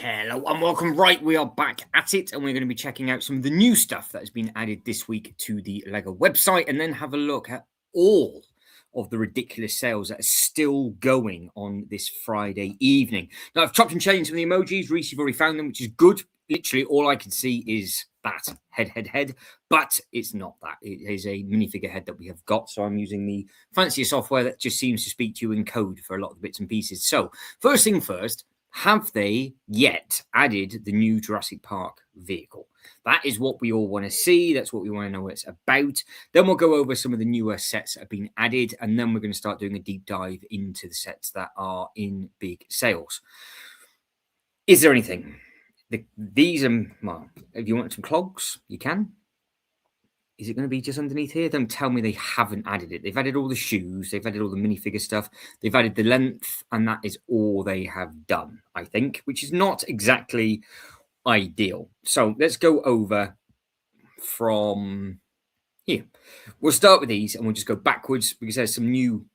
Hello and welcome. Right, we are back at it, and we're going to be checking out some of the new stuff that has been added this week to the Lego website, and then have a look at all of the ridiculous sales that are still going on this Friday evening. Now, I've chopped and changed some of the emojis. Reese, you've already found them, which is good. Literally, all I can see is that head, but it's not that. It is a minifigure head that we have got, so I'm using the fancier software that just seems to speak to you in code for a lot of the bits and pieces. So, first thing first, have they yet added the new Jurassic Park vehicle? That is what we all want to see. That's what we want to know what it's about. Then we'll go over some of the newer sets that have been added, and then we're going to start doing a deep dive into the sets that are in big sales. Is there anything? These are, well, if you want some clogs, you can. Is it going to be just underneath here? Don't tell me they haven't added it. They've added all the shoes. They've added all the minifigure stuff. They've added the length, and that is all they have done, I think, which is not exactly ideal. So let's go over from here. We'll start with these, and we'll just go backwards because there's some new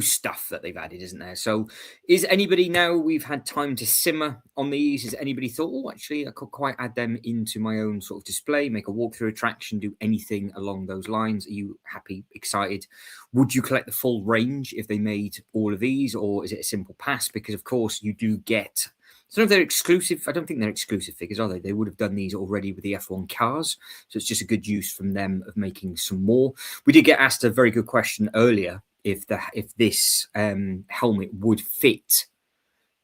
stuff that they've added, isn't there? So is anybody, now we've had time to simmer on these, has anybody thought, oh, actually, I could quite add them into my own sort of display, make a walkthrough attraction, do anything along those lines? Are you happy, excited? Would you collect the full range if they made all of these, or is it a simple pass? Because, of course, you do get... So if they're exclusive, I don't think they're exclusive figures, are they? They would have done these already with the F1 cars. So it's just a good use from them of making some more. We did get asked a very good question earlier, if this helmet would fit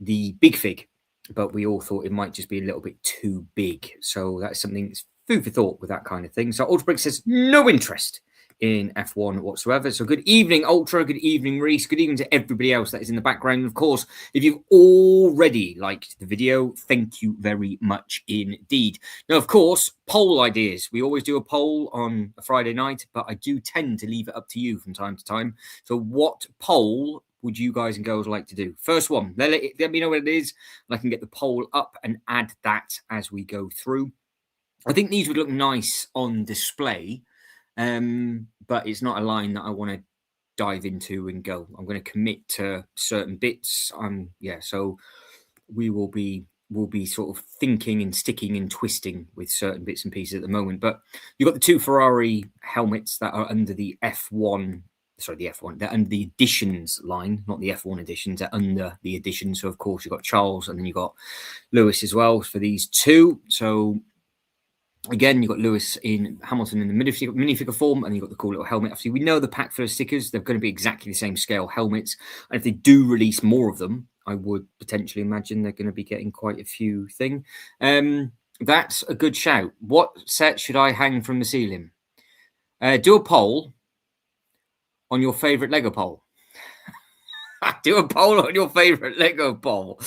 the big fig, but we all thought it might just be a little bit too big. So that's something that's food for thought with that kind of thing. So Ultra Brick says no interest in F1 whatsoever. So good evening, Ultra. Good evening, Reese. Good evening to everybody else that is in the background. And of course, if you've already liked the video, thank you very much indeed. Now, of course, poll ideas. We always do a poll on a Friday night, but I do tend to leave it up to you from time to time. So what poll would you guys and girls like to do? First one, let me know what it is, and I can get the poll up and add that as we go through. I think these would look nice on display, but it's not a line that I want to dive into and go. I'm going to commit to certain bits. So we'll be sort of thinking and sticking and twisting with certain bits and pieces at the moment. But you've got the two Ferrari helmets that are under the F1. Sorry, the F1. They're under the editions line, not the F1 editions. They're under the editions. So of course you've got Charles, and then you've got Lewis as well for these two. So again, you've got Lewis in Hamilton in the minifigure form, and you've got the cool little helmet. Obviously, we know the pack full of stickers. They're going to be exactly the same scale helmets. And if they do release more of them, I would potentially imagine they're going to be getting quite a few things. That's a good shout. What set should I hang from the ceiling? Do a poll on your favourite Lego poll. Do a poll on your favourite Lego poll.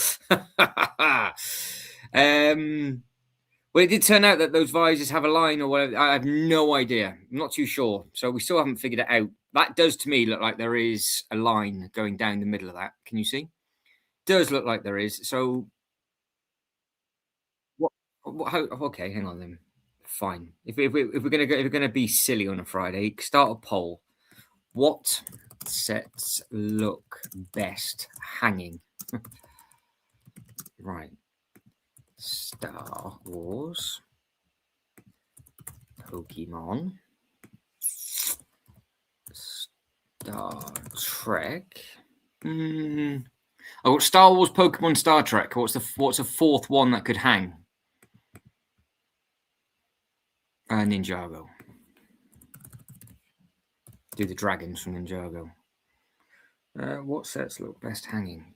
Well, it did turn out that those visors have a line or whatever. I have no idea. I'm not too sure. So we still haven't figured it out. That does to me look like there is a line going down the middle of that. Can you see? Does look like there is. So what okay, hang on then. Fine. If we're gonna be silly on a Friday, start a poll. What sets look best hanging? Right. Star Wars, Pokemon, Star Trek. Oh, Star Wars, Pokemon, Star Trek. What's a fourth one that could hang? Ninjago. Do the dragons from Ninjago. What sets look best hanging?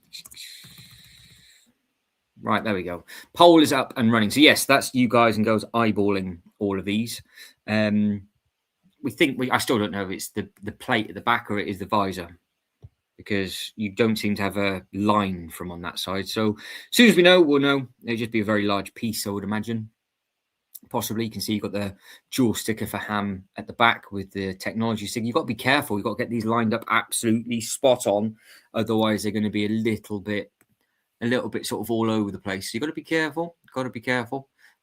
Right, there we go. Poll is up and running. So yes, that's you guys and girls eyeballing all of these. I still don't know if it's the plate at the back or it is the visor, because you don't seem to have a line from on that side. So as soon as we know, we'll know. It'll just be a very large piece, I would imagine. Possibly, you can see you've got the dual sticker for Ham at the back with the technology sticker. You've got to be careful. You've got to get these lined up absolutely spot on. Otherwise, they're going to be a little bit sort of all over the place. So you've got to be careful.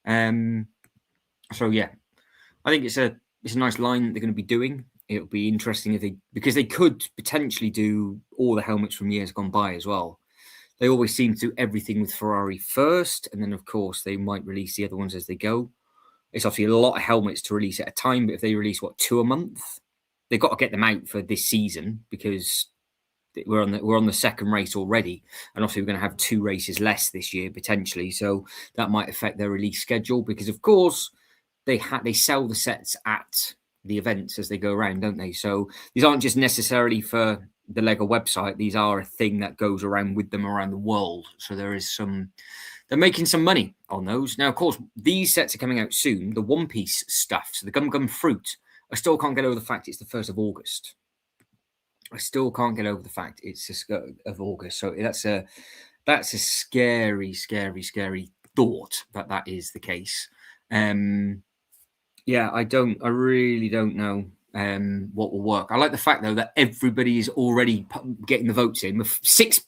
So yeah, I think it's a nice line that they're going to be doing. It'll be interesting because they could potentially do all the helmets from years gone by as well. They always seem to do everything with Ferrari first, and then of course they might release the other ones as they go. It's obviously a lot of helmets to release at a time, but if they release 2 a month, they've got to get them out for this season because we're on the second race already, and obviously we're going to have 2 races less this year potentially, so that might affect their release schedule because of course they sell the sets at the events as they go around, don't they? So these aren't just necessarily for the Lego website; these are a thing that goes around with them around the world. So they're making some money on those. Now, of course, these sets are coming out soon. The One Piece stuff, so the Gum Gum Fruit. I still can't get over the fact it's the 1st of August. I still can't get over the fact it's the of August. So that's a scary, scary, scary thought that is the case. Yeah, I really don't know what will work. I like the fact though that everybody is already getting the votes in. With six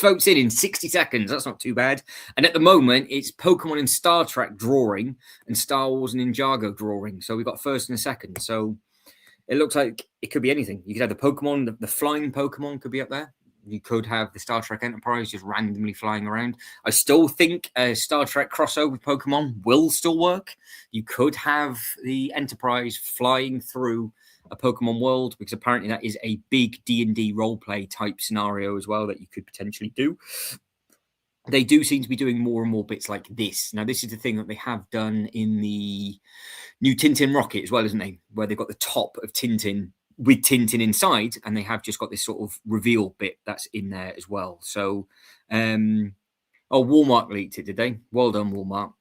votes in 60 seconds. That's not too bad. And at the moment, it's Pokemon and Star Trek drawing and Star Wars and Ninjago drawing. So we've got first and a second. So it looks like it could be anything. You could have the Pokemon, the flying Pokemon could be up there. You could have the Star Trek Enterprise just randomly flying around. I still think a Star Trek crossover with Pokemon will still work. You could have the Enterprise flying through a Pokemon world because apparently that is a big D&D roleplay type scenario as well that you could potentially do. They do seem to be doing more and more bits like this. Now, this is the thing that they have done in the new Tintin Rocket as well, isn't they? Where they've got the top of Tintin with Tintin inside, and they have just got this sort of reveal bit that's in there as well. So, Walmart leaked it, did they? Well done, Walmart.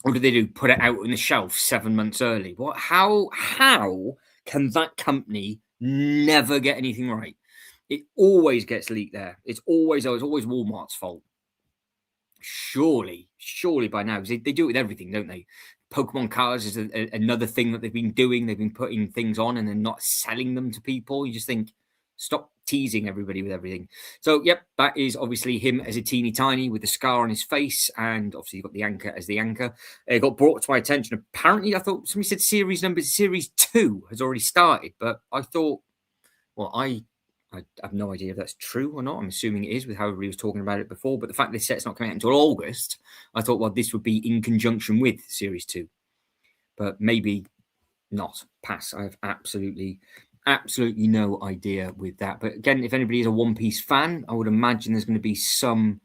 What did they do? Put it out on the shelf 7 months early? What? How can that company never get anything right? It always gets leaked there. It's always Walmart's fault. Surely by now, because they do it with everything, don't they? Pokemon cards is another thing that they've been doing. They've been putting things on and then not selling them to people. You just think, stop teasing everybody with everything. So, yep, that is obviously him as a teeny tiny with the scar on his face. And obviously you've got the anchor as the anchor. It got brought to my attention. Apparently, I thought somebody said series 2 has already started. But I thought, well, I have no idea if that's true or not. I'm assuming it is with how everybody was talking about it before. But the fact this set's not coming out until August, I thought, well, this would be in conjunction with Series 2. But maybe not. Pass. I have absolutely no idea with that. But again, if anybody is a One Piece fan, I would imagine there's going to be some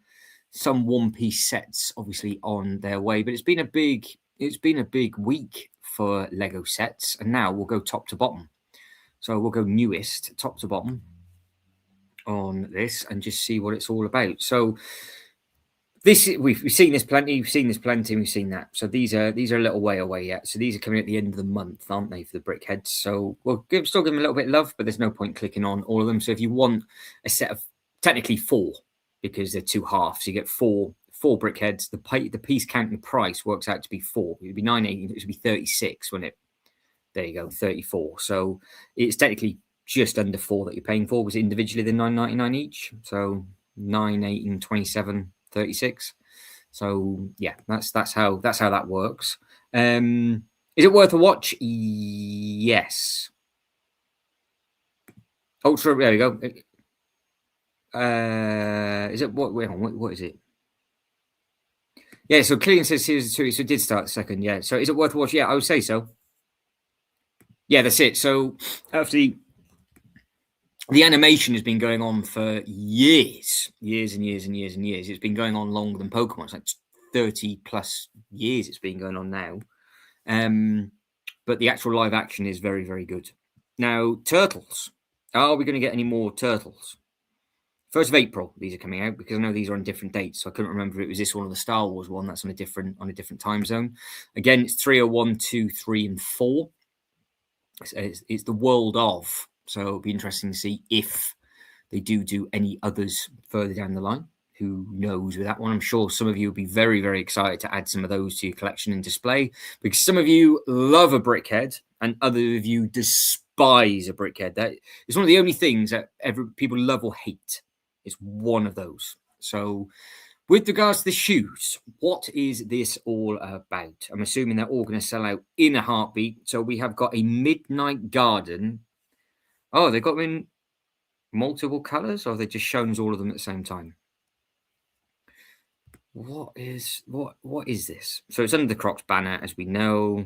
One Piece sets obviously on their way. But it's been a big week for Lego sets. And now we'll go top to bottom. So we'll go newest, top to bottom, on this and just see what it's all about. So we've seen this plenty, we've seen that. So these are a little way away yet. So these are coming at the end of the month, aren't they, for the Brickheads? So we'll still give them a little bit of love, but there's no point clicking on all of them. So if you want a set of technically 4, because they're 2 halves, you get four Brickheads. The piece count and price works out to be 4. It would be 9.80. It should be 36, wouldn't it? There you go, 34. So it's technically just under 4 that you're paying for, was individually the $9.99 each. So 9, 8, and 27, 36. So yeah, that's how that works. Is it worth a watch? Yes. Ultra, there we go. Is it what? Wait on, what is it? Yeah, so Killian says Series 2, so it did start second. Yeah, so is it worth a watch? Yeah, I would say so. Yeah, that's it. So after the animation has been going on for years. It's been going on longer than Pokemon. It's like 30 plus years it's been going on now. But the actual live action is very, very good. Now, Turtles. Are we going to get any more Turtles? 1st of April, these are coming out, because I know these are on different dates. So I couldn't remember if it was this one or the Star Wars one. That's on a different time zone. Again, it's 301, 2, 3, and 4. It's the world of. So it'll be interesting to see if they do any others further down the line. Who knows with that one? I'm sure some of you will be very, very excited to add some of those to your collection and display, because some of you love a Brickhead and other of you despise a Brickhead. That is one of the only things that people love or hate. It's one of those. So with regards to the shoes, what is this all about? I'm assuming they're all going to sell out in a heartbeat. So we have got a Midnight Garden. Oh, they got them in multiple colours, or have they just shown us all of them at the same time? What is this? So it's under the Crocs banner, as we know.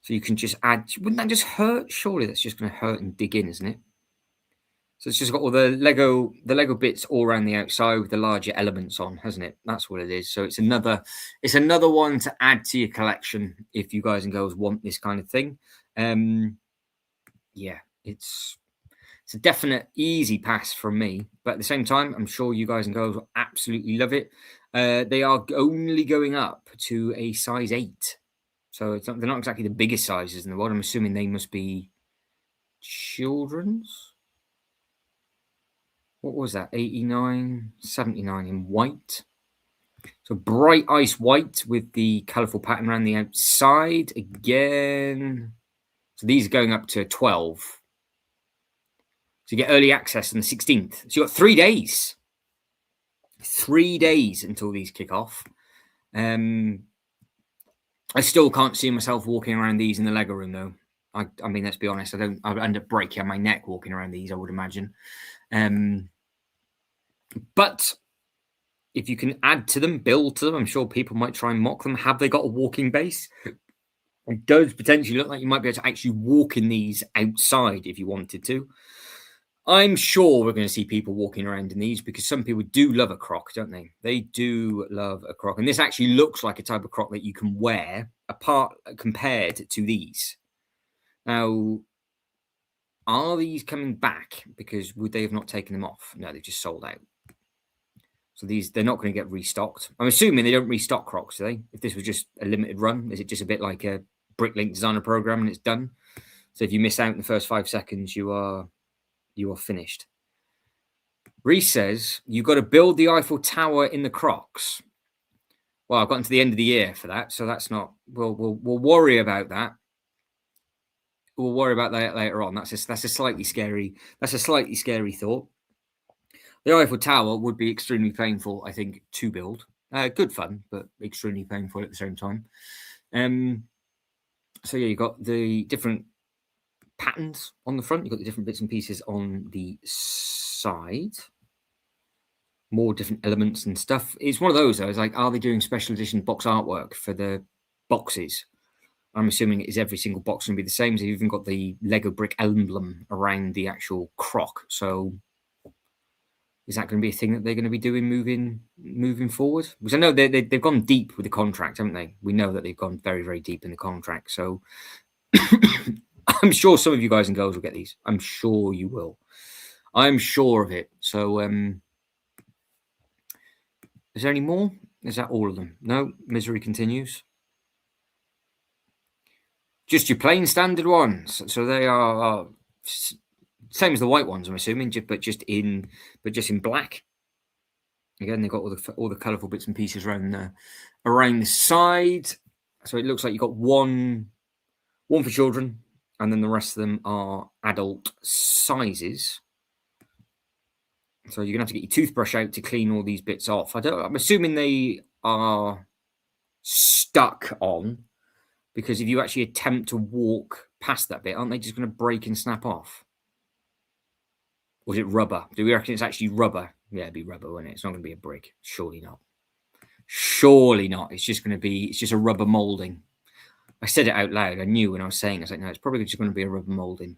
So you can just add. Wouldn't that just hurt? Surely that's just going to hurt and dig in, isn't it? So it's just got all the Lego bits all around the outside with the larger elements on, hasn't it? That's what it is. So it's another one to add to your collection if you guys and girls want this kind of thing. Yeah, it's a definite easy pass from me, but at the same time, I'm sure you guys and girls will absolutely love it. They are only going up to a size 8, so they're not exactly the biggest sizes in the world. I'm assuming they must be children's. What was that? 89, 79 in white. So bright ice white with the colourful pattern around the outside again. So these are going up to 12. So you get early access on the 16th. So you've got 3 days. 3 days until these kick off. I still can't see myself walking around these in the Lego room, though. I mean, let's be honest. I'd end up breaking my neck walking around these, I would imagine. But if you can add to them, build to them, I'm sure people might try and mock them. Have they got a walking base? It does potentially look like you might be able to actually walk in these outside if you wanted to. I'm sure we're going to see people walking around in these because some people do love a croc, don't they? They do love a croc. And this actually looks like a type of croc that you can wear compared to these. Now, are these coming back? Because would they have not taken them off? No, they've just sold out. So they're not going to get restocked. I'm assuming they don't restock crocs, do they? If this was just a limited run, is it just a bit like a Bricklink designer program and it's done? So if you miss out in the first 5 seconds, you are finished. Reese says, you've got to build the Eiffel Tower in the Crocs. Well, I've gotten to the end of the year for that, so that's not... We'll worry about that. We'll worry about that later on. That's a slightly scary thought. The Eiffel Tower would be extremely painful, I think, to build. Good fun, but extremely painful at the same time. So yeah, you've got the different patterns on the front. You've got the different bits and pieces on the side. More different elements and stuff. It's one of those, though. It's like, are they doing special edition box artwork for the boxes? I'm assuming it is every single box going to be the same. So you've even got the Lego brick emblem around the actual croc. So is that going to be a thing that they're going to be doing moving forward? Because I know they've gone deep with the contract, haven't they? We know that they've gone very, very deep in the contract. So I'm sure some of you guys and girls will get these. I'm sure you will. I'm sure of it. So is there any more? Is that all of them? No, misery continues. Just your plain standard ones. So they are same as the white ones, I'm assuming, but just in black. Again, they've got all the colourful bits and pieces around the side. So it looks like you've got one for children, and then the rest of them are adult sizes. So you're gonna have to get your toothbrush out to clean all these bits off. I'm assuming they are stuck on, because if you actually attempt to walk past that bit, aren't they just going to break and snap off? Or is it rubber? Do we reckon it's actually rubber? Yeah, it'd be rubber, wouldn't it? It's not going to be a brick. Surely not. Surely not. It's just a rubber molding. I said it out loud. I knew when I was saying it. I was like, no, it's probably just going to be a rubber molding.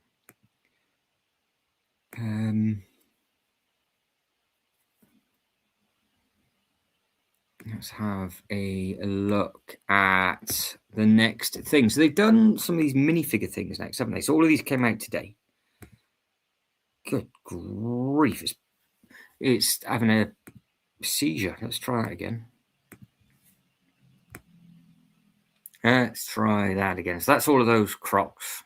Let's have a look at the next thing. So they've done some of these minifigure things next, haven't they? So all of these came out today. Good grief. It's having a seizure. Let's try that again. Let's try that again. So that's all of those Crocs.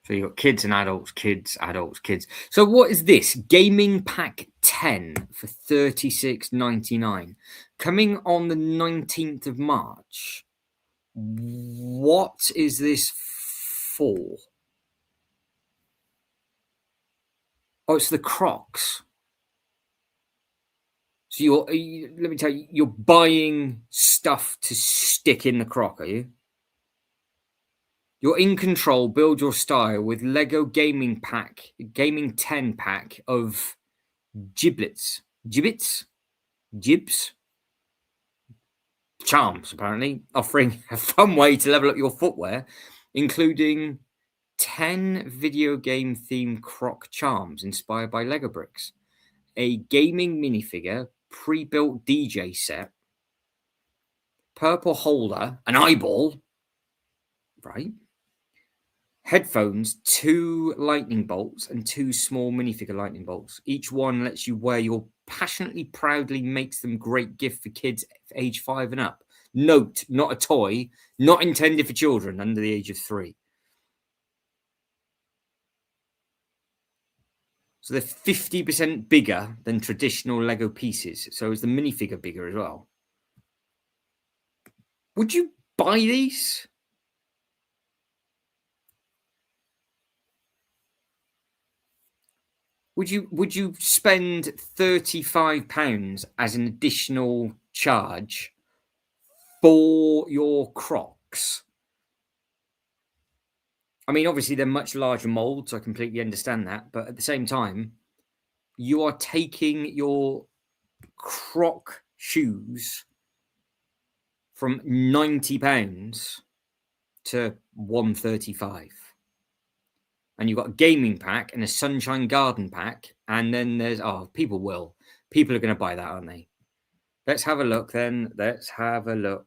So you've got kids and adults, kids, adults, kids. So what is this? Gaming Pack 10 for $36.99. Coming on the 19th of March. What is this for? Oh, it's the Crocs. So let me tell you, you're buying stuff to stick in the Croc, are you? You're in control, build your style with Lego Gaming 10 pack of gibbets. Jibs. Charms, apparently, offering a fun way to level up your footwear, including 10 video game themed croc charms inspired by Lego bricks, a gaming minifigure, pre-built DJ set, purple holder, an eyeball, right? Headphones, 2 lightning bolts, and 2 small minifigure lightning bolts. Each one lets you wear your passionately, proudly makes them great gift for kids age 5 and up. Note, not a toy, not intended for children under the age of 3. So they're 50% bigger than traditional Lego pieces. So is the minifigure bigger as well? Would you buy these? Would you spend £35 as an additional charge for your Crocs? I mean, obviously they're much larger molds. I completely understand that, but at the same time, you are taking your Croc shoes from £90 to £135. And you've got a gaming pack and a Sunshine Garden pack. And then there's, people are going to buy that, aren't they? Let's have a look then. Let's have a look.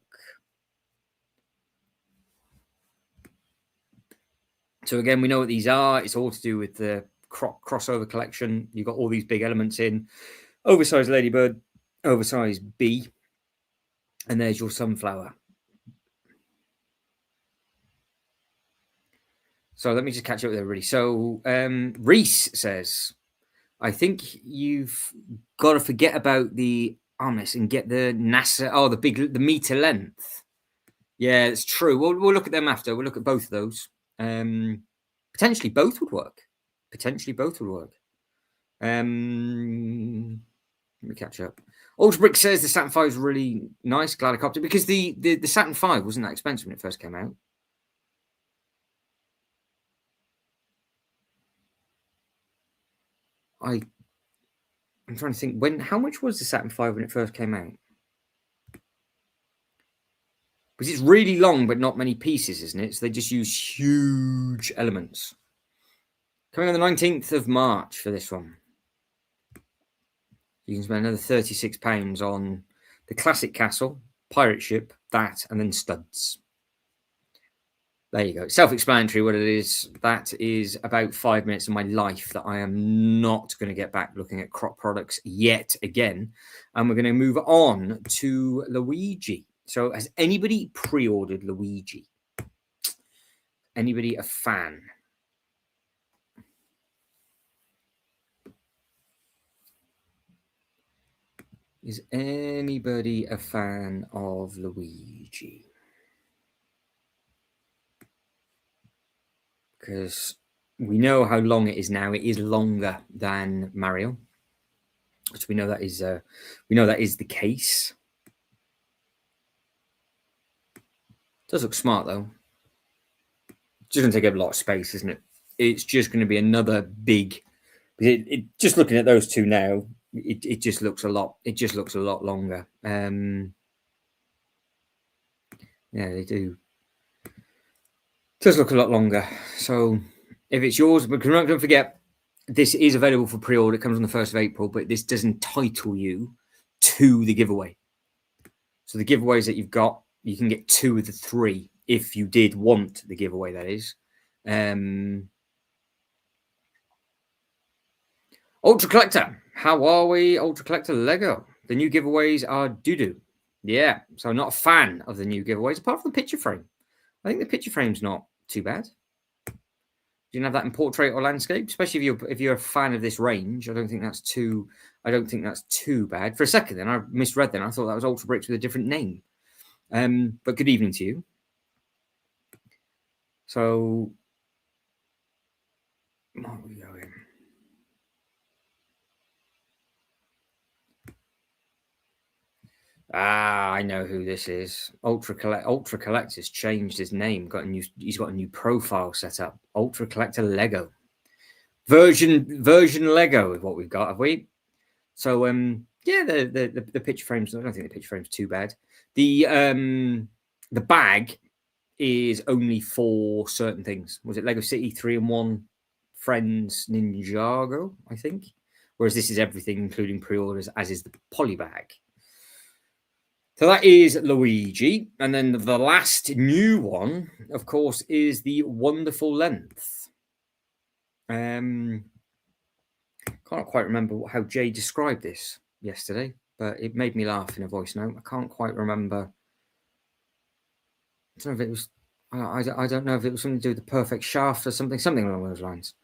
So again, we know what these are. It's all to do with the crossover collection. You've got all these big elements in. Oversized Ladybird, oversized bee. And there's your sunflower. So let me just catch up with everybody. So Reese says, I think you've got to forget about the armrest and get the NASA, the meter length. Yeah, it's true. We'll look at them after. We'll look at both of those. Potentially both would work. Let me catch up. Ultra Brick says the Saturn V is really nice. Glad I copped it because the Saturn V wasn't that expensive when it first came out. I'm trying to think how much was the Saturn V when it first came out? Because it's really long, but not many pieces, isn't it? So they just use huge elements. Coming on the 19th of March for this one. You can spend another £36 on the classic castle, pirate ship, that, and then studs. There you go. Self-explanatory what it is. That is about 5 minutes of my life that I am not going to get back looking at Croc products yet again. And we're going to move on to Luigi. So has anybody pre-ordered Luigi? Anybody a fan? Is anybody a fan of Luigi? Because we know how long it is now. It is longer than Mario, which we know that is the case. It does look smart though. It's just going to take up a lot of space, isn't it? It's just going to be another big. It just looking at those two now, it just looks a lot. It just looks a lot longer. Yeah, they do. It does look a lot longer. So if it's yours, but don't forget, this is available for pre-order. It comes on the 1st of April, but this does entitle you to the giveaway. So the giveaways that you've got, you can get 2 of the 3 if you did want the giveaway, that is. Ultra Collector. How are we, Ultra Collector Lego? The new giveaways are doo-doo. Yeah, so not a fan of the new giveaways, apart from the picture frame. I think the picture frame's not too bad. You can have that in portrait or landscape, especially if you're a fan of this range. I don't think that's too bad. For a second, then I misread. Then I thought that was Ultra Bricks with a different name. But good evening to you. So, what are we going? I know who this is. Ultra Collector's changed his name. He's got a new profile set up. Ultra Collector Lego. Version Lego is what we've got, have we? So Yeah, the picture frames. I don't think the picture frame's too bad. The bag is only for certain things. Was it Lego City 3-in-1 Friends Ninjago? I think. Whereas this is everything, including pre-orders, as is the poly bag. So that is Luigi, and then the last new one, of course, is the Wonderful Length. Can't quite remember how Jay described this yesterday, but it made me laugh in a voice note. I can't quite remember. I don't know if it was. I don't know if it was something to do with the perfect shaft or something along those lines.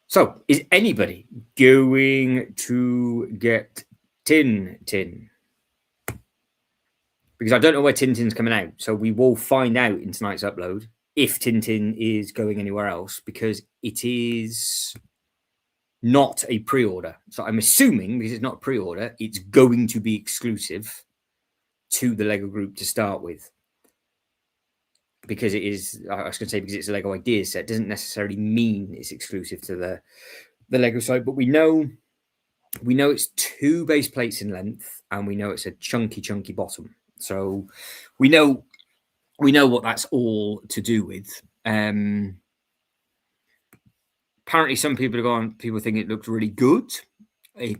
So, is anybody going to get Tintin? Because I don't know where Tintin's coming out, so we will find out in tonight's upload if Tintin is going anywhere else, because it is not a pre-order. So I'm assuming, because it's not a pre-order, it's going to be exclusive to the Lego group to start with. Because it is, I was going to say, because it's a Lego Ideas set, doesn't necessarily mean it's exclusive to the Lego side, but we know it's 2 base plates in length, and we know it's a chunky bottom. So we know what that's all to do with. Apparently, some people think it looks really good. I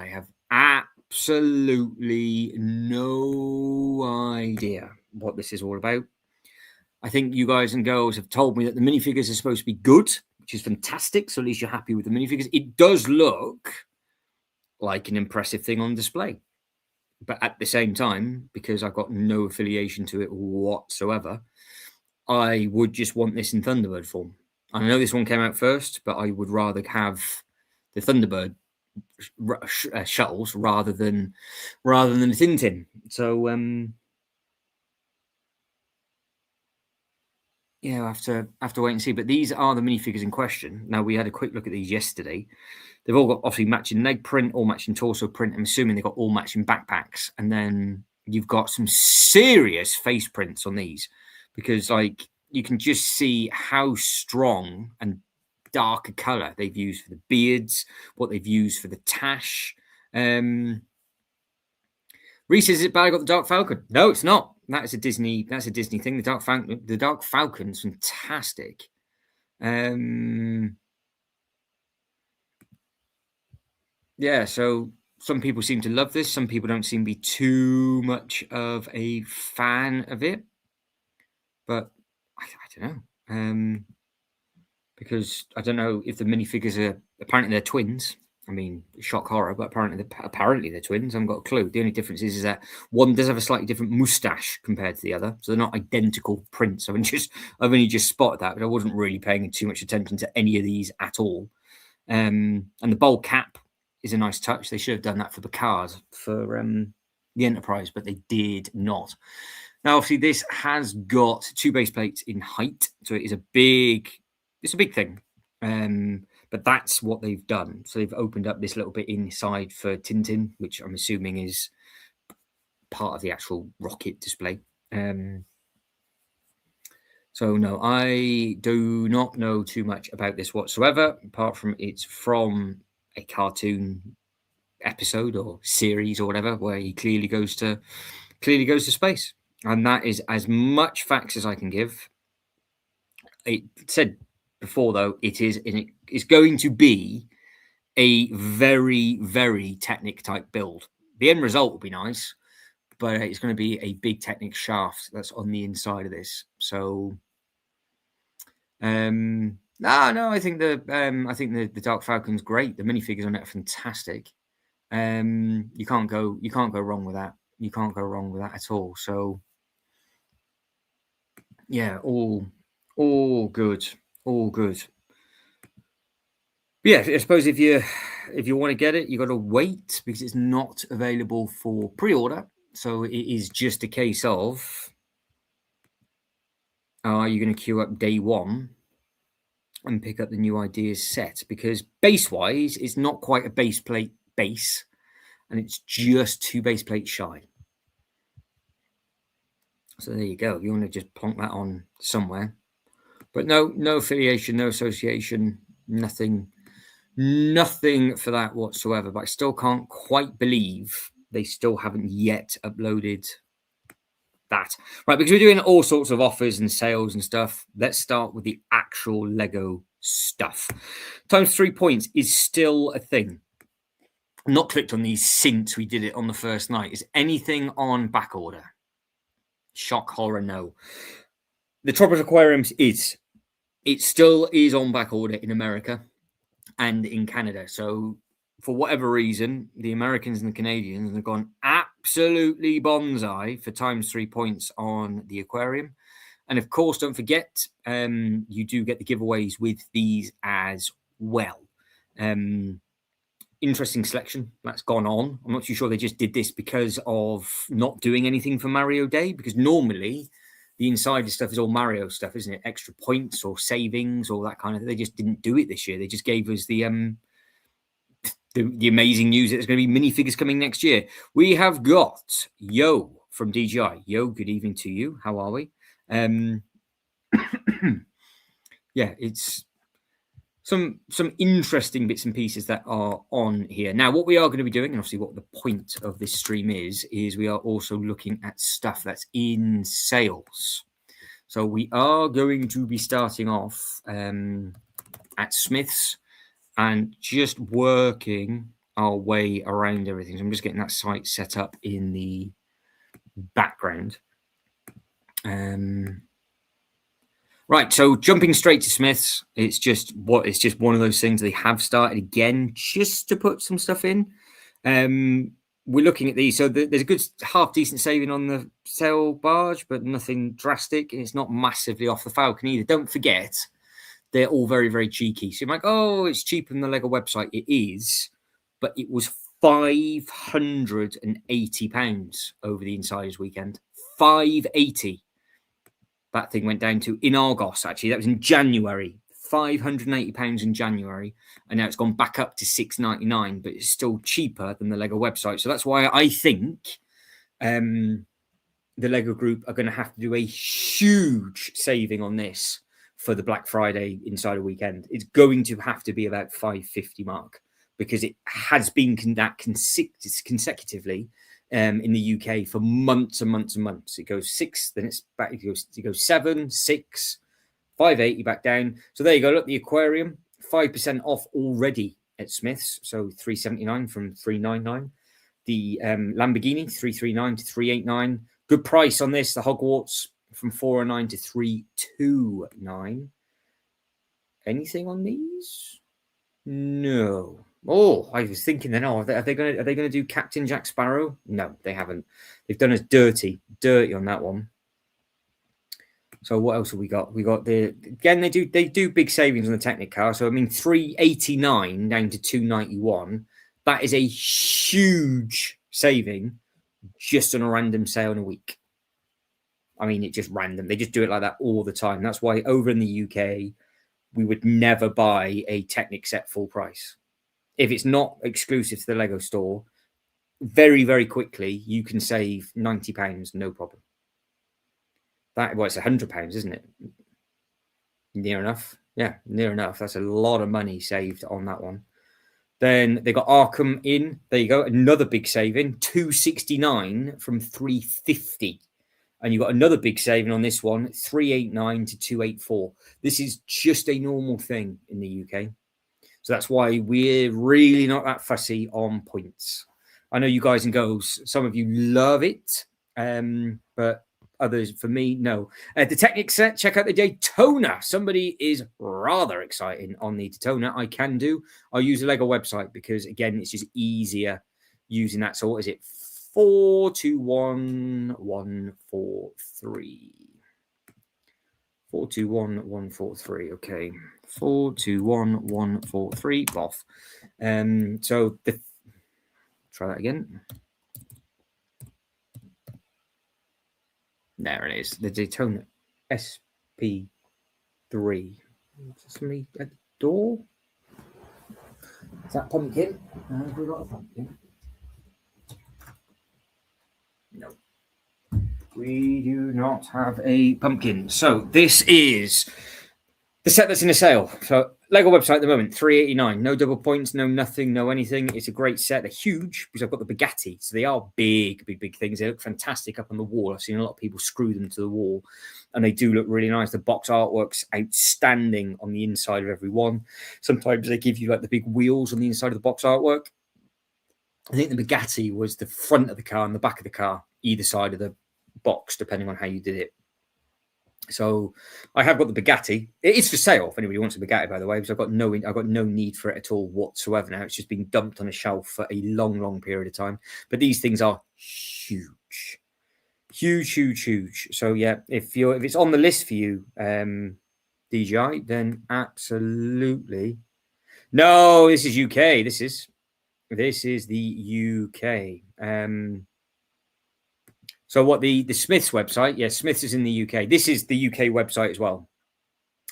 have absolutely no idea what this is all about. I think you guys and girls have told me that the minifigures are supposed to be good, which is fantastic. So at least you're happy with the minifigures. It does look like an impressive thing on display. But at the same time, because I've got no affiliation to it whatsoever, I would just want this in Thunderbird form. I know this one came out first, but I would rather have the Thunderbird shuttles rather than the Tintin. So yeah, I have to wait and see. But these are the minifigures in question. Now, we had a quick look at these yesterday. They've all got obviously matching leg print, all matching torso print. I'm assuming they've got all matching backpacks. And then you've got some serious face prints on these, because like you can just see how strong and dark a color they've used for the beards, what they've used for the tash. Reese, is it bad I got the Dark Falcon? No, it's not. That's a Disney thing. The Dark Falcon's fantastic. Yeah, so some people seem to love this. Some people don't seem to be too much of a fan of it. But I don't know. Because I don't know if the minifigures are, apparently they're twins. I mean, shock horror, but apparently they're twins. I haven't got a clue. The only difference is that one does have a slightly different moustache compared to the other, so they're not identical prints. I've only just spotted that, but I wasn't really paying too much attention to any of these at all. And the bowl cap is a nice touch. They should have done that for Picard for the Enterprise, but they did not. Now, obviously, this has got 2 base plates in height, so it is a big thing. But that's what they've done. So they've opened up this little bit inside for Tintin, which I'm assuming is part of the actual rocket display. So no, I do not know too much about this whatsoever, apart from it's from a cartoon episode or series or whatever, where he clearly goes to space. And that is as much facts as I can give. It said before, though, it's going to be a very, very Technic type build. The end result will be nice, but it's going to be a big Technic shaft that's on the inside of this. So, no, I think the Dark Falcon's great. The minifigures on it are fantastic. You can't go wrong with that. You can't go wrong with that at all. So, yeah, all good. All good. But yeah, I suppose if you want to get it, you got to wait, because it's not available for pre-order. So it is just a case of, are you going to queue up day one and pick up the new Ideas set? Because base-wise, it's not quite a base plate base, and it's just 2 base plates shy. So there you go. You want to just plonk that on somewhere. But no affiliation, no association, nothing Nothing for that whatsoever, but I still can't quite believe they still haven't yet uploaded that. Right, because we're doing all sorts of offers and sales and stuff. Let's start with the actual Lego stuff. Times 3 points is still a thing. I've not clicked on these since we did it on the first night. Is anything on back order? Shock, horror, no. The Tropical Aquariums is. It still is on back order in America and in Canada. So for whatever reason, the Americans and the Canadians have gone absolutely bonsai for times 3 points on the aquarium. And of course, don't forget, you do get the giveaways with these as well. Interesting selection that's gone on. I'm not too sure they just did this because of not doing anything for Mario Day, because normally the insider stuff is all Mario stuff, isn't it? Extra points or savings or that kind of thing. They just didn't do it this year. They just gave us the amazing news that there's going to be minifigures coming next year. We have got Yo from DJI. Yo, good evening to you. How are we? Yeah, it's some interesting bits and pieces that are on here. Now, what we are going to be doing, and obviously what the point of this stream is we are also looking at stuff that's in sales. So we are going to be starting off at Smith's and just working our way around everything. So I'm just getting that site set up in the background. Right, so jumping straight to Smith's, it's just one of those things they have started again just to put some stuff in. We're looking at these, so there's a good half decent saving on the sail barge, but nothing drastic, and it's not massively off the Falcon either. Don't forget, they're all very, very cheeky. So you're like, oh, it's cheaper than the Lego website. It is, but it was £580 over the Insiders weekend. £580. That thing went down to in Argos, actually. That was in January. £580 in January. And now it's gone back up to £699, but it's still cheaper than the Lego website. So that's why I think the Lego group are going to have to do a huge saving on this for the Black Friday Insider weekend. It's going to have to be about £550 mark, because it has been that consecutively in the UK for months and months and months. It goes 6, then it's back. It goes 7, 6, 580 back down. So there you go. Look, the aquarium 5% off already at Smith's. So $379 from $399. The Lamborghini $339 to $389. Good price on this. The Hogwarts from $409 to $329. Anything on these? No. Oh, I was thinking then, are they going to do Captain Jack Sparrow? No, they haven't. They've done us dirty on that one. So what else have we got? We got they do big savings on the Technic-Car. So I mean, $389 down to $291. That is a huge saving just on a random sale in a week. I mean, it's just random. They just do it like that all the time. That's why over in the UK, we would never buy a Technic set full price. If it's not exclusive to the Lego store, very, very quickly, you can save £90, no problem. It's £100, isn't it? Near enough. Yeah, near enough. That's a lot of money saved on that one. Then they got Arkham in. There you go. Another big saving, $269 from $350. And you got another big saving on this one, $389 to $284. This is just a normal thing in the UK. So that's why we're really not that fussy on points. I know you guys and girls, some of you love it, but others, for me, no. The Technic set, check out the Daytona. Somebody is rather exciting on the Daytona. I'll use the Lego website because, again, it's just easier using that. So what is it? 421143. 421143. Okay. 421143. Boff. So try that again. There it is. The Daytona SP3. Somebody at the door? Is that pumpkin? Have we got a pumpkin? No. We do not have a pumpkin. So this is the set that's in a sale. So Lego website at the moment, $3.89. No double points, no nothing, no anything. It's a great set. They're huge because I've got the Bugatti. So they are big, big, big things. They look fantastic up on the wall. I've seen a lot of people screw them to the wall and they do look really nice. The box artwork's outstanding on the inside of every one. Sometimes they give you like the big wheels on the inside of the box artwork. I think the Bugatti was the front of the car and the back of the car, either side of the box, depending on how you did it. So I have got the Bugatti. It is for sale if anybody wants a Bugatti, by the way, because I've got no need for it at all whatsoever now. It's just been dumped on a shelf for a long, long period of time. But these things are huge, huge, huge, huge. So yeah, if it's on the list for you, DJI, then absolutely. No, this is UK. This is the UK. So what the Smiths website? Yeah, Smiths is in the UK. This is the UK website as well.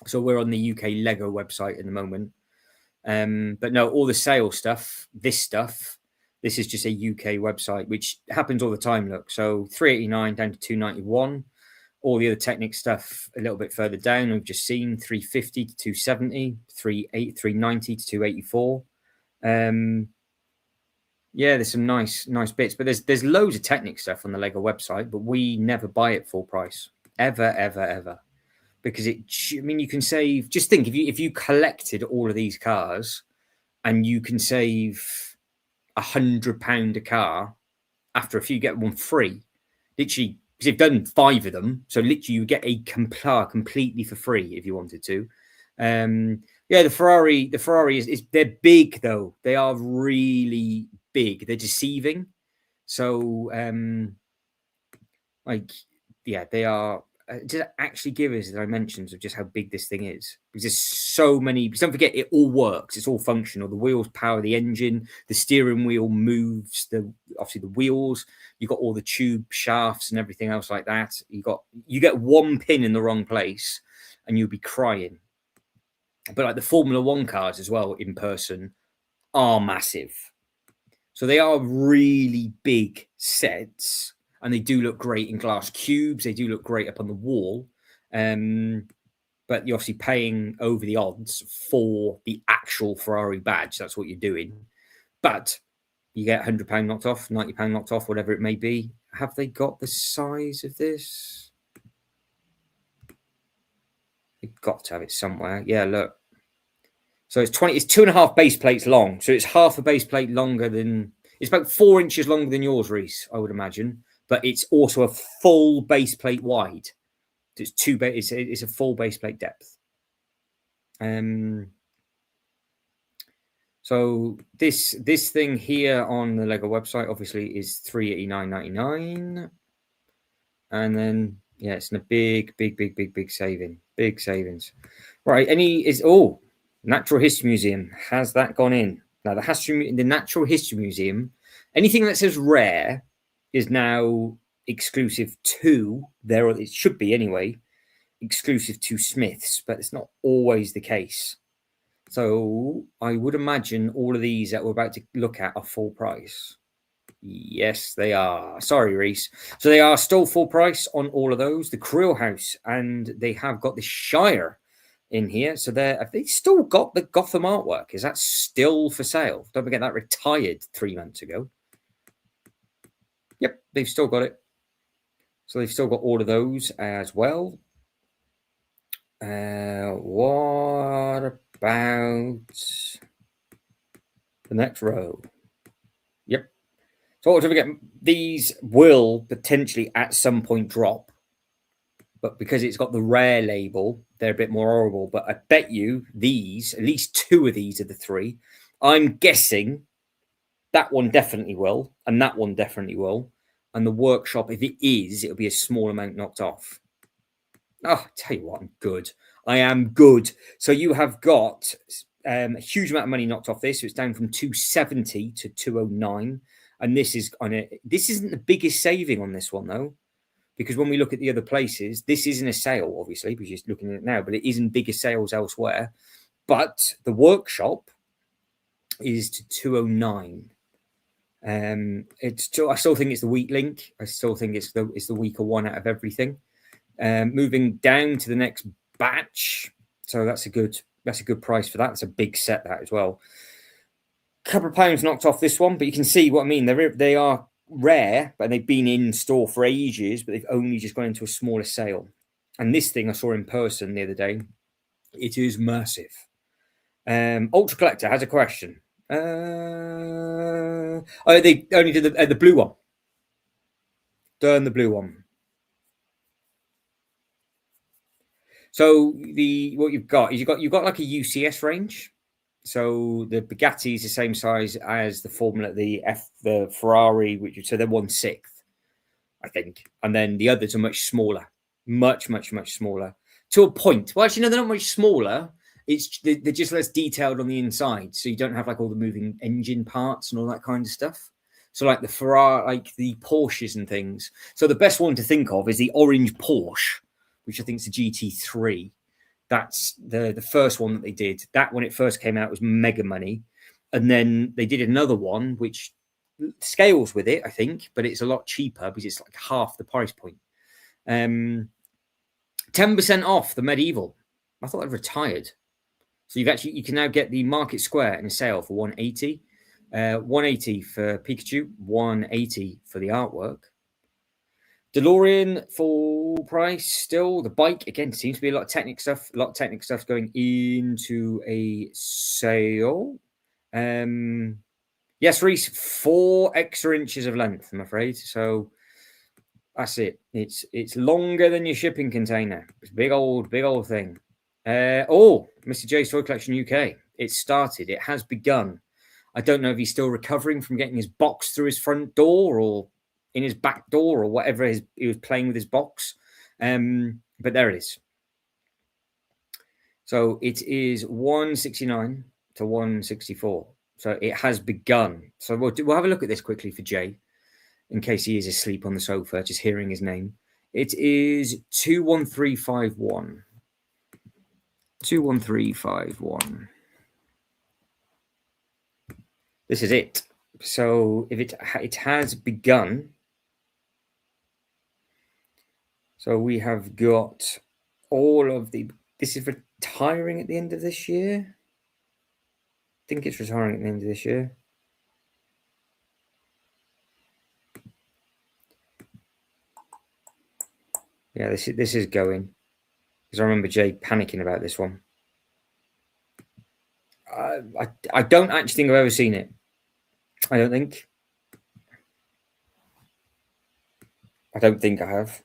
So we're on the UK Lego website at the moment. But no, all the sale stuff, this is just a UK website, which happens all the time. Look, so $3.89 down to $2.91. All the other Technic stuff a little bit further down. We've just seen $3.50 to $2.70, $3.90 to $2.84. Yeah, there's some nice bits, but there's loads of Technic stuff on the Lego website, but we never buy it full price, ever, because you can save. Just think if you collected all of these cars, and you can save £100 a car after if you get one free, literally because you've done 5 of them, so literally you get a car completely for free if you wanted to. Yeah, the Ferrari is they're big though. They are really big. They're deceiving. So they are to actually give us the dimensions of just how big this thing is, because there's so many. Don't forget, it all works. It's all functional. The wheels power the engine. The steering wheel moves obviously the wheels. You've got all the tube shafts and everything else like that. You get one pin in the wrong place and you'll be crying. But like the Formula One cars as well in person are massive. So they are really big sets, and they do look great in glass cubes. They do look great up on the wall. But you're obviously paying over the odds for the actual Ferrari badge. That's what you're doing. But you get £100 knocked off, £90 knocked off, whatever it may be. Have they got the size of this? They've got to have it somewhere. Yeah, look. So it's 2.5 base plates long. So it's half a base plate longer than, it's about 4 inches longer than yours, Reese, I would imagine. But it's also a full base plate wide. So it's a full base plate depth. So this thing here on the Lego website obviously is $389.99. And then yeah, it's a big saving. Big savings. Right. Natural History Museum. Has that gone in? Now, the Natural History Museum, anything that says rare is now exclusive to there. It should be anyway, exclusive to Smiths, but it's not always the case. So I would imagine all of these that we're about to look at are full price. Yes, they are. Sorry, Reese. So they are still full price on all of those. The Creel House, and they have got the Shire in here. So have they still got the Gotham artwork? Is that still for sale? Don't forget that retired 3 months ago. Yep, they've still got it. So they've still got all of those as well. What about the next row? Yep. So don't forget, these will potentially at some point drop. But because it's got the rare label, they're a bit more horrible. But I bet you these, at least 2 of these are the 3. I'm guessing that one definitely will, and that one definitely will. And the workshop, if it is, it'll be a small amount knocked off. Oh, I tell you what, I'm good. I am good. So you have got a huge amount of money knocked off this. So it's down from 270 to 209. And this isn't the biggest saving on this one, though. Because when we look at the other places, this isn't a sale, obviously, because you're looking at it now, but it isn't bigger sales elsewhere. But the workshop is to 209. I still think it's the weak link. I still think it's the weaker one out of everything. Moving down to the next batch. So that's a good That's a good price for that. It's a big set, that as well. Couple of pounds knocked off this one, but you can see what I mean. They are rare, but they've been in store for ages, but they've only just gone into a smaller sale. And this thing I saw in person the other day. It is massive. Ultra Collector has a question. They only did the blue one. Done the blue one. So what you've got is you've got like a UCS range. So the Bugatti is the same size as the Formula, the Ferrari, so they're 1/6, I think, and then the others are much smaller, much smaller to a point. Well, actually, no, they're not much smaller. They're just less detailed on the inside, so you don't have like all the moving engine parts and all that kind of stuff. So like the Ferrari, like the Porsches and things. So the best one to think of is the orange Porsche, which I think is the GT3. That's the first one that they did. That, when it first came out, was mega money. And then they did another one, which scales with it, I think, but it's a lot cheaper because it's like half the price point. 10% off the Medieval. I thought I'd retired. So you can now get the Market Square in a sale for 180. 180 for Pikachu, 180 for the artwork. DeLorean full price still. The bike again seems to be a lot of technic stuff. A lot of technic stuff going into a sale. Yes, Reese, 4 extra inches of length, I'm afraid. So that's it. It's longer than your shipping container. It's a big old thing. Mr. J's Toy Collection UK. It started. It has begun. I don't know if he's still recovering from getting his box through his front door or in his back door or whatever he was playing with his box. But there it is. So it is 169 to 164. So it has begun. So we'll have a look at this quickly for Jay, in case he is asleep on the sofa, just hearing his name. It is 21351. 21351. This is it. So if it has begun. So we have got all of this is retiring at the end of this year. I think it's retiring at the end of this year. Yeah, this is going. Because I remember Jay panicking about this one. I don't actually think I've ever seen it. I don't think I have.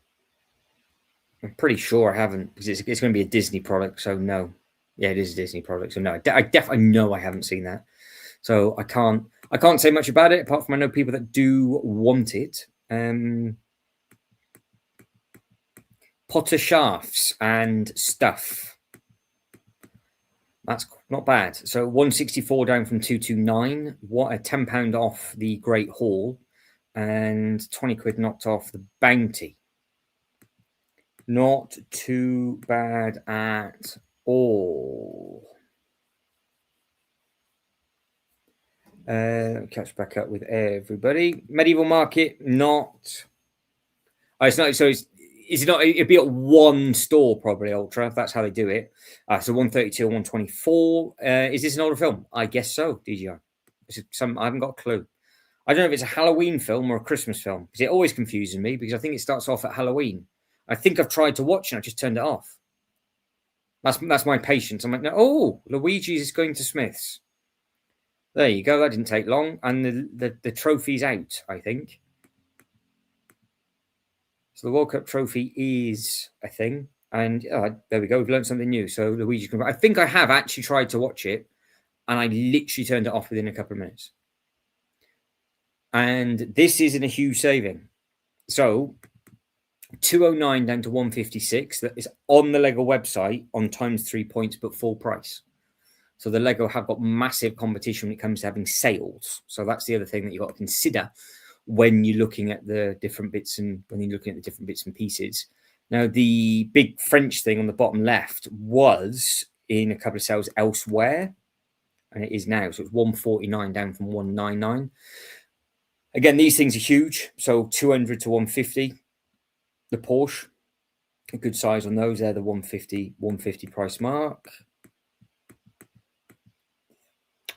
I'm pretty sure I haven't, because it's going to be a Disney product. So no, yeah, it is a Disney product. So no, I definitely know I haven't seen that. So I can't say much about it, apart from I know people that do want it. Potter shafts and stuff. That's not bad. So 164 down from 229. What a £10 off the Great Hall, and 20 quid knocked off the Bounty. Not too bad at all. Catch back up with everybody. Medieval Market, not. Oh, it's not. So is it not? It'd be at one store probably, Ultra. If that's how they do it. So 132, 124. Is this an older film? I guess so. DGI. I haven't got a clue. I don't know if it's a Halloween film or a Christmas film, because it always confuses me, because I think it starts off at Halloween. I think I've tried to watch and I just turned it off. That's my patience. I'm like, no, Luigi's is going to Smith's. There you go. That didn't take long, and the trophy's out, I think. So the World Cup trophy is a thing, and there we go. We've learned something new. So Luigi's. I think I have actually tried to watch it, and I literally turned it off within a couple of minutes. And this isn't a huge saving. So 209 down to 156. That is on the Lego website on ×3 points, but full price. So the Lego have got massive competition when it comes to having sales. So that's the other thing that you've got to consider when you're looking at the different bits and pieces. Now, the big French thing on the bottom left was in a couple of sales elsewhere, and it is now. So it's 149 down from 199. Again, these things are huge. So 200 to 150. The Porsche, a good size on those. They're the 150 price mark.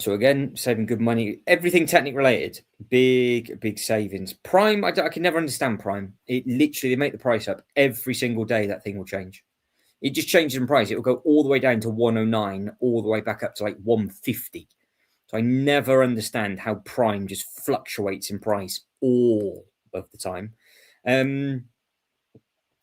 So again, saving good money. Everything Technic related, big savings. Prime, I can never understand Prime. It literally, they make the price up every single day. That thing will change. It just changes in price. It will go all the way down to 109, all the way back up to like 150. So I never understand how Prime just fluctuates in price all of the time.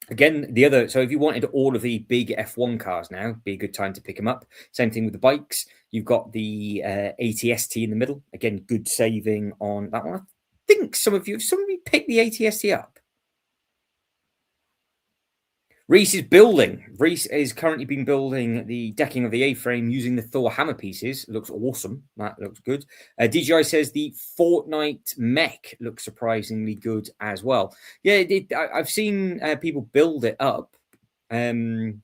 Again, so if you wanted all of the big F1 cars now, be a good time to pick them up. Same thing with the bikes. You've got the ATST in the middle. Again, good saving on that one. I think some of you picked the ATST up. Reese is building. Reese is currently been building the decking of the A-frame using the Thor hammer pieces. It looks awesome. That looks good. DJI says the Fortnite mech looks surprisingly good as well. Yeah, I've seen people build it up. It's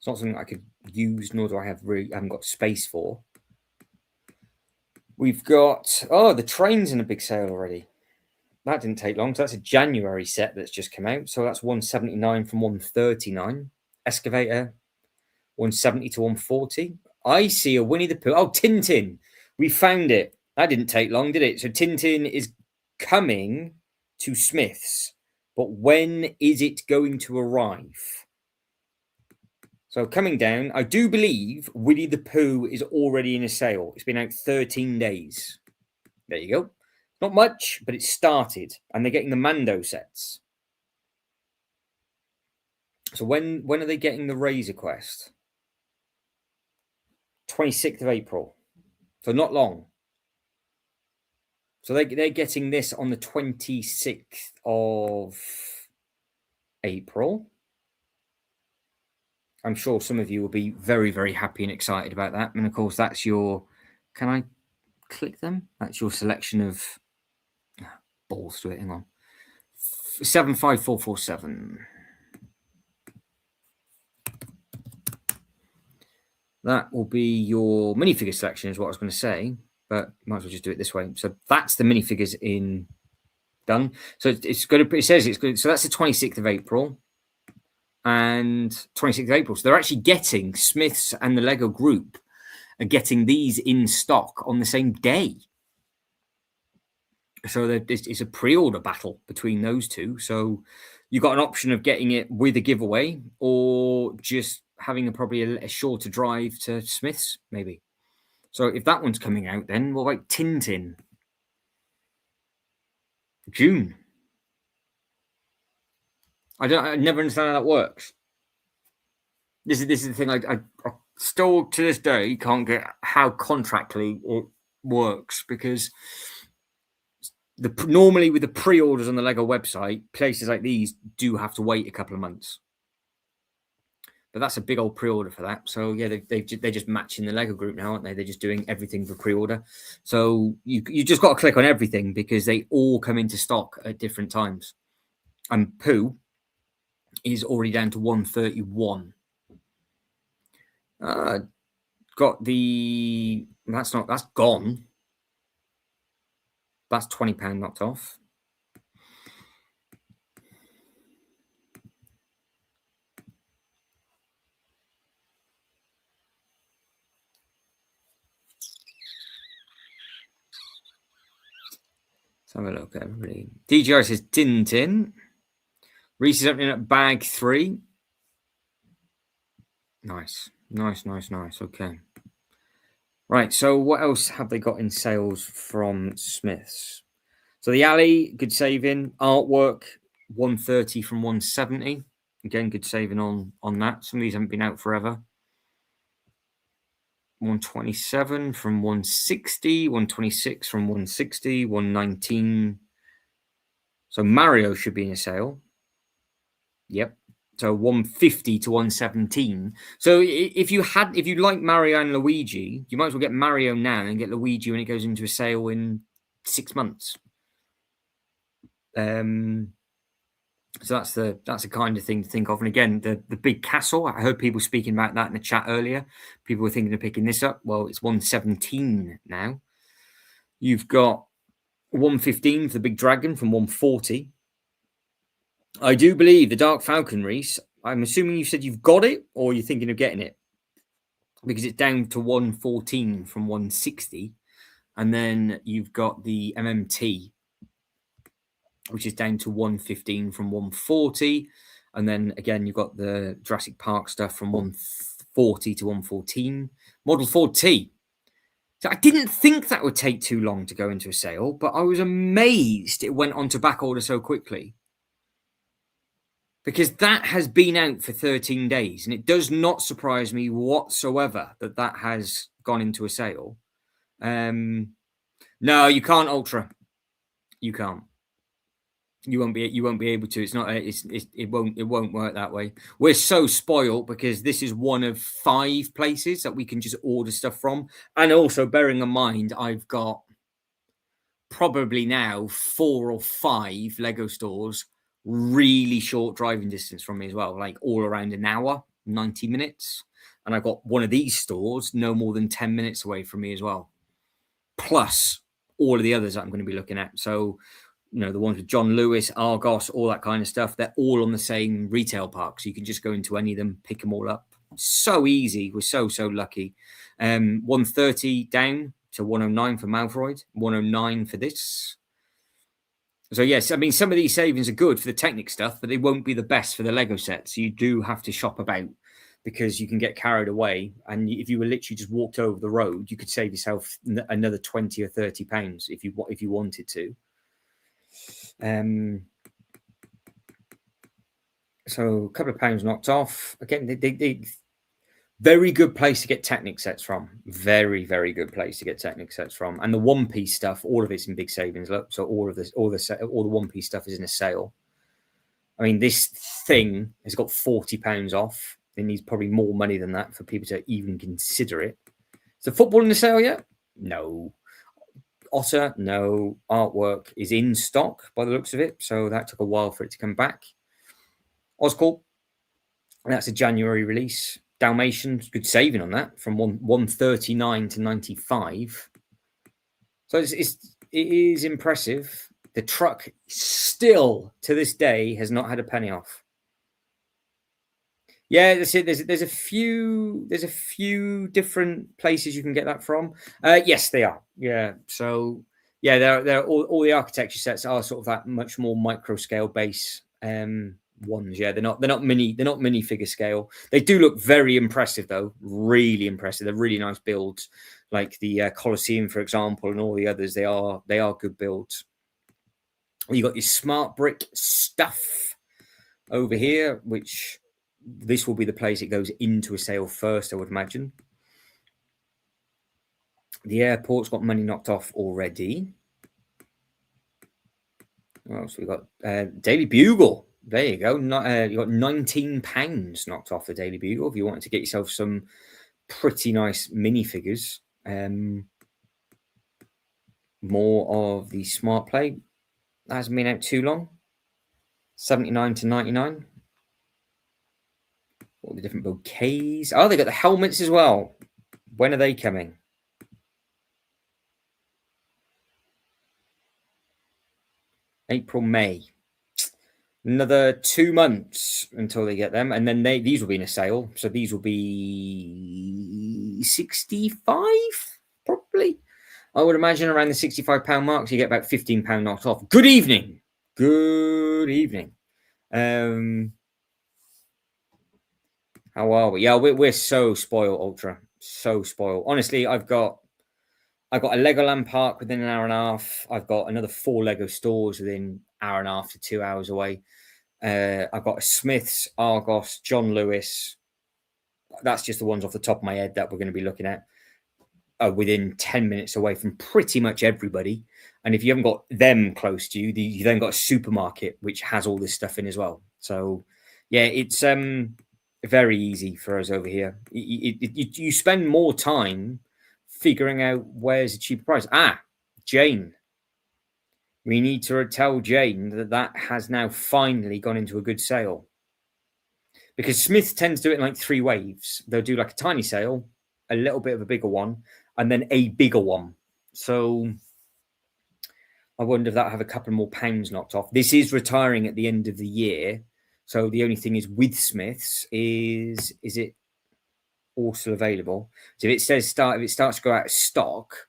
not something I could use, nor do I haven't got space for. We've got the train's in a big sale already. That didn't take long. So that's a January set that's just come out. So that's 179 from 139. Excavator, 170 to 140. I see a Winnie the Pooh. Oh, Tintin. We found it. That didn't take long, did it? So Tintin is coming to Smith's. But when is it going to arrive? So coming down, I do believe Winnie the Pooh is already in a sale. It's been out 13 days. There you go. Not much, but it started, and they're getting the Mando sets. So when are they getting the Razor Quest? 26th of April. So not long. So they're getting this on the 26th of April. I'm sure some of you will be very, very happy and excited about that. And of course, that's your... Can I click them? That's your selection of... balls to it. Hang on. 75447. That will be your minifigure selection, is what I was going to say, but might as well just do it this way. So that's the minifigures in done. So it's going to. It says it's good. So that's the 26th of April, and 26th of April. So they're actually getting Smiths and the Lego Group are getting these in stock on the same day. So it's a pre-order battle between those two. So you've got an option of getting it with a giveaway or just having probably a shorter drive to Smith's, maybe. So if that one's coming out, then what about Tintin? June. I never understand how that works. This is the thing. I still to this day can't get how contractually it works, because normally with the pre-orders on the Lego website, places like these do have to wait a couple of months. But that's a big old pre-order for that. So yeah, they're just matching the Lego Group now, aren't they? They're just doing everything for pre-order. So you just got to click on everything because they all come into stock at different times. And Pooh is already down to 131. Got the that's gone. That's £20 knocked off. Let's have a look, everybody. DJI says Tintin. Reese is opening up bag 3. Nice. Okay. Right, so what else have they got in sales from Smith's? So the Alley, good saving. Artwork, 130 from 170. Again, good saving on that. Some of these haven't been out forever. 127 from 160, 126 from 160, 119. So Mario should be in a sale. Yep. So 150 to 117. So if you like Mario and Luigi, you might as well get Mario now and get Luigi when it goes into a sale in 6 months. So that's the kind of thing to think of. And again, the big castle, I heard people speaking about that in the chat earlier. People were thinking of picking this up. Well, it's 117 now. You've got 115 for the big dragon from 140. I do believe the Dark Falcon, Reese. I'm assuming you said you've got it, or you're thinking of getting it. because it's down to 114 from 160. And then you've got the MMT, which is down to 115 from 140. And then again, you've got the Jurassic Park stuff from 140 to 114. Model 4T. So I didn't think that would take too long to go into a sale, but I was amazed it went on to back order so quickly. Because that has been out for 13 days. And it does not surprise me whatsoever that that has gone into a sale. No, you can't Ultra. You can't. You won't be able to. It's not. It won't work that way. We're so spoiled because this is one of 5 places that we can just order stuff from. And also bearing in mind, I've got probably now 4 or 5 Lego stores really short driving distance from me as well, like all around an hour, 90 minutes. And I've got one of these stores no more than 10 minutes away from me as well. Plus all of the others that I'm going to be looking at. So, you know, the ones with John Lewis, Argos, all that kind of stuff, they're all on the same retail park. So you can just go into any of them, pick them all up. So easy. We're so lucky. 130 down to 109 for Malfroid, 109 for this. So yes, I mean, some of these savings are good for the Technic stuff, but they won't be the best for the Lego sets. So you do have to shop about because you can get carried away. And if you were literally just walked over the road, you could save yourself another 20 or 30 pounds if you wanted to. So a couple of pounds knocked off. Again, they very good place to get Technic sets from. Very good place to get Technic sets from. And the One Piece stuff, all of it's in big savings. Look, so all the One Piece stuff is in a sale. I mean, this thing has got £40 off. It needs probably more money than that for people to even consider it. Is the football in the sale yet? No. Otter, no. Artwork is in stock by the looks of it. So that took a while for it to come back. Oscorp, that's a January release. Dalmatian, good saving on that from 139 to 95. So it is impressive. The truck still to this day has not had a penny off. Yeah, that's it. There's a few different places you can get that from. Yes, they are. Yeah, so yeah, they're all the architecture sets are sort of that much more micro scale base ones. Yeah, they're not mini figure scale. They do look very impressive though, really impressive. They're really nice builds, like the Colosseum, for example, and all the others. They are good builds. You got your Smart Brick stuff over here, which this will be the place it goes into a sale first, I would imagine. The airport's got money knocked off already. What else we got? Daily Bugle. There you go. You got £19 knocked off the Daily Bugle if you wanted to get yourself some pretty nice minifigures. More of the Smart Play. That hasn't been out too long. 79 to 99. All the different bouquets. Oh, they got the helmets as well. When are they coming? April, May. Another 2 months until they get them, and then these will be in a sale. So these will be 65, probably. I would imagine around the £65 mark. So you get about £15 knocked off. Good evening. Good evening. How are we? Yeah, we're so spoiled, Ultra. So spoiled. Honestly, I've got a Legoland park within an hour and a half. I've got another 4 Lego stores within an hour and a half to 2 hours away. I've got a Smiths, Argos, John Lewis. That's just the ones off the top of my head that we're going to be looking at. Within 10 minutes away from pretty much everybody. And if you haven't got them close to you, you then got a supermarket which has all this stuff in as well. So yeah, it's very easy for us over here. You spend more time figuring out where's a cheaper price. Jane. We need to tell Jane that has now finally gone into a good sale. Because Smith tends to do it in like 3 waves. They'll do like a tiny sale, a little bit of a bigger one, and then a bigger one. So I wonder if that'll have a couple more pounds knocked off. This is retiring at the end of the year. So the only thing is with Smiths is it all still available. So if it starts to go out of stock,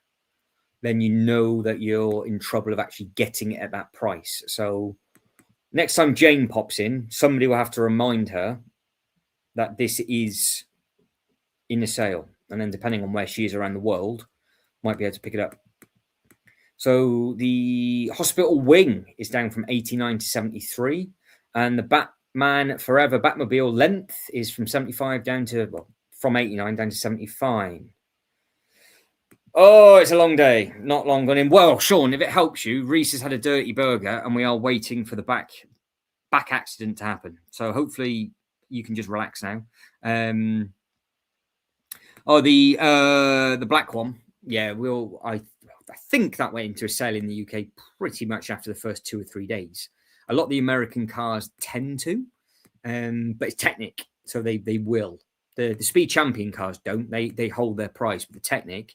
then you know that you're in trouble of actually getting it at that price. So next time Jane pops in, somebody will have to remind her that this is in a sale. And then depending on where she is around the world, might be able to pick it up. So the hospital wing is down from 89 to 73. And the Batman Forever Batmobile length is from 75 down to, well, from 89 down to 75. Oh, it's a long day. Not long gone in. Well, Sean, if it helps you, Reese has had a dirty burger and we are waiting for the back accident to happen. So hopefully you can just relax now. The black one. Yeah, I think that went into a sale in the UK pretty much after the first 2 or 3 days. A lot of the American cars tend to, but it's Technic, so they will. The Speed Champion cars don't. They hold their price, but the Technic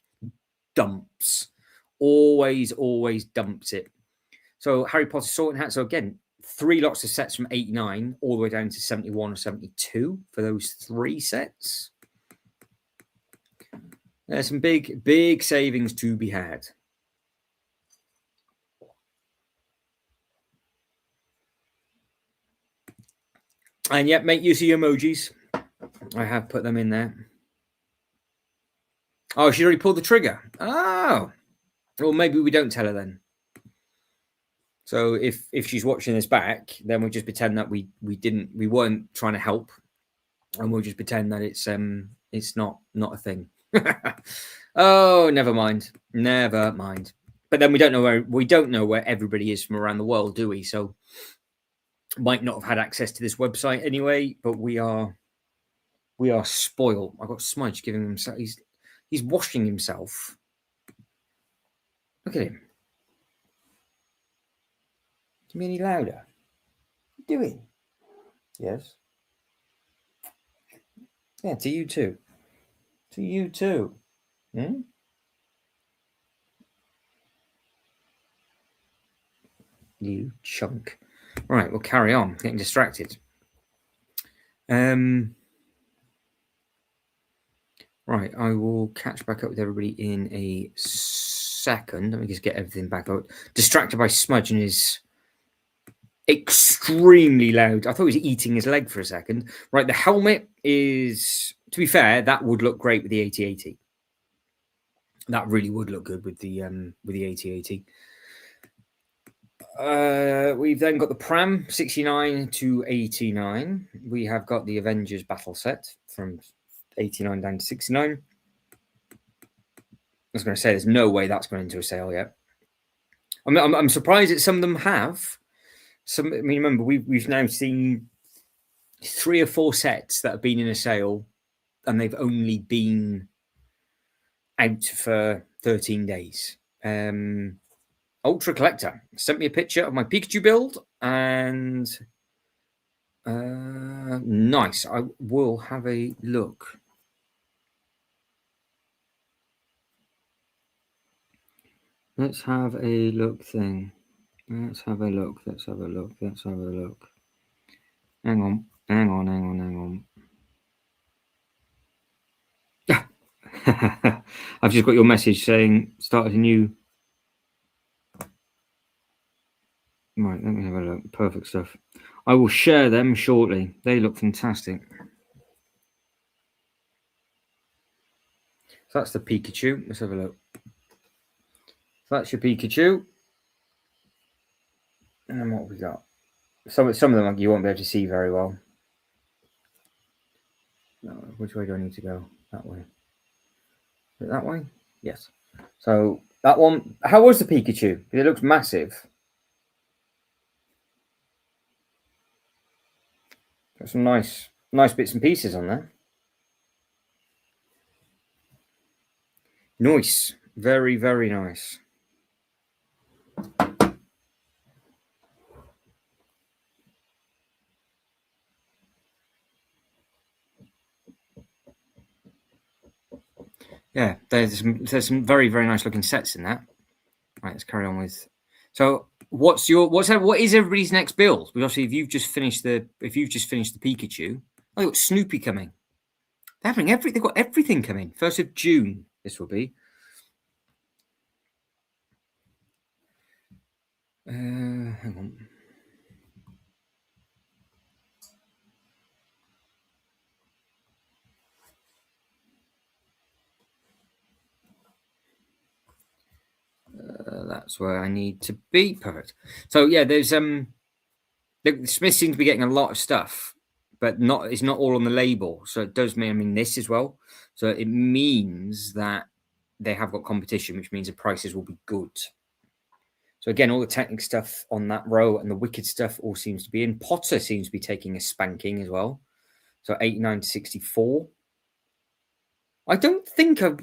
dumps. Always dumps it. So Harry Potter Sorting Hat. So again, 3 lots of sets from 89 all the way down to 71 or 72 for those 3 sets. There's some big savings to be had. And yet, make use of your emojis. I have put them in there. Oh, she already pulled the trigger. Oh. Well, maybe we don't tell her then. So if she's watching this back, then we'll just pretend that we weren't trying to help, and we'll just pretend that it's not a thing. Oh, never mind. But then we don't know where everybody is from around the world, do we? So might not have had access to this website anyway, but we are spoiled. I got Smudge giving himself. He's washing himself. Look at him. Can you be any louder? What are you doing? Yes. Yeah, to you too. To you too. You chunk. Right, we'll carry on. Getting distracted. Right, I will catch back up with everybody in a second. Let me just get everything back out. Distracted by Smudge and his extremely loud. I thought he was eating his leg for a second. Right, the helmet is, to be fair, that would look great with the AT-AT. That really would look good with the AT-AT. We've then got the Pram 69 to 89. We have got the Avengers battle set from 89 down to 69. I was going to say there's no way that's gone into a sale yet. I'm surprised that some of them have. Remember, we've now seen 3 or 4 sets that have been in a sale, and they've only been out for 13 days. Ultra Collector sent me a picture of my Pikachu build, and nice. I will have a look. Let's have a look thing. Let's have a look. Hang on. I've just got your message saying started a new. Right, let me have a look. Perfect stuff. I will share them shortly. They look fantastic. So that's the Pikachu. Let's have a look. So that's your Pikachu. And then what have we got? Some of them you won't be able to see very well. No, which way do I need to go? That way. Is it that way? Yes. So that one. How was the Pikachu? It looks massive. Got some nice bits and pieces on there. Nice. Very, very nice. Yeah, there's some very, very nice looking sets in that. Right, let's carry on with. So, what is everybody's next build? Because obviously, if you've just finished the Pikachu, oh, got Snoopy coming. They're having everything. They've got everything coming. 1st of June. This will be. Hang on. That's where I need to be. Perfect. So yeah, there's Smith seems to be getting a lot of stuff, but it's not all on the label. So it does mean this as well. So it means that they have got competition, which means the prices will be good. So again, all the Technic stuff on that row and the Wicked stuff all seems to be in. Potter seems to be taking a spanking as well. So 89 to 64. I don't think I've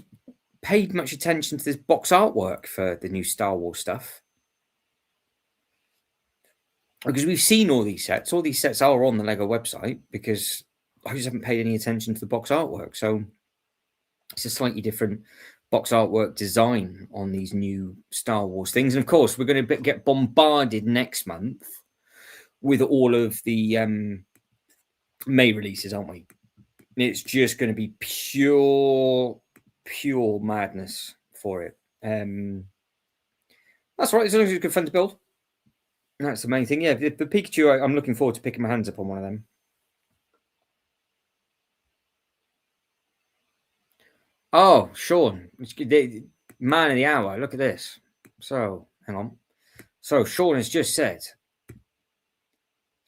paid much attention to this box artwork for the new Star Wars stuff, because we've seen all these sets. All these sets are on the Lego website, because I just haven't paid any attention to the box artwork. So it's a slightly different box artwork design on these new Star Wars things. And of course, we're going to get bombarded next month with all of the May releases, aren't we? It's just going to be pure madness for it. That's right. As long as it's good fun to build. That's the main thing. Yeah, the Pikachu, I'm looking forward to picking my hands up on one of them. Oh, Sean, man of the hour. Look at this. So, hang on. So, Sean has just said,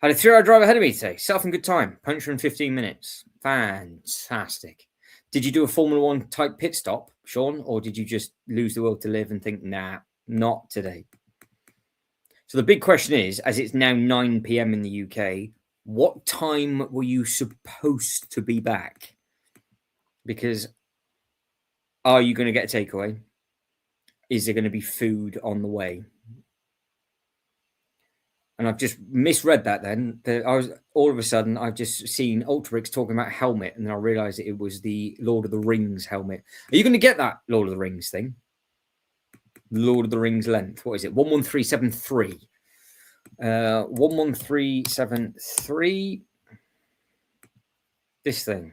had a 3-hour drive ahead of me today. Self in good time. Puncture in 15 minutes. Fantastic. Did you do a Formula One type pit stop, Sean? Or did you just lose the will to live and think, nah, not today? So the big question is, as it's now 9 p.m. in the UK, what time were you supposed to be back? Because are you going to get a takeaway? Is there going to be food on the way? And I've just misread that then. All of a sudden, I've just seen Ultrabricks talking about helmet, and then I realised that it was the Lord of the Rings helmet. Are you going to get that Lord of the Rings thing? Lord of the Rings length. What is it? 11373. 11373. This thing.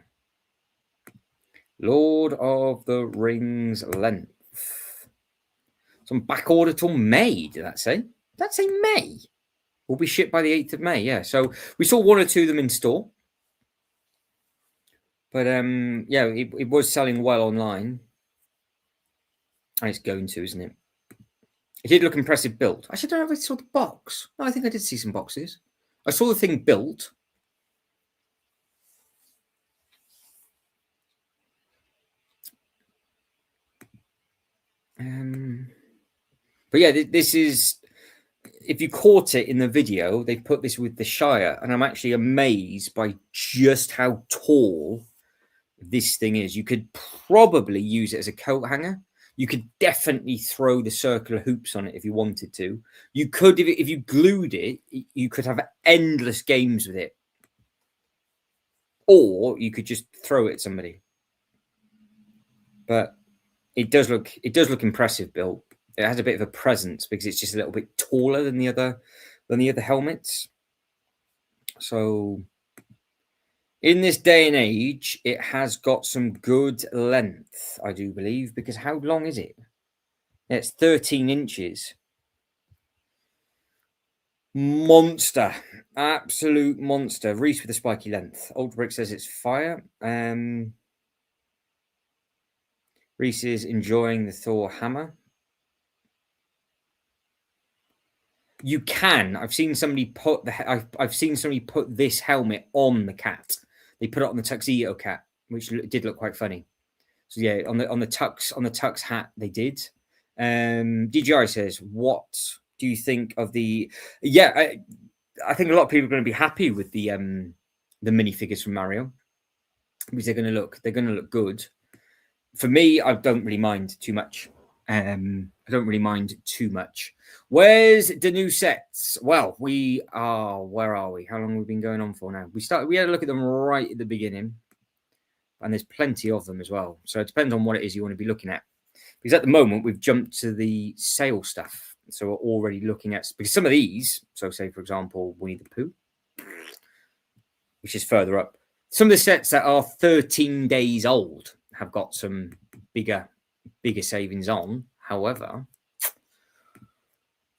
Lord of the Rings length. Some back order till May, did that say? Did that say May? Will be shipped by the 8th of May, yeah. So we saw 1 or 2 of them in store. But yeah, it was selling well online. And it's going to, isn't it? It did look impressive built. Actually, I don't know if I saw the box. No, I think I did see some boxes. I saw the thing built. But yeah, this is, if you caught it in the video, they put this with the Shire, and I'm actually amazed by just how tall this thing is. You could probably use it as a coat hanger. You could definitely throw the circular hoops on it if you wanted to. You could, if you glued it, you could have endless games with it. Or you could just throw it at somebody. But it does look impressive built. It has a bit of a presence because it's just a little bit taller than the other helmets. So in this day and age, it has got some good length, I do believe, because how long is it? It's 13 inches. Monster. Absolute monster. Reese with a spiky length. Ultrabrick says it's fire. Reese is enjoying the Thor hammer. You can. I've seen somebody put this helmet on the cat. They put it on the Tuxedo cat, which did look quite funny. So yeah, on the Tux hat they did. DJI says, "What do you think of the?" Yeah, I think a lot of people are going to be happy with the minifigures from Mario, because they're going to look good. For me, I don't really mind too much. Where's the new sets? Well, where are we? How long have we been going on for now? We had a look at them right at the beginning, and there's plenty of them as well. So it depends on what it is you want to be looking at. Because at the moment, we've jumped to the sale stuff. So we're already looking at, because some of these, so say, for example, Winnie the Pooh, which is further up. Some of the sets that are 13 days old have got some bigger savings on. However,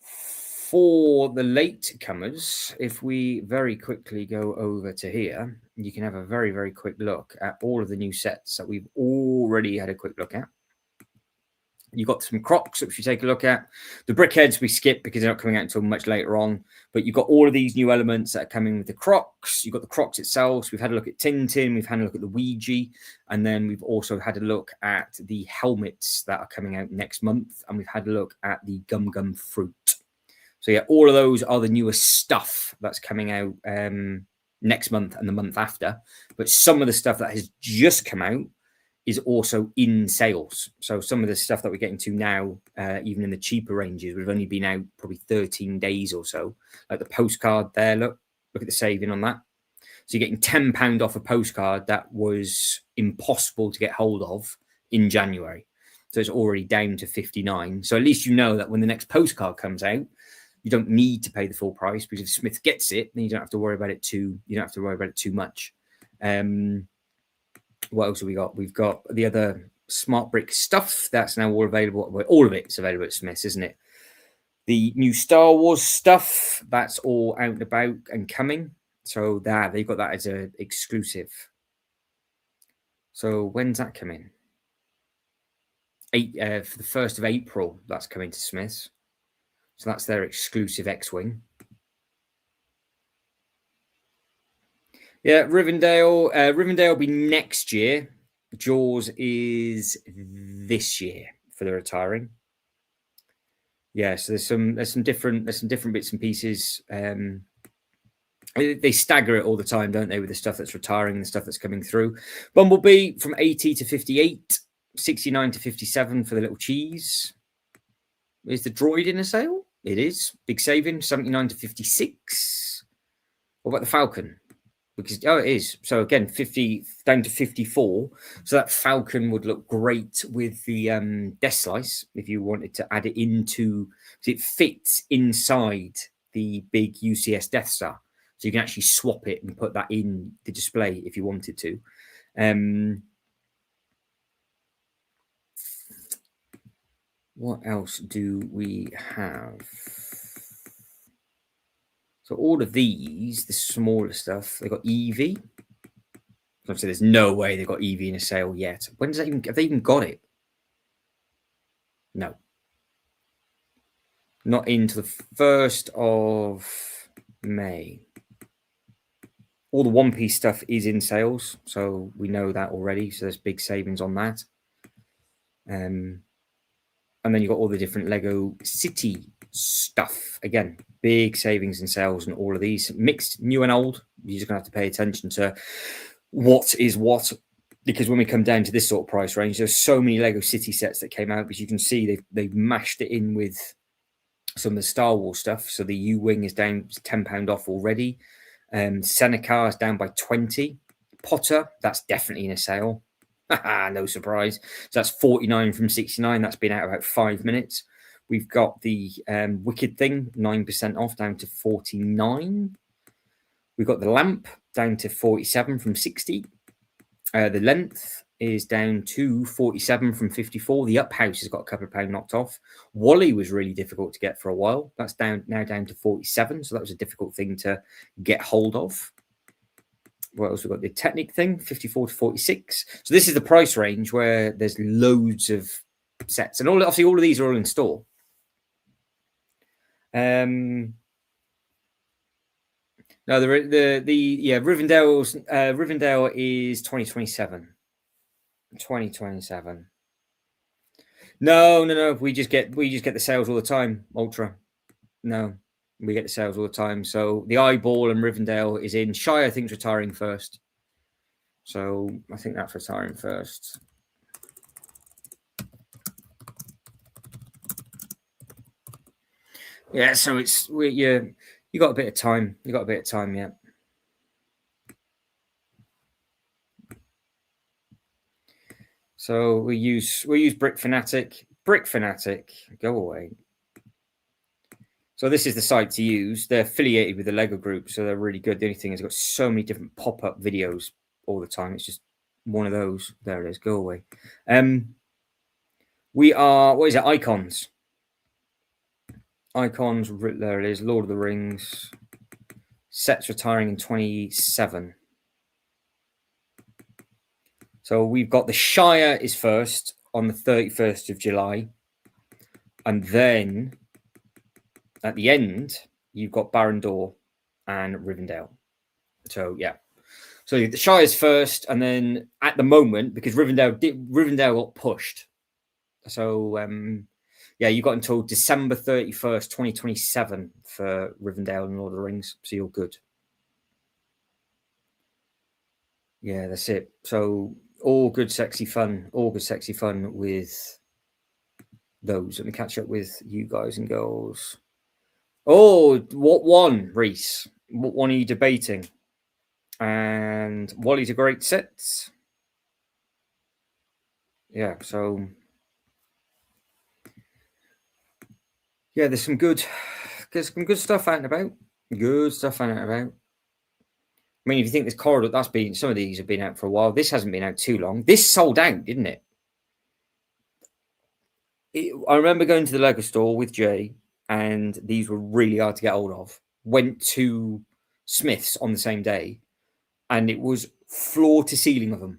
for the latecomers, if we very quickly go over to here, you can have a very, very quick look at all of the new sets that we've already had a quick look at. You've got some Crocs, which we take a look at. The Brickheads we skip because they're not coming out until much later on. But you've got all of these new elements that are coming with the Crocs. You've got the Crocs itself. So we've had a look at Tintin. We've had a look at the Ouija. And then we've also had a look at the helmets that are coming out next month. And we've had a look at the Gum Gum Fruit. So yeah, all of those are the newest stuff that's coming out next month and the month after. But some of the stuff that has just come out is also in sales. So some of the stuff that we're getting to now, even in the cheaper ranges, we've only been out probably 13 days or so. Like the postcard there, look at the saving on that. So you're getting £10 off a postcard that was impossible to get hold of in January. So it's already down to 59. So at least you know that when the next postcard comes out, you don't need to pay the full price, because if Smith gets it, then you don't have to worry about it too. You don't have to worry about it too much. What else have we got? We've got the other Smart Brick stuff that's now all available. Well, all of it's available at Smith's, isn't it? The new Star Wars stuff, that's all out and about and coming. So that they've got that as an exclusive. So when's that coming? For the 1st of April, that's coming to Smith's. So that's their exclusive X-Wing. Yeah, Rivendell. Rivendell will be next year. Jaws is this year for the retiring. Yeah, so there's some different bits and pieces. They stagger it all the time, don't they, with the stuff that's retiring and the stuff that's coming through. Bumblebee from 80 to 58, 69 to 57 for the little cheese. Is the droid in a sale? It is. Big saving, 79 to 56. What about the Falcon? Because it is. So again, 50 down to 54. So that Falcon would look great with the Death Slice if you wanted to add it into. It fits inside the big UCS Death Star, so you can actually swap it and put that in the display if you wanted to. What else do we have? So all of these, the smaller stuff, they've got EV. Obviously, there's no way they've got EV in a sale yet. When does that even? Have they even got it? No. Not into the 1st of May. All the One Piece stuff is in sales, so we know that already. So there's big savings on that. And then you've got all the different Lego City stuff. Again, big savings in sales and all of these. Mixed new and old. You're just going to have to pay attention to what is what, because when we come down to this sort of price range, there's so many Lego City sets that came out, because you can see they've mashed it in with some of the Star Wars stuff. So the U-Wing is down £10 off already. Seneca is down by 20. Potter, that's definitely in a sale. No surprise. So that's 49 from 69. That's been out about 5 minutes. We've got the Wicked Thing, 9% off, down to 49. We've got the Lamp down to 47 from 60. The Length is down to 47 from 54. The Up House has got a couple of pounds knocked off. Wally was really difficult to get for a while. That's now down to 47. So that was a difficult thing to get hold of. What else? We've got the Technic thing, 54 to 46. So this is the price range where there's loads of sets, and obviously all of these are all in store. No, Rivendell is 2027. 2027. No. We just get the sales all the time. Ultra. No, we get the sales all the time. So the Eyeball and Rivendell is in. Shy, I think, is retiring first. So I think that's retiring first. Yeah, so you got a bit of time. You got a bit of time, yeah. So we'll use Brick Fanatic. Brick Fanatic, go away. So this is the site to use. They're affiliated with the Lego Group, so they're really good. The only thing is, they've got so many different pop-up videos all the time. It's just one of those. There it is. Go away. We are, what is it? Icons. Icons, there it is. Lord of the Rings. Sets retiring in 27. So we've got the Shire is first on the 31st of July. And then at the end, you've got Barrandor and Rivendell. So, yeah. So the Shire's first. And then at the moment, because Rivendell got pushed. So, yeah, you got until December 31st, 2027 for Rivendell and Lord of the Rings. So you're good. Yeah, that's it. So all good, sexy fun. All good, sexy fun with those. Let me catch up with you guys and girls. Oh, what one, Reese? What one are you debating? And Wally's a great set. Yeah, so... yeah, there's some good stuff out and about. Good stuff out and about. I mean, if you think this corridor, some of these have been out for a while. This hasn't been out too long. This sold out, didn't it? I remember going to the Lego store with Jay, and these were really hard to get hold of. Went to Smith's on the same day, and it was floor to ceiling of them.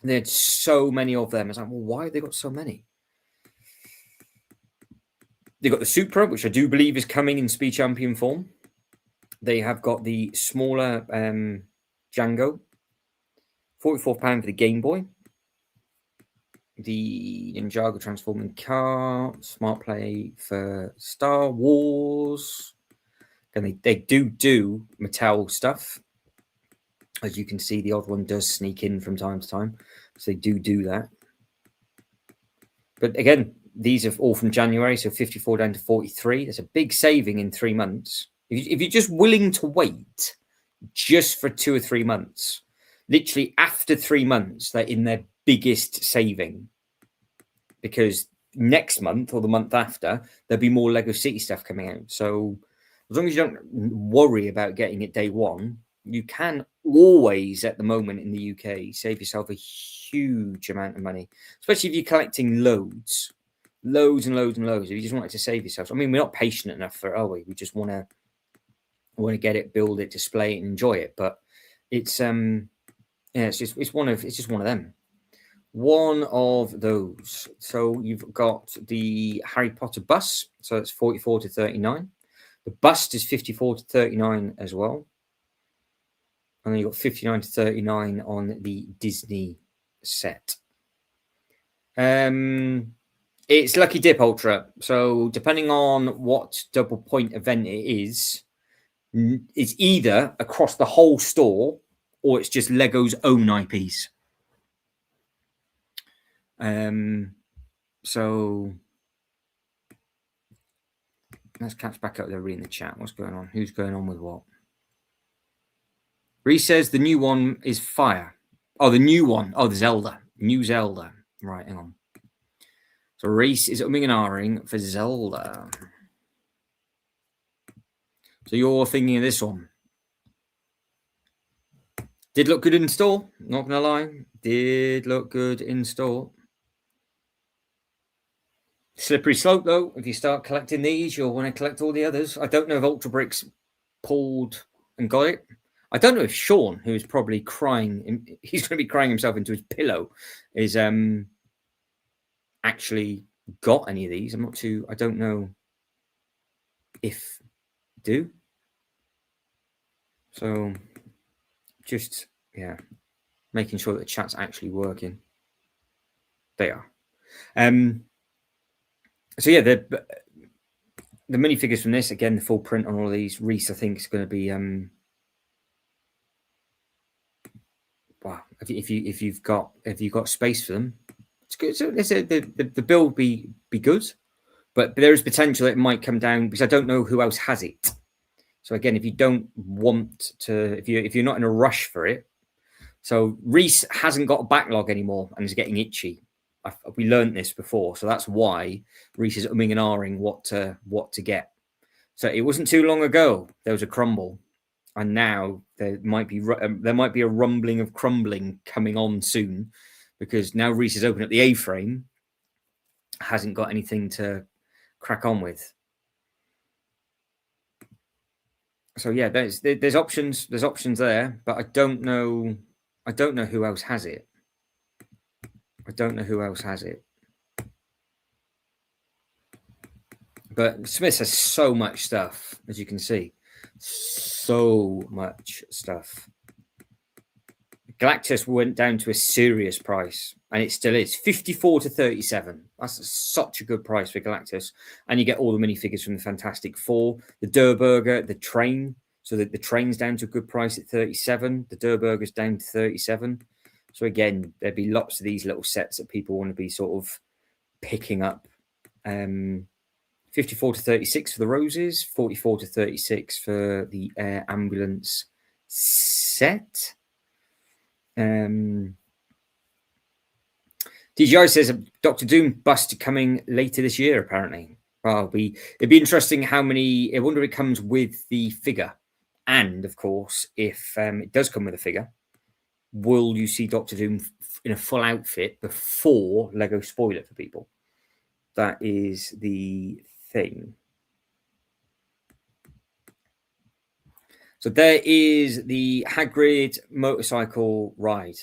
They had so many of them. I was like, well, why have they got so many? They got the Supra, which I do believe is coming in Speed Champion form. They have got the smaller Django, £44 for the Game Boy. The Ninjago transforming car, Smart Play for Star Wars. And they do Mattel stuff. As you can see, the odd one does sneak in from time to time. So they do that. But again, these are all from January, so 54 down to 43. There's a big saving in 3 months. If you're just willing to wait just for 2 or 3 months, literally after 3 months, they're in their biggest saving. Because next month or the month after, there'll be more Lego City stuff coming out. So as long as you don't worry about getting it day one, you can always, at the moment in the UK, save yourself a huge amount of money, especially if you're collecting loads and loads. If you just wanted to save yourself, I mean, we're not patient enough for it, are we? We just want to get it, build it, display it, and enjoy it. But it's it's one of them. One of those. So you've got the Harry Potter bus. So it's 44 to 39. The bust is 54 to 39 as well. And then you've got 59 to 39 on the Disney set. It's Lucky Dip Ultra. So depending on what double point event it is, it's either across the whole store or it's just Lego's own IPs. So let's catch back up there, reading the chat. What's going on? Who's going on with what? Reese says the new one is Fire. Oh, the new one. Oh, the Zelda. New Zelda. Right, hang on. So Reese is umming and ahhing for Zelda. So you're thinking of this one. Did look good in store. Not going to lie. Did look good in store. Slippery slope, though. If you start collecting these, you'll want to collect all the others. I don't know if Ultra Bricks pulled and got it. I don't know if Sean, who is probably crying, he's going to be crying himself into his pillow, is actually got any of these. I don't know if do. So just, yeah, making sure that the chat's actually working. They are. So yeah, the minifigures from this, again, the full print on all of these. Reese, I think, is going to be wow. If you've got space for them, it's good. So the build be good, but there is potential it might come down because I don't know who else has it. So again, if you don't want to, if you're not in a rush for it, so Reese hasn't got a backlog anymore and is getting itchy. We learned this before, so that's why Reese is umming and ahhing what to get. So it wasn't too long ago there was a crumble, And now there might be a rumbling of crumbling coming on soon, because now Reese is open at the A-frame, hasn't got anything to crack on with. So yeah, there's options there, but I don't know who else has it. But Smith has so much stuff, as you can see. So much stuff. Galactus went down to a serious price, and it still is 54 to 37. That's such a good price for Galactus, and you get all the minifigures from the Fantastic Four, the Der Burger, the train. So the train's down to a good price at 37. The Der Burger's down to 37. So again, there'd be lots of these little sets that people want to be sort of picking up. 54 to 36 for the Roses, 44 to 36 for the Air Ambulance set. DGI says Doctor Doom bust coming later this year, apparently. Well, it'd be interesting how many. I wonder if it comes with the figure. And of course, if it does come with a figure, will you see Doctor Doom in a full outfit before Lego spoil it for people? That is the thing. So there is the Hagrid motorcycle ride.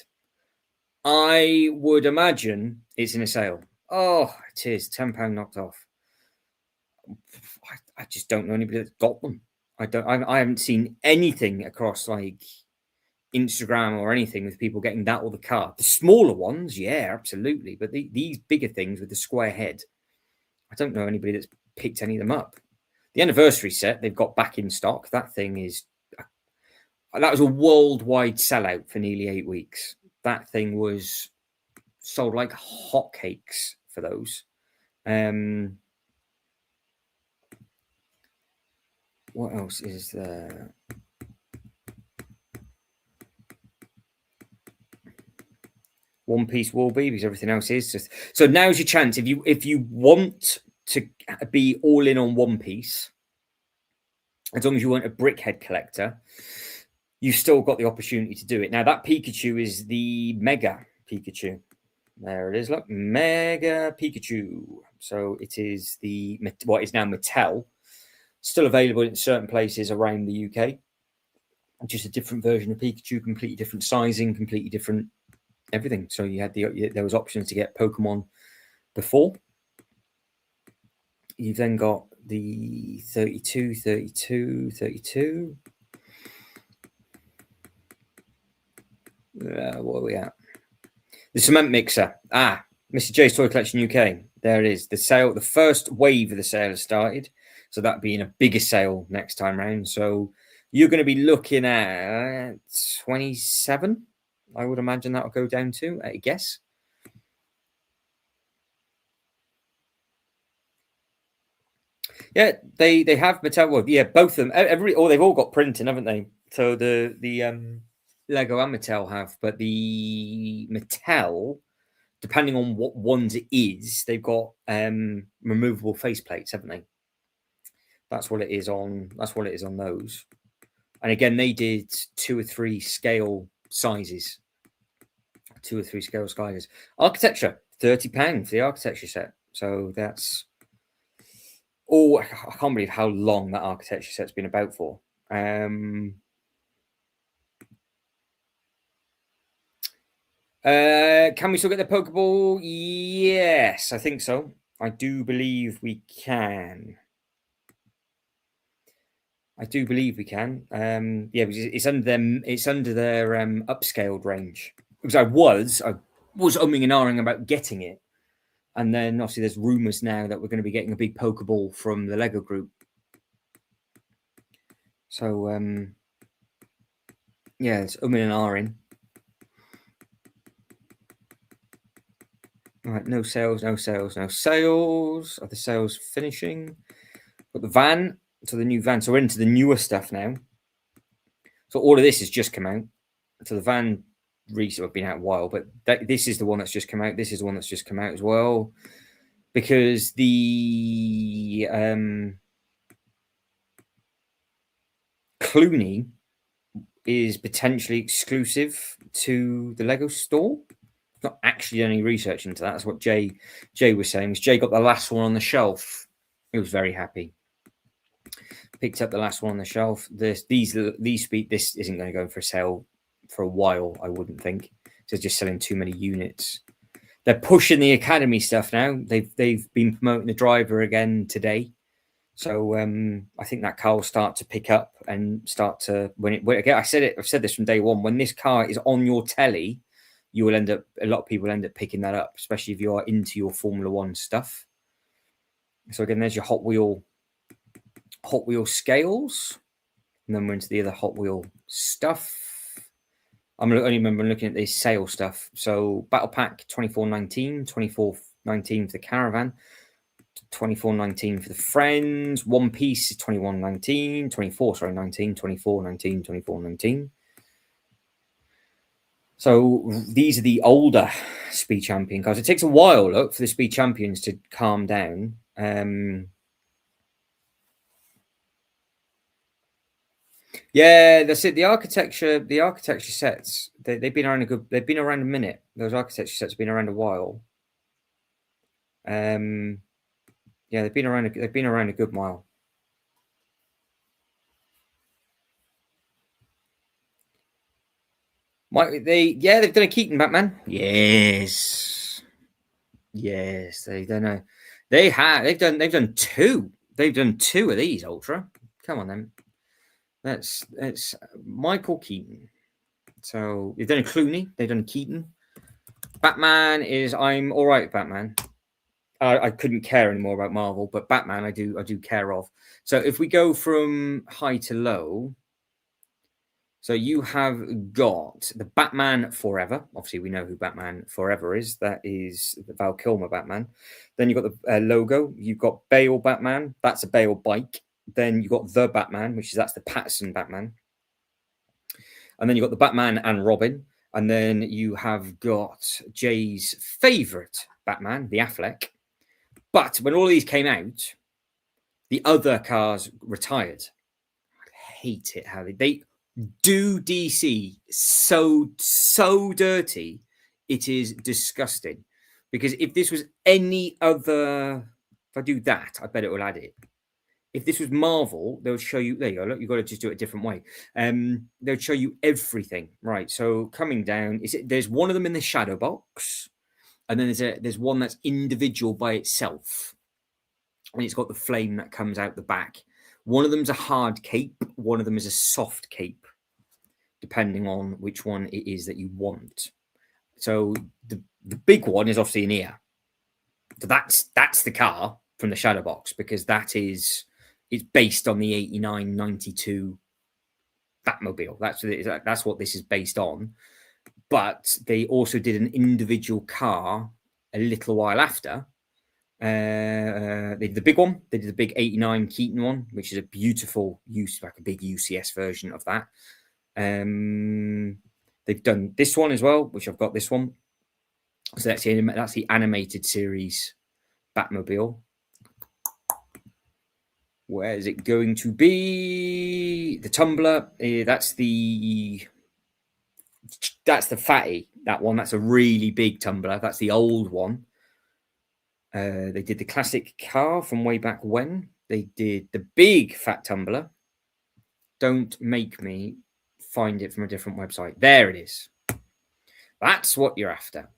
I would imagine it's in a sale. Oh, it is £10 knocked off. I just don't know anybody that's got them. I haven't seen anything across like Instagram or anything with people getting that or the car. The smaller ones, yeah, absolutely. But these bigger things with the square head, I don't know anybody that's picked any of them up. The anniversary set they've got back in stock. That was a worldwide sellout for nearly 8 weeks. That thing was sold like hotcakes for those. What else is there? One Piece will be, because everything else is just. So now's your chance. If you want to be all in on One Piece, as long as you weren't a brickhead collector, you've still got the opportunity to do it. Now that Pikachu is the Mega Pikachu. There it is. Look, Mega Pikachu. So it is what is now Mattel. Still available in certain places around the UK. Just a different version of Pikachu, completely different sizing, completely different everything. So you had there was options to get Pokemon before. You've then got the 32. What are we at? The cement mixer. Mr. J's Toy Collection UK. There it is. The sale, the first wave of the sale has started. So that being a bigger sale next time round. So you're going to be looking at 27. I would imagine that'll go down to, I guess. Yeah, they have Mattel. Well, yeah, both of them. They've all got printing, haven't they? So the Lego and Mattel have, but the Mattel, depending on what ones it is, they've got removable faceplates, haven't they? That's what it is on those. And again, they did 2 or 3 scale sizes. 2 or 3 scale sizes. Architecture, £30 for the architecture set. So that's. I can't believe how long that architecture set's been about for. Can we still get the Pokeball? Yes, I think so. I do believe we can. Yeah, because it's under them. It's under their upscaled range. Because I was umming and ahhing about getting it, and then obviously there's rumors now that we're going to be getting a big Pokeball from the Lego group. So yeah, it's umming and ahhing. All right, no sales. Are the sales finishing? Got the van. So the new van. So we're into the newer stuff now. So all of this has just come out. So the van recently have been out a while, but this is the one that's just come out. This is the one that's just come out as well, because the Clooney is potentially exclusive to the Lego store. Not actually done any research into that. That's what Jay was saying. Jay got the last one on the shelf. He was very happy. Picked up the last one on the shelf. This isn't going to go for sale for a while, I wouldn't think. So just selling too many units. They're pushing the Academy stuff now. They've been promoting the driver again today. So I think that car will start to pick up and start to I've said this from day one. When this car is on your telly, you will a lot of people end up picking that up, especially if you are into your Formula One stuff. So again, there's your Hot Wheel scales, and then we're into the other Hot Wheel stuff. I'm only remember looking at the sale stuff. So Battle Pack 24.19, 24.19 for the Caravan, 24.19 for the Friends. One Piece is 21.19, 24.19, 24.19, 24.19. So these are the older Speed Champion cars. It takes a while, for the Speed Champions to calm down. Yeah, that's it. The architecture sets, they've been around a minute. Those architecture sets have been around a while. Yeah, they've been around a good while. They've done a Keaton Batman. Yes, they don't know. They've done two. They've done two of these Ultra. Come on then. That's Michael Keaton. So they've done a Clooney. They've done Keaton. Batman is I'm all right. Batman. I couldn't care anymore about Marvel, but Batman I do care of. So if we go from high to low, so you have got the Batman Forever. Obviously, we know who Batman Forever is. That is the Val Kilmer Batman. Then you've got the logo. You've got Bale Batman. That's a Bale bike. Then you've got the Batman, that's the Patterson Batman. And then you've got the Batman and Robin. And then you have got Jay's favourite Batman, the Affleck. But when all of these came out, the other cars retired. I hate it how they do DC so dirty. It is disgusting. Because if this was any other, if I do that, I bet it will add it. If this was Marvel, they would show you. There you go. Look, you've got to just do it a different way. They would show you everything, right? So coming down, there's one of them in the shadow box, and then there's one that's individual by itself, and it's got the flame that comes out the back. One of them's a hard cape. One of them is a soft cape, depending on which one it is that you want. So the big one is obviously an ear. So that's the car from the shadow box, because it's based on the 89-92 Batmobile. That's what this is based on. But they also did an individual car a little while after. They did the big one. They did the big 89 Keaton one, which is a beautiful like a big UCS version of that. They've done this one as well, which I've got this one. So that's the animated series Batmobile. Where is it going to be? The Tumbler. That's the fatty. That one. That's a really big Tumbler. That's the old one. They did the classic car from way back when. They did the big fat Tumbler. Don't make me find it from a different website. There it is. That's what you're after.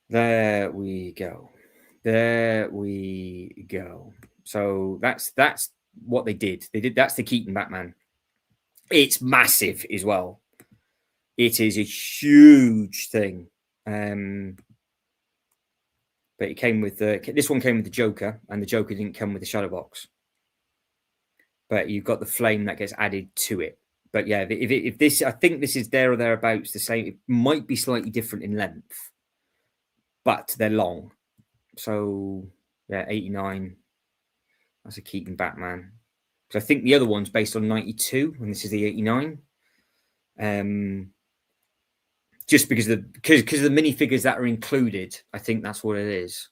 There we go. So that's what they did. That's the Keaton Batman. It's massive as well. It is a huge thing. But it came with this one came with the Joker, and the Joker didn't come with the shadow box. But you've got the flame that gets added to it. But yeah, if this, I think this is there or thereabouts the same. It might be slightly different in length, but they're long. So yeah, 89. That's a Keaton Batman. So I think the other one's based on 92, and this is the 89. Just because of the minifigures that are included, I think that's what it is.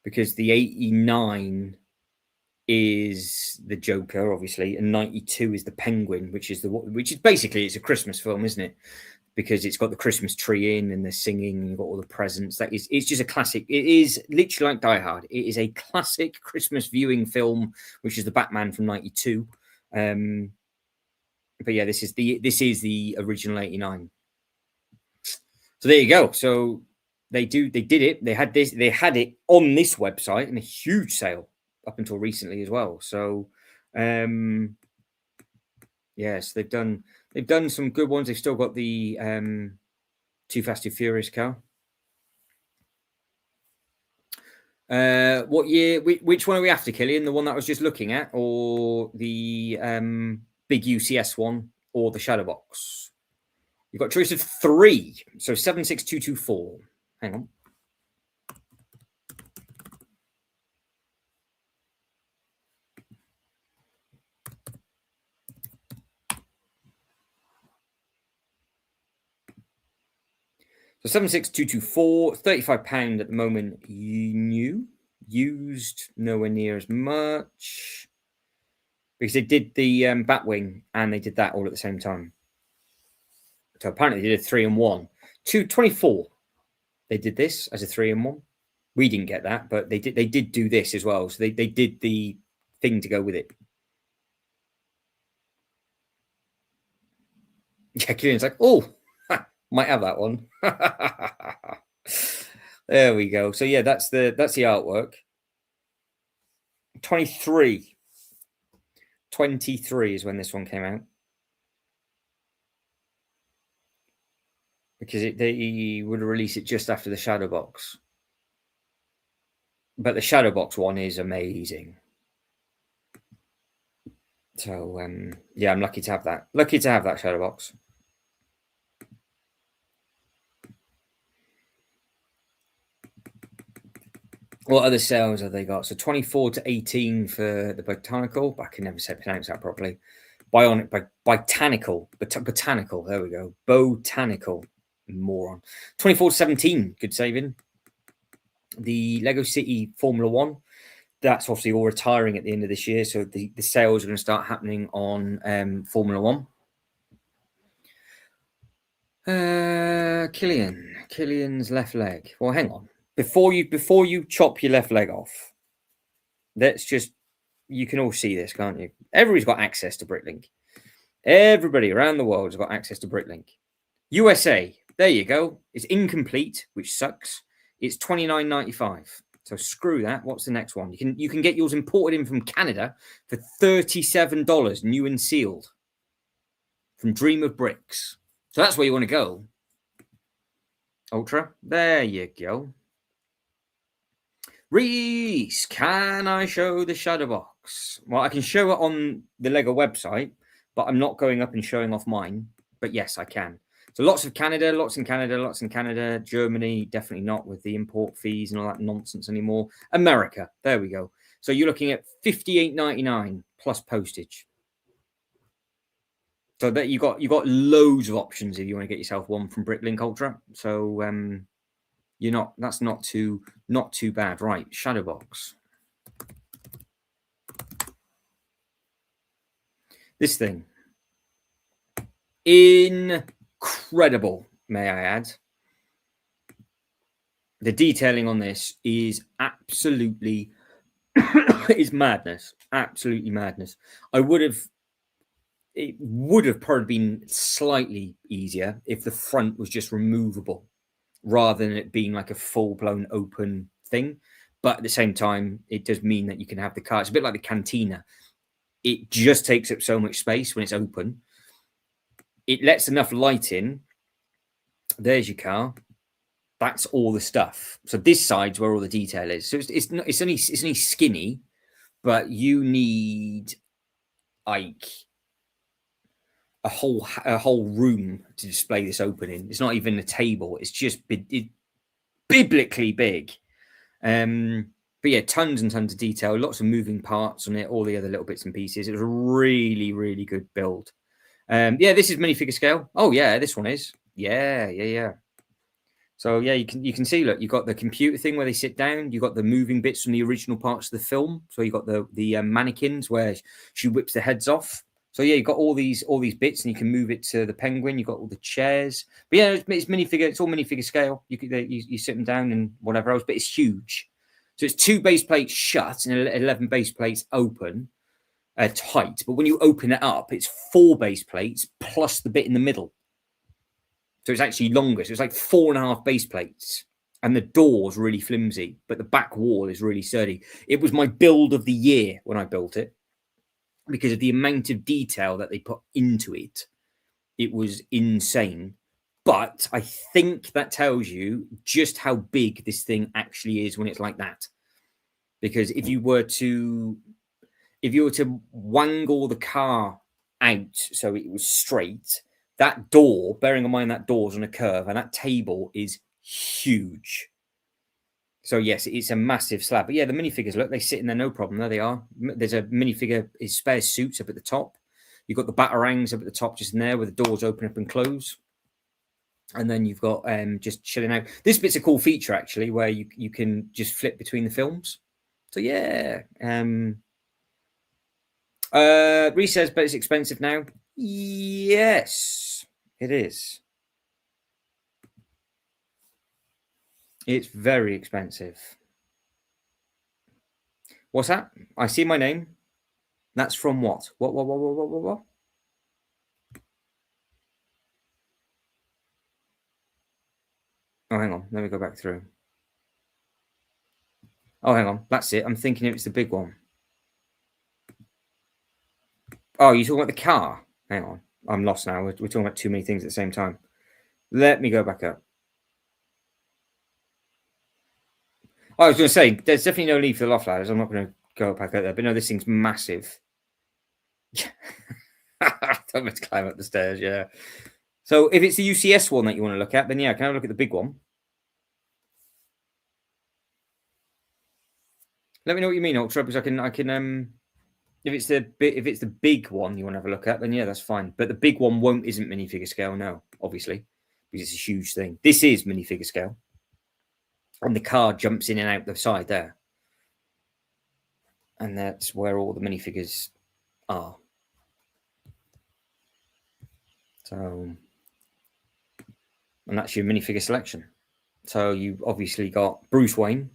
Because the 89 is the Joker, obviously, and 92 is the Penguin, which is basically it's a Christmas film, isn't it? Because it's got the Christmas tree in and they're singing and got all the presents. It's just a classic. It is literally like Die Hard. It is a classic Christmas viewing film, which is the Batman from 92. But yeah, this is the original 89. So there you go. So they did it. They had it on this website in a huge sale up until recently as well. So yes, they've done some good ones. They've still got the Too Fast Too Furious car. What year? Which one are we after, Killian? The one that I was just looking at, or the big UCS one, or the shadow box? You've got a choice of 3. So 76224. Hang on. So 76224, £35 at the moment. Used nowhere near as much, because they did the Batwing and they did that all at the same time. So apparently they did a 3-in-1. 224. They did this as a 3-in-1. We didn't get that, but they did do this as well. So they did the thing to go with it. Yeah, Killian's like, oh, might have that one. There we go. So yeah, that's the artwork. 23 is when this one came out, because they would release it just after the shadow box. But the shadow box one is amazing. So yeah, I'm lucky to have that. Lucky to have that shadow box. What other sales have they got? So 24 to 18 for the Botanical. I can never pronounce that properly. Botanical. There we go. Botanical. Moron. 24 to 17. Good saving. The Lego City Formula One. That's obviously all retiring at the end of this year. So the sales are going to start happening on Formula One. Killian's left leg. Well, hang on. Before you chop your left leg off, you can all see this, can't you? Everybody's got access to Bricklink. Everybody around the world has got access to Bricklink. USA, there you go. It's incomplete, which sucks. It's $29.95. So screw that. What's the next one? You can get yours imported in from Canada for $37, new and sealed, from Dream of Bricks. So that's where you want to go. Ultra, there you go. Reese, can I show the shadow box? Well, I can show it on the Lego website, but I'm not going up and showing off mine. But yes, I can. So lots in Canada, Germany, definitely not with the import fees and all that nonsense anymore. America, there we go. So you're looking at $58.99 plus postage. So that you got loads of options if you want to get yourself one from Bricklink Ultra. So that's not too bad. Right, shadow box. This thing, incredible, may I add. The detailing on this is absolutely is madness. Absolutely madness. It would have probably been slightly easier if the front was just removable, rather than it being like a full-blown open thing. But at the same time, it does mean that you can have the car. It's a bit like the Cantina. It just takes up so much space when it's open. It lets enough light in. There's your car. That's all the stuff. So this side's where all the detail is. So it's only skinny, but you need like a whole room to display this opening. It's not even a table. It's just biblically big. But yeah, tons and tons of detail, lots of moving parts on it, all the other little bits and pieces. It was a really, really good build. Yeah, this is minifigure scale. Oh yeah, this one is. Yeah. So yeah, you can see. Look, you've got the computer thing where they sit down. You've got the moving bits from the original parts of the film. So you got the mannequins where she whips the heads off. So yeah, you've got all these bits, and you can move it to the penguin. You've got all the chairs. But yeah, it's minifigure. It's all minifigure scale. You sit them down and whatever else, but it's huge. So it's 2 base plates shut and 11 base plates open, tight. But when you open it up, it's 4 base plates plus the bit in the middle. So it's actually longer. So it's like 4.5 base plates. And the door's really flimsy, but the back wall is really sturdy. It was my build of the year when I built it because of the amount of detail that they put into it. It was insane. But I think that tells you just how big this thing actually is when it's like that. Because if you were to wangle the car out so it was straight, that door, bearing in mind that door's on a curve, and that table is huge. So yes, it's a massive slab. But yeah, the minifigures, look, they sit in there, no problem. There they are. There's a minifigure, his spare suits up at the top. You've got the batarangs up at the top, just in there, where the doors open up and close. And then you've got just chilling out. This bit's a cool feature, actually, where you can just flip between the films. So yeah. Reese says, but it's expensive now. Yes, it is. It's very expensive. What's that? I see my name. That's from what? What? Oh, hang on. Let me go back through. Oh, hang on. That's it. I'm thinking it was the big one. Oh, you're talking about the car? Hang on. I'm lost now. We're talking about too many things at the same time. Let me go back up. I was going to say, there's definitely no need for the loft ladders. I'm not going to go back out there. But no, this thing's massive. Don't have to climb up the stairs, yeah. So if it's the UCS one that you want to look at, then yeah, can I have a look at the big one? Let me know what you mean, Ultra, because I can if it's the big one you want to have a look at, then yeah, that's fine. But the big one isn't minifigure scale, no, obviously, because it's a huge thing. This is minifigure scale. And the car jumps in and out the side there. And that's where all the minifigures are. So, and that's your minifigure selection. So you've obviously got Bruce Wayne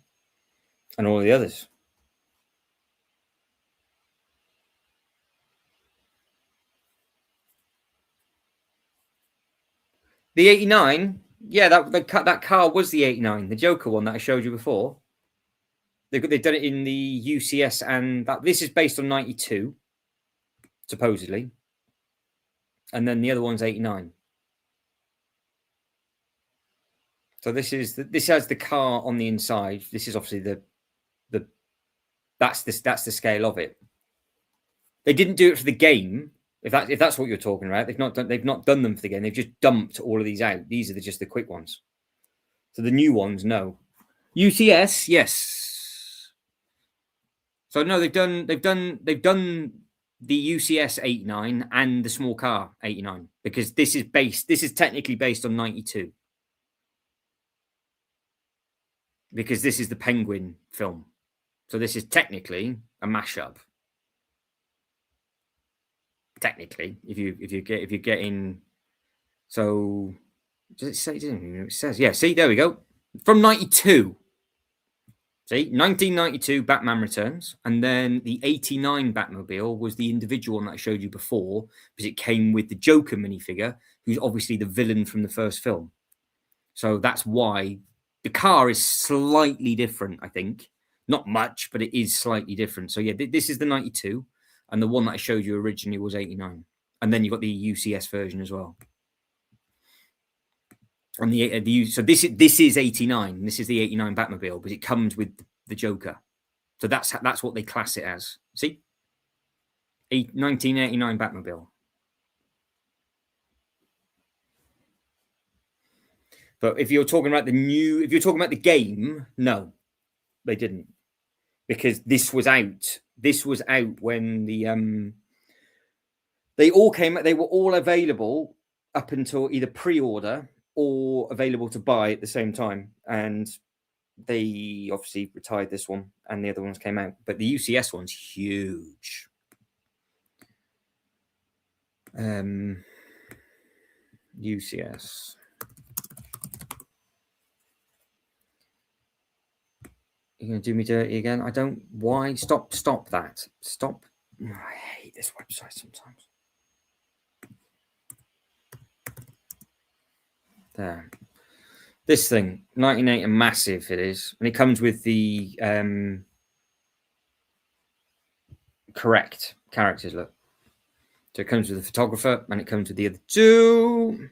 and all the others. The 89, yeah, that car was the 89, the Joker one that I showed you before. They've done it in the UCS, and this is based on 92, supposedly. And then the other one's 89. So this has the car on the inside. This is obviously that's the scale of it. They didn't do it for the game. If that's what you're talking about, they've not done them for the game. They've just dumped all of these out. These are just the quick ones. So the new ones, no. UCS, yes. So no, they've done the UCS 89 and the small car 89 because this is technically based on 92. Because this is the Penguin film. So this is technically a mashup. Technically, if you're getting, so does it say? It says, yeah. See, there we go. From 92. See, 1992 Batman Returns, and then the 89 Batmobile was the individual one that I showed you before because it came with the Joker minifigure, who's obviously the villain from the first film. So that's why the car is slightly different, I think. Not much, but it is slightly different. So yeah, this is the 92. And the one that I showed you originally was 89. And then you've got the UCS version as well. And so this is 89. This is the 89 Batmobile, but it comes with the Joker. So that's what they class it as. See? 1989 Batmobile. But if you're talking about the game, no, they didn't. Because this was out. This was out when they all came. They were all available up until either pre-order or available to buy at the same time. And they obviously retired this one, and the other ones came out. But the UCS one's huge. UCS. You're going to do me dirty again? I don't. Why? Stop that. Stop. Oh, I hate this website sometimes. There. This thing, 98 and massive it is. And it comes with the correct characters, look. So it comes with the photographer and it comes with the other two.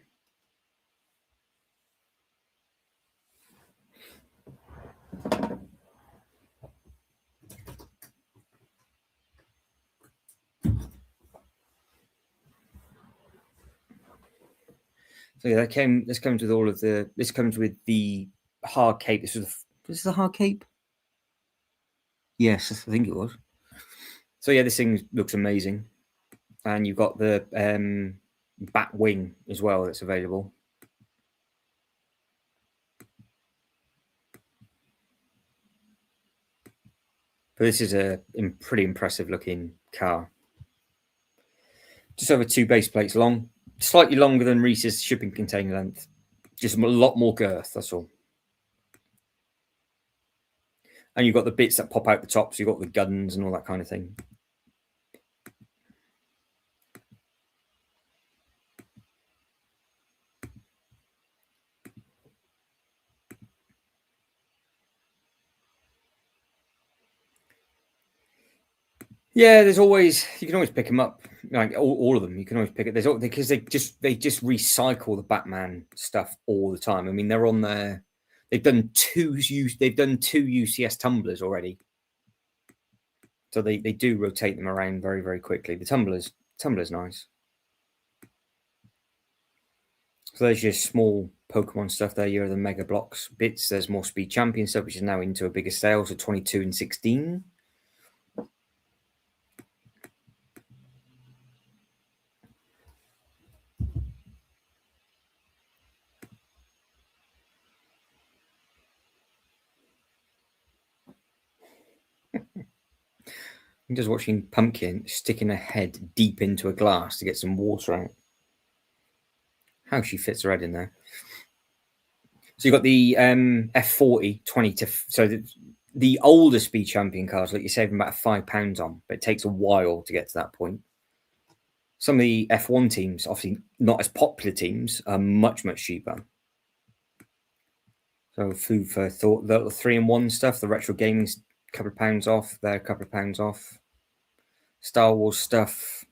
So yeah, this comes with all of the. This comes with the hard cape. This is the hard cape. Yes, I think it was. So yeah, this thing looks amazing, and you've got the bat wing as well that's available. But this is a pretty impressive looking car. Just over 2 base plates long, slightly longer than Reese's shipping container length. Just a lot more girth, that's all. And you've got the bits that pop out the top, so you've got the guns and all that kind of thing. Yeah, there's always, you can always pick them up, like all of them. You can always pick it. There's because they just recycle the Batman stuff all the time. I mean, they're on there. They've done two UCS tumblers already, so they do rotate them around very, very quickly. The tumblers nice. So there's your small Pokemon stuff there. You're the Mega Blocks bits. There's more Speed Champion stuff, which is now into a bigger scale, so 22 and 16. I'm just watching Pumpkin sticking her head deep into a glass to get some water out. How she fits her head in there. So you've got the F40 20 to so the older Speed Champion cars, like you're saving about £5 on, but it takes a while to get to that point. Some of the F1 teams, obviously not as popular teams, are much, much cheaper. So food for thought, the 3-in-1 stuff, the retro gaming's a couple of pounds off, they're a couple of pounds off. Star Wars stuff.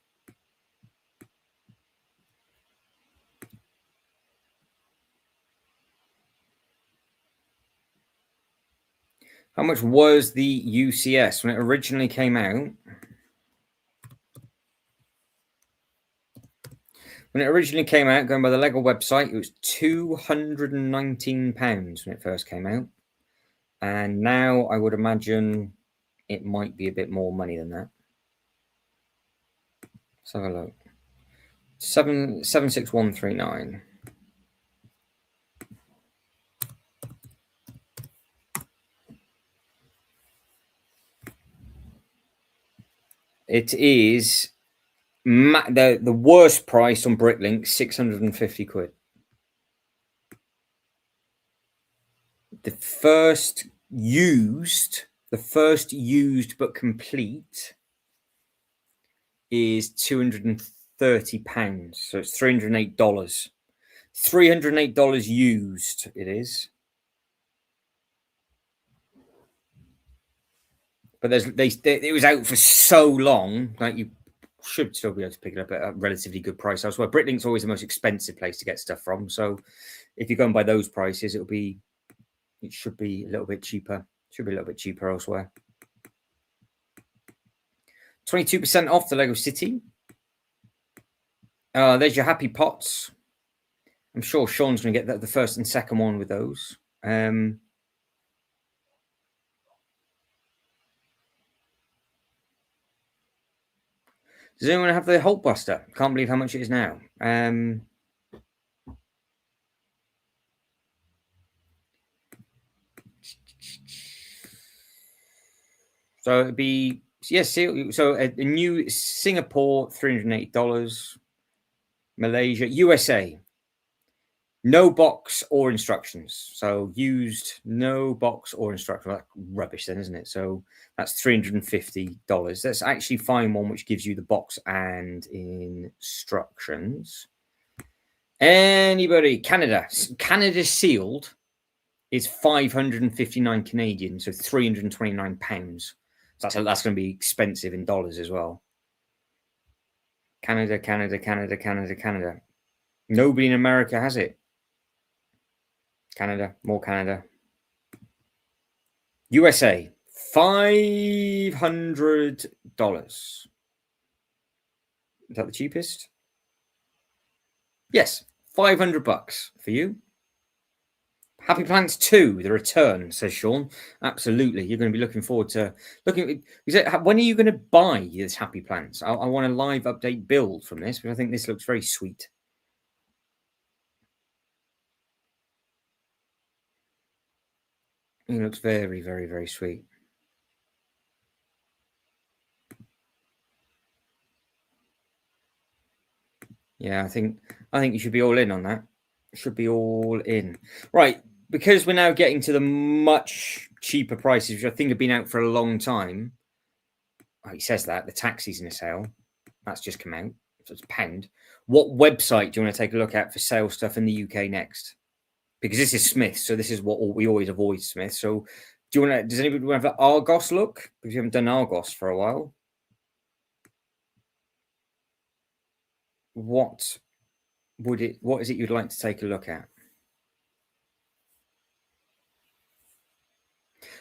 How much was the UCS when it originally came out? When it originally came out, going by the Lego website, it was £219 when it first came out. And now I would imagine it might be a bit more money than that. Let's have a look. 76139. It is the worst price on Bricklink, 650 quid. The first used but complete is £230. So it's $308. $308 used it is. But it was out for so long, like you should still be able to pick it up at a relatively good price elsewhere. Bricklink's always the most expensive place to get stuff from. So if you're going by those prices, it should be a little bit cheaper. Should be a little bit cheaper elsewhere. 22% off the Lego City. There's your Happy Pots. I'm sure Sean's going to get the first and second one with those. Does anyone have the Hulkbuster? Can't believe how much it is now. So it'd be, yes, so a new Singapore, $380. Malaysia, USA, no box or instructions. So used, no box or instructions. That's rubbish then, isn't it? So that's $350. Let's actually find one which gives you the box and instructions. Anybody? Canada. Canada sealed is 559 Canadian, so 329 pounds. So that's going to be expensive in dollars as well. Canada, Canada, Canada, Canada, Canada. Nobody in America has it. Canada, more Canada. USA, $500. Is that the cheapest? Yes, $500 for you. Happy Plants 2, the return, says Sean. Absolutely. You're going to be looking forward to looking. When are you going to buy this Happy Plants? I want a live update build from this, because I think this looks very sweet. It looks very, very, very sweet. Yeah, I think you should be all in on that. Should be all in. Right, because we're now getting to the much cheaper prices, which I think have been out for a long time. Oh, he says that the taxi's in a sale. That's just come out. So it's penned. What website do you want to take a look at for sale stuff in the UK next? Because this is Smiths, so this is what we always avoid, Smiths. So do you want to? Does anybody want to have an Argos look? Because you haven't done Argos for a while. What is it you'd like to take a look at?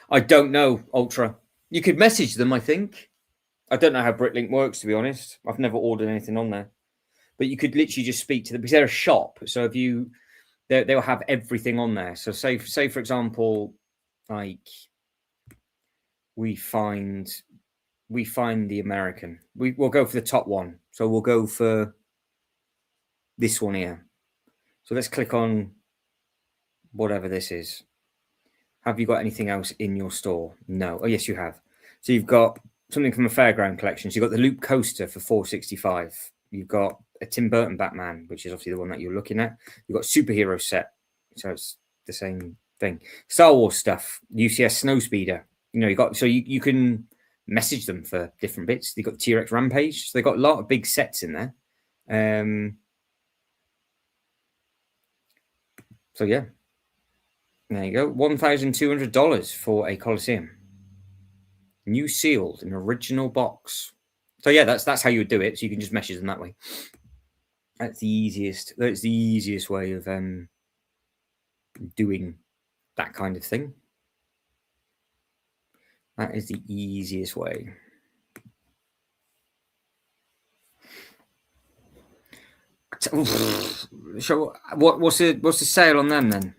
I don't know, Ultra. You could message them, I think. I don't know how Britlink works, to be honest. I've never ordered anything on there. But you could literally just speak to them, because they're a shop. So if you, they'll have everything on there. So say for example, like we find the American. We'll go for the top one. So we'll go for this one here. So let's click on whatever this is. Have you got anything else in your store? No. Oh, yes, you have. So you've got something from a Fairground collection. So you've got the Loop Coaster for $465. You've got a Tim Burton Batman, which is obviously the one that you're looking at. You've got superhero set. So it's the same thing. Star Wars stuff, UCS Snowspeeder. You know, you can message them for different bits. They've got the T-Rex Rampage. So they've got a lot of big sets in there. So yeah. There you go. $1,200 for a Coliseum. New sealed, an original box. So yeah, that's how you would do it. So you can just message them that way. That's the easiest. That's the easiest way of doing that kind of thing. That is the easiest way. So what's the sale on them then?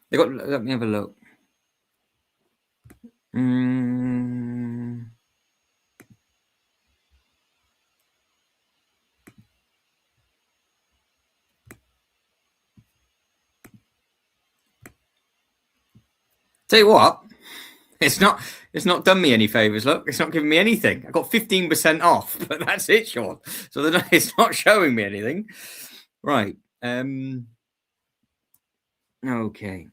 They got. Let me have a look. Tell you what, it's not done me any favors. Look, it's not giving me anything. I got 15% off, but that's it, Sean. So it's not showing me anything. Right. Okay.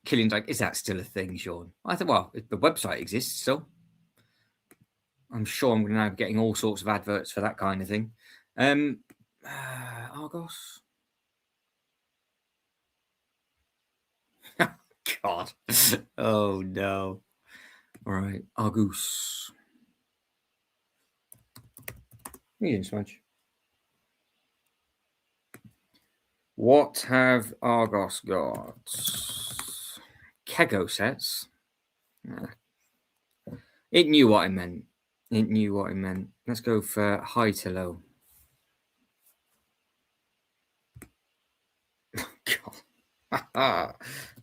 Killian's like, is that still a thing, Sean? I thought, well, the website exists still. I'm sure I'm going to now be getting all sorts of adverts for that kind of thing. Argos. God. Oh no. All right, Argus. Medium smudge. What have Argos got? Kego sets. It knew what I meant. Let's go for high to low. God.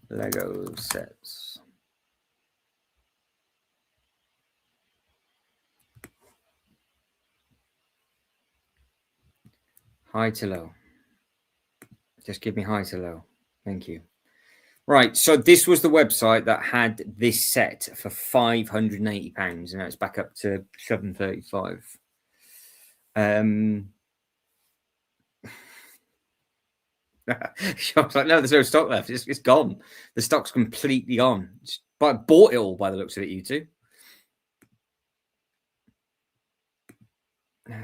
Lego sets. High to low. Just give me high to low. Thank you. Right, so this was the website that had this set for £580, and now it's back up to £735. I was like, no, there's no stock left. It's gone. The stock's completely gone. But bought it all by the looks of it, you two. I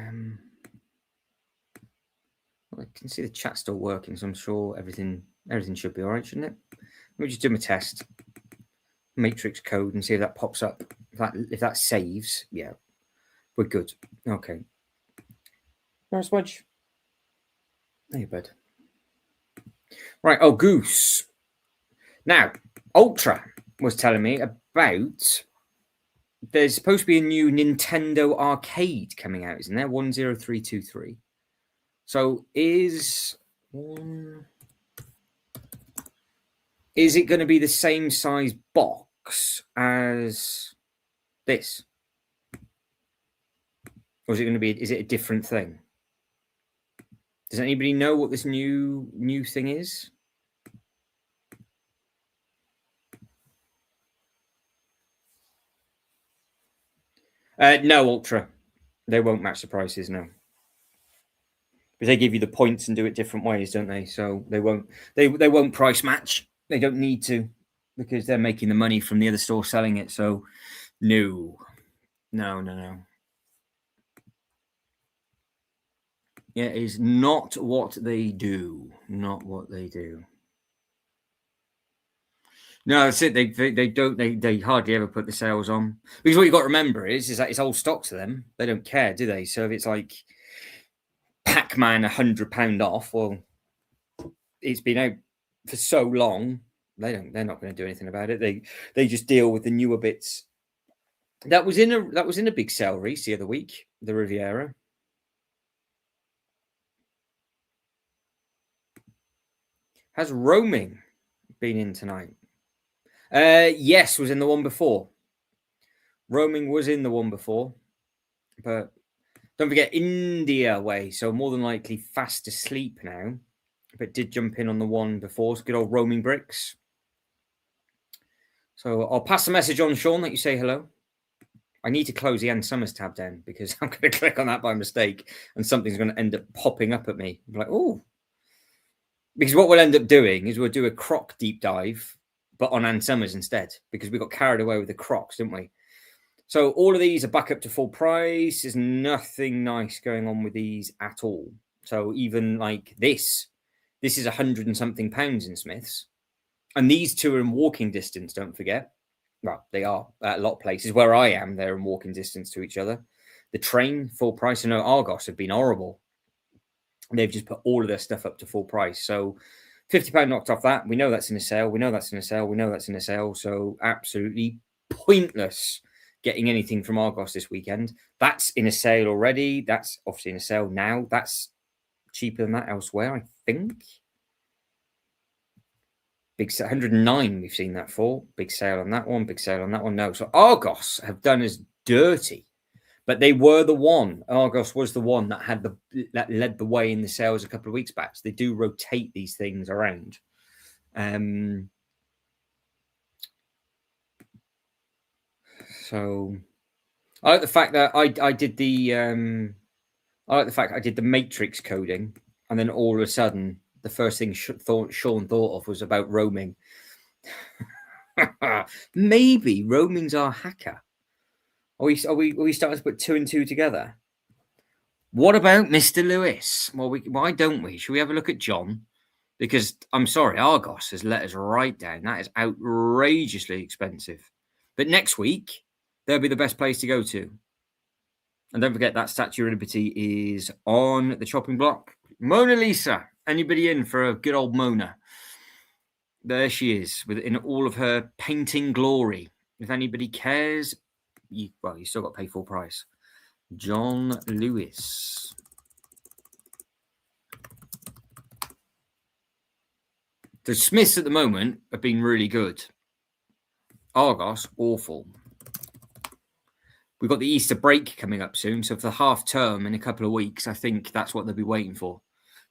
can see the chat still working, so I'm sure everything should be all right, shouldn't it? Let me just do my test. Matrix code and see if that pops up. If that saves, yeah, we're good. Okay. Where's Wedge? There you bed. Right. Oh, Goose. Now, Ultra was telling me about. There's supposed to be a new Nintendo arcade coming out, isn't there? 10323. So is it going to be the same size box as this? Or is it going to be, is it a different thing? Does anybody know what this new thing is? No, Ultra. They won't match the prices, no. Because they give you the points and do it different ways, don't they? So they won't price match. They don't need to, because they're making the money from the other store selling it. So no. Yeah, it is not what they do. Not what they do. No, that's it. They hardly ever put the sales on, because what you've got to remember is that it's old stock to them. They don't care, do they? So if it's like Pac-Man £100 off, well, it's been out for so long, they're not going to do anything about it. They just deal with the newer bits. That was in a big sale, Reese, the other week, the Riviera. Has Roaming been in tonight? Yes, was in the one before. Roaming was in the one before, but don't forget India way, so more than likely fast asleep now, but did jump in on the one before. It's good old Roaming Bricks. So I'll pass the message on, Sean, that you say hello. I need to close the Ann Summers tab down, because I'm going to click on that by mistake and something's going to end up popping up at me. I'm like, oh. Because what we'll end up doing is we'll do a Croc deep dive, but on Ann Summers instead, because we got carried away with the Crocs, didn't we? So all of these are back up to full price. There's nothing nice going on with these at all. So even like this is 100 and something pounds in Smiths. And these two are in walking distance, don't forget. Well, they are at a lot of places. Where I am, they're in walking distance to each other. The Train, full price. I know Argos have been horrible. They've just put all of their stuff up to full price. So £50 knocked off that. We know that's in a sale. We know that's in a sale. We know that's in a sale. So absolutely pointless getting anything from Argos this weekend. That's in a sale already. That's obviously in a sale now. That's cheaper than that elsewhere, I think. Big 109 we've seen that for. Big sale on that one. Big sale on that one. No. So Argos have done us dirty. But they were the one. Argos was the one that led the way in the sales a couple of weeks back. So they do rotate these things around. So I like the fact that I did the matrix coding, and then all of a sudden the first thing Sean thought of was about Roaming. Maybe Roaming's our hacker. Are we starting to put two and two together? What about Mr. Lewis? Well, why don't we? Should we have a look at John? Because I'm sorry, Argos has let us right down. That is outrageously expensive. But next week, they'll be the best place to go to. And don't forget that Statue of Liberty is on the chopping block. Mona Lisa. Anybody in for a good old Mona? There she is, in all of her painting glory. If anybody cares, you still got to pay full price. John Lewis. The Smiths at the moment have been really good. Argos, awful. We've got the Easter break coming up soon. So for the half term in a couple of weeks, I think that's what they'll be waiting for.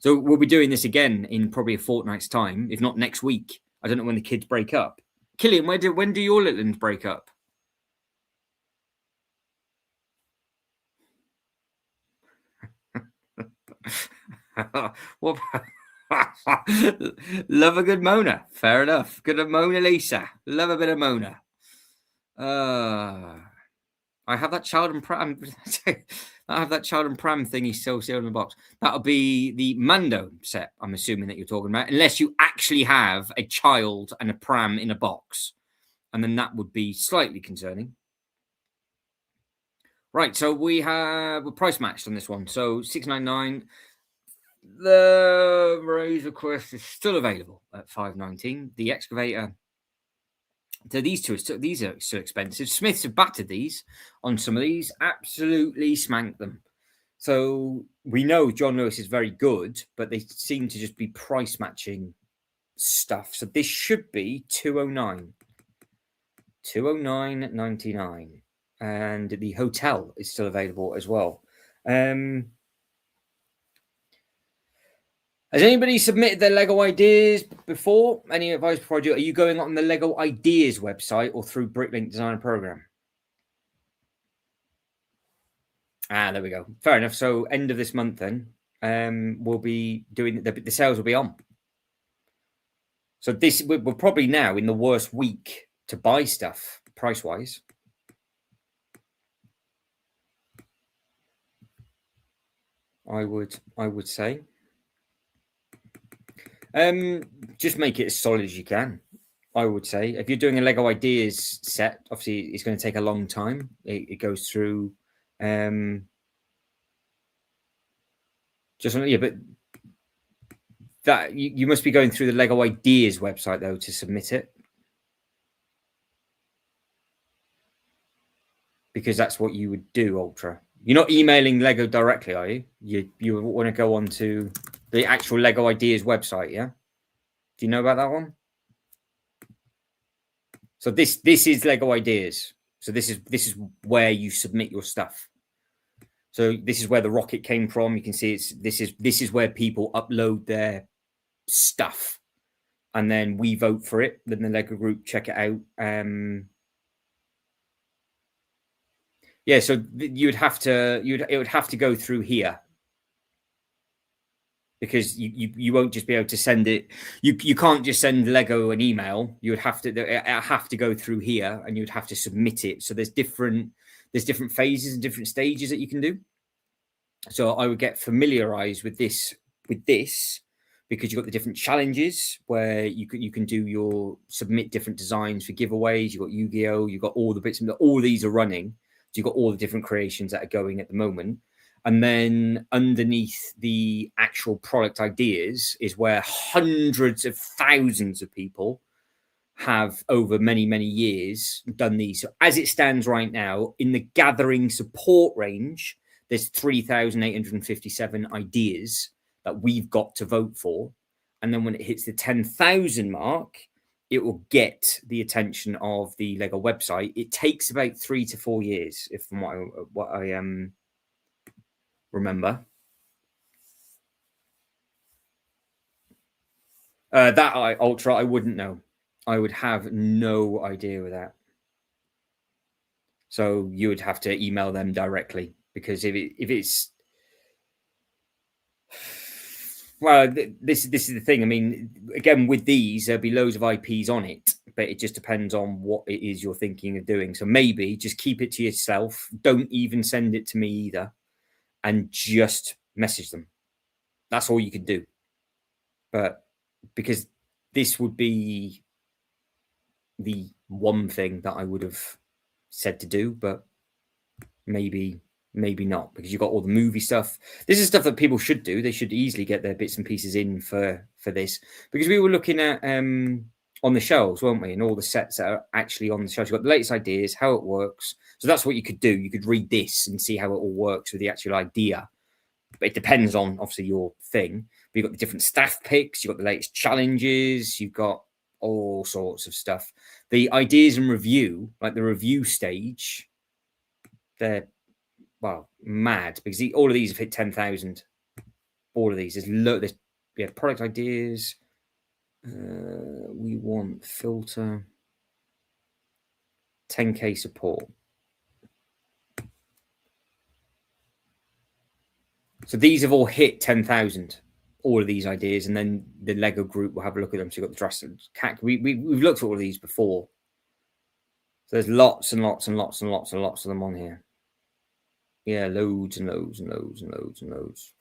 So we'll be doing this again in probably a fortnight's time, if not next week. I don't know when the kids break up. Killian, when do your little ones break up? What? Love a good Mona. Fair enough. Good at Mona Lisa. Love a bit of Mona. I have that child and pram. I have that child and pram thingy still sealed in the box. That'll be the Mando set. I'm assuming that you're talking about, unless you actually have a child and a pram in a box, and then that would be slightly concerning. Right, so we're price matched on this one. So $6.99. The Razor Quest is still available at $5.19. The Excavator. So these are so expensive. Smiths have battered these on some of these, absolutely spanked them. So we know John Lewis is very good, but they seem to just be price matching stuff. So this should be $209. $209.99. And the hotel is still available as well. Has anybody submitted their Lego ideas before? Any advice before I do? Are you going on the Lego Ideas website or through Bricklink Designer Program? There we go. Fair enough. So end of this month then, we'll be doing the sales will be on. So we're probably now in the worst week to buy stuff price wise. I would say. Just make it as solid as you can. I would say if you're doing a Lego Ideas set, obviously it's going to take a long time. It goes through, but that you must be going through the Lego Ideas website though to submit it, because that's what you would do. Ultra, you're not emailing Lego directly, are you? You want to go on to the actual Lego Ideas website, yeah? Do you know about that one? So this is Lego Ideas. So this is where you submit your stuff. So this is where the rocket came from. You can see this is where people upload their stuff, and then we vote for it. Then the Lego group check it out. Yeah, so it would have to go through here, because you won't just be able to send it. You can't just send Lego an email. You would have to go through here, and you would have to submit it. So there's different phases and different stages that you can do. So I would get familiarized with this, because you've got the different challenges where you can submit different designs for giveaways. You've got Yu-Gi-Oh! You've got all the bits, and all these are running. So you've got all the different creations that are going at the moment. And then underneath the actual product ideas is where hundreds of thousands of people have over many, many years done these. So as it stands right now, in the gathering support range, there's 3,857 ideas that we've got to vote for. And then when it hits the 10,000 mark, it will get the attention of the Lego website. It takes about 3 to 4 years, if from what I remember. Ultra, I wouldn't know. I would have no idea with that. So you would have to email them directly, because if it's well, this is the thing. I mean, again, with these, there'll be loads of IPs on it, but it just depends on what it is you're thinking of doing. So maybe just keep it to yourself. Don't even send it to me either, and just message them. That's all you can do. But because this would be the one thing that I would have said to do, but maybe not, because you've got all the movie stuff. This is stuff that people should do. They should easily get their bits and pieces in for this, because we were looking at on the shelves, weren't we? And all the sets that are actually on the shelves. You've got the latest ideas, how it works. So that's what you could do. You could read this and see how it all works with the actual idea. But it depends on obviously your thing. But you've got the different staff picks, you've got the latest challenges, you've got all sorts of stuff. The ideas and review, like the review stage, they're mad, because all of these have hit 10,000. All of these, there's product ideas. we want? Filter 10K support. So these have all hit 10,000, all of these ideas, and then the Lego group will have a look at them. So you've got the Jurassic Cat. We've looked at all of these before. So there's lots and lots and lots and lots and lots of them on here. Yeah, loads and loads and loads and loads and loads.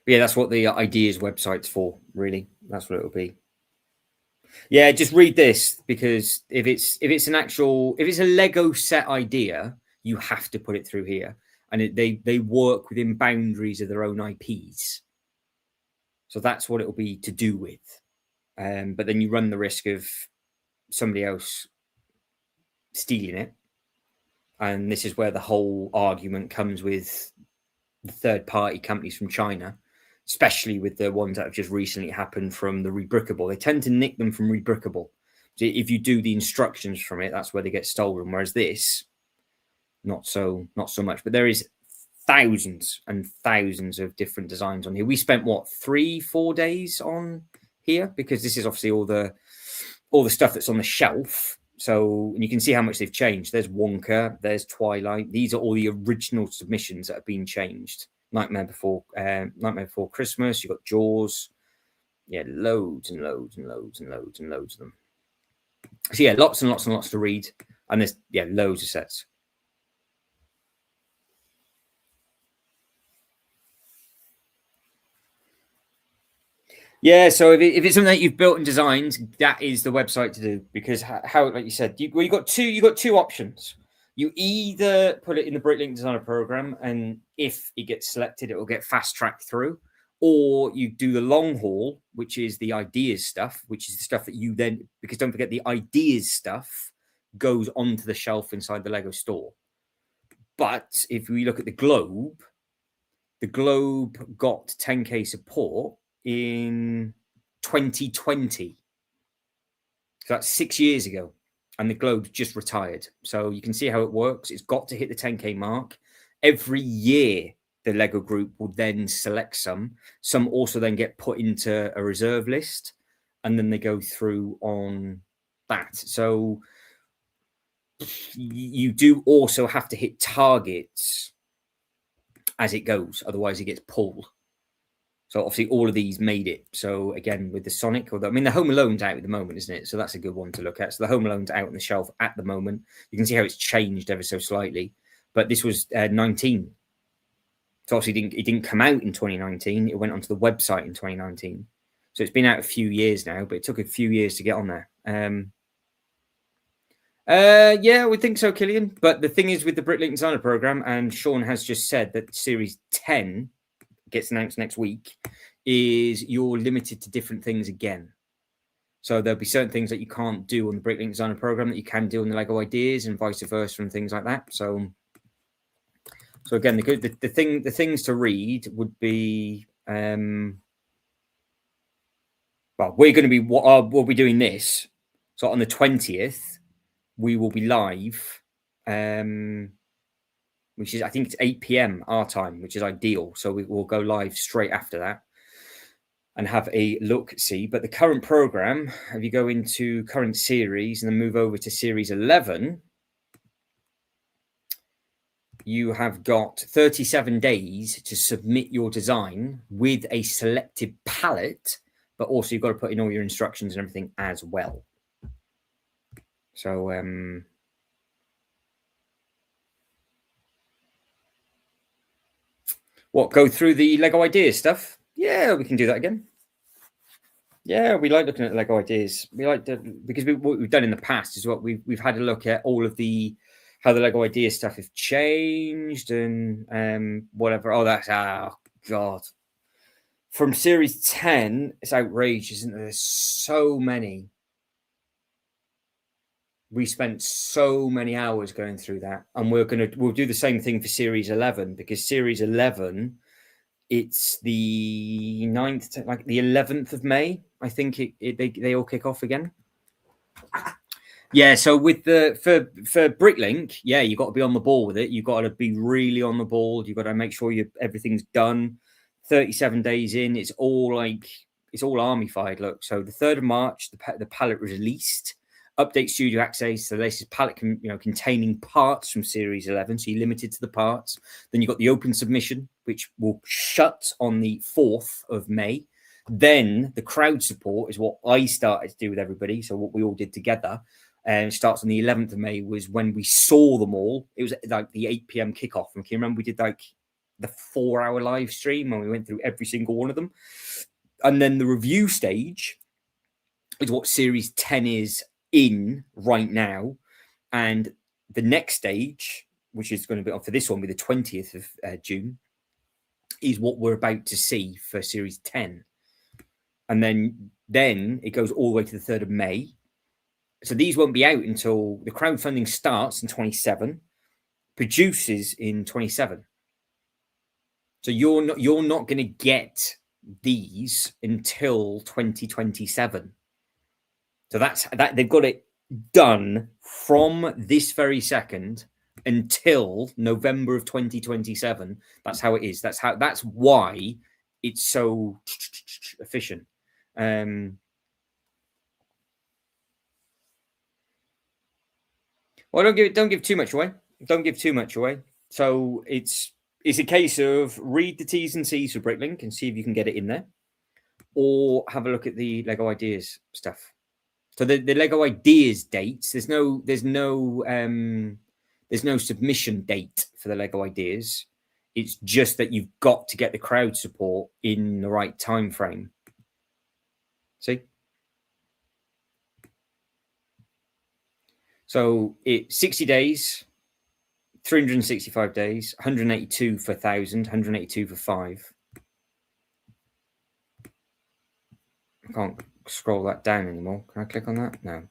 But yeah, that's what the ideas website's for, really. That's what it'll be. Yeah, just read this, because if it's a Lego set idea, you have to put it through here. And they work within boundaries of their own IPs. So that's what it'll be to do with. But then you run the risk of somebody else stealing it. And this is where the whole argument comes with the third-party companies from China, especially with the ones that have just recently happened from the Rebrickable. They tend to nick them from Rebrickable. So if you do the instructions from it, that's where they get stolen. Whereas this, not so much. But there is thousands and thousands of different designs on here. We spent 3-4 days on here, because this is obviously all the stuff that's on the shelf. So, and you can see how much they've changed. There's Wonka, there's Twilight. These are all the original submissions that have been changed. Nightmare Before Christmas. You've got Jaws. Yeah, loads and loads and loads and loads and loads of them. So yeah, lots and lots and lots to read. And there's loads of sets. Yeah, so if it's something that you've built and designed, that is the website to do, because how like you said, you got two options. You either put it in the Bricklink Designer program, and if it gets selected, it will get fast tracked through, or you do the long haul, which is the ideas stuff, which is the stuff that you then, because don't forget, the ideas stuff goes onto the shelf inside the Lego store. But if we look at the Globe got 10K support in 2020. So that's 6 years ago. And the Globe just retired. So you can see how it works. It's got to hit the 10K mark. Every year, the Lego group will then select some. Some also then get put into a reserve list. And then they go through on that. So you do also have to hit targets as it goes. Otherwise, it gets pulled. So obviously all of these made it. So again, with the Sonic, although I mean the Home Alone's out at the moment, isn't it? So that's a good one to look at. So the Home Alone's out on the shelf at the moment. You can see how it's changed ever so slightly. But this was 19. So obviously it didn't come out in 2019. It went onto the website in 2019. So it's been out a few years now, but it took a few years to get on there. Yeah, I would think so, Killian. But the thing is with the Bricklink Designer program, and Sean has just said that Series 10 gets announced next week, is you're limited to different things again. So there'll be certain things that you can't do on the Bricklink Designer program that you can do on the Lego Ideas, and vice versa, and things like that. So again, the things to read would be, well, we're going to be we'll be doing this. So on the 20th, we will be live. Which is, I think it's 8 p.m. our time, which is ideal. So we will go live straight after that and have a look-see. But the current program, if you go into current series and then move over to series 11, you have got 37 days to submit your design with a selected palette, but also you've got to put in all your instructions and everything as well. So, go through the Lego Ideas stuff? Yeah, we can do that again. Yeah, we like looking at Lego Ideas. We like to, because what we've done in the past is what we've had a look at all of how the Lego Ideas stuff have changed and whatever. Oh God. From Series 10, it's outrageous, isn't there? There's so many. We spent so many hours going through that, and we'll do the same thing for Series 11, because Series 11, it's the 9th, like the 11th of May. I think they all kick off again. Yeah, so with for Bricklink, yeah, you got to be on the ball with it. You got to be really on the ball. You got to make sure everything's done. 37 days in, it's all like it's all army-fied. Look, so the 3rd of March, the palette was released. Update Studio Access, so this is palette containing parts from Series 11, so you're limited to the parts. Then you've got the open submission, which will shut on the 4th of May. Then the crowd support is what I started to do with everybody, so what we all did together. And it starts on the 11th of May was when we saw them all. It was like the 8 p.m. kickoff. And can you remember we did like the 4-hour live stream when we went through every single one of them? And then the review stage is what Series 10 is in right now. And the next stage, which is going to be on for this one, be the 20th of June, is what we're about to see for Series 10. And then it goes all the way to the 3rd of May. So these won't be out until the crowdfunding starts in 27, produces in 27. So you're not going to get these until 2027. So that's that they've got it done from this very second until November of 2027. That's how it is. That's why it's so efficient. Well, don't give too much away. Don't give too much away. So it's a case of read the T's and C's for Bricklink and see if you can get it in there, or have a look at the Lego Ideas stuff. So the Lego Ideas dates, there's no submission date for the Lego Ideas. It's just that you've got to get the crowd support in the right time frame. See? So it's 60 days, 365 days, 182 for 1,000, 182 for 5. I can't scroll that down anymore. Can I click on that? No.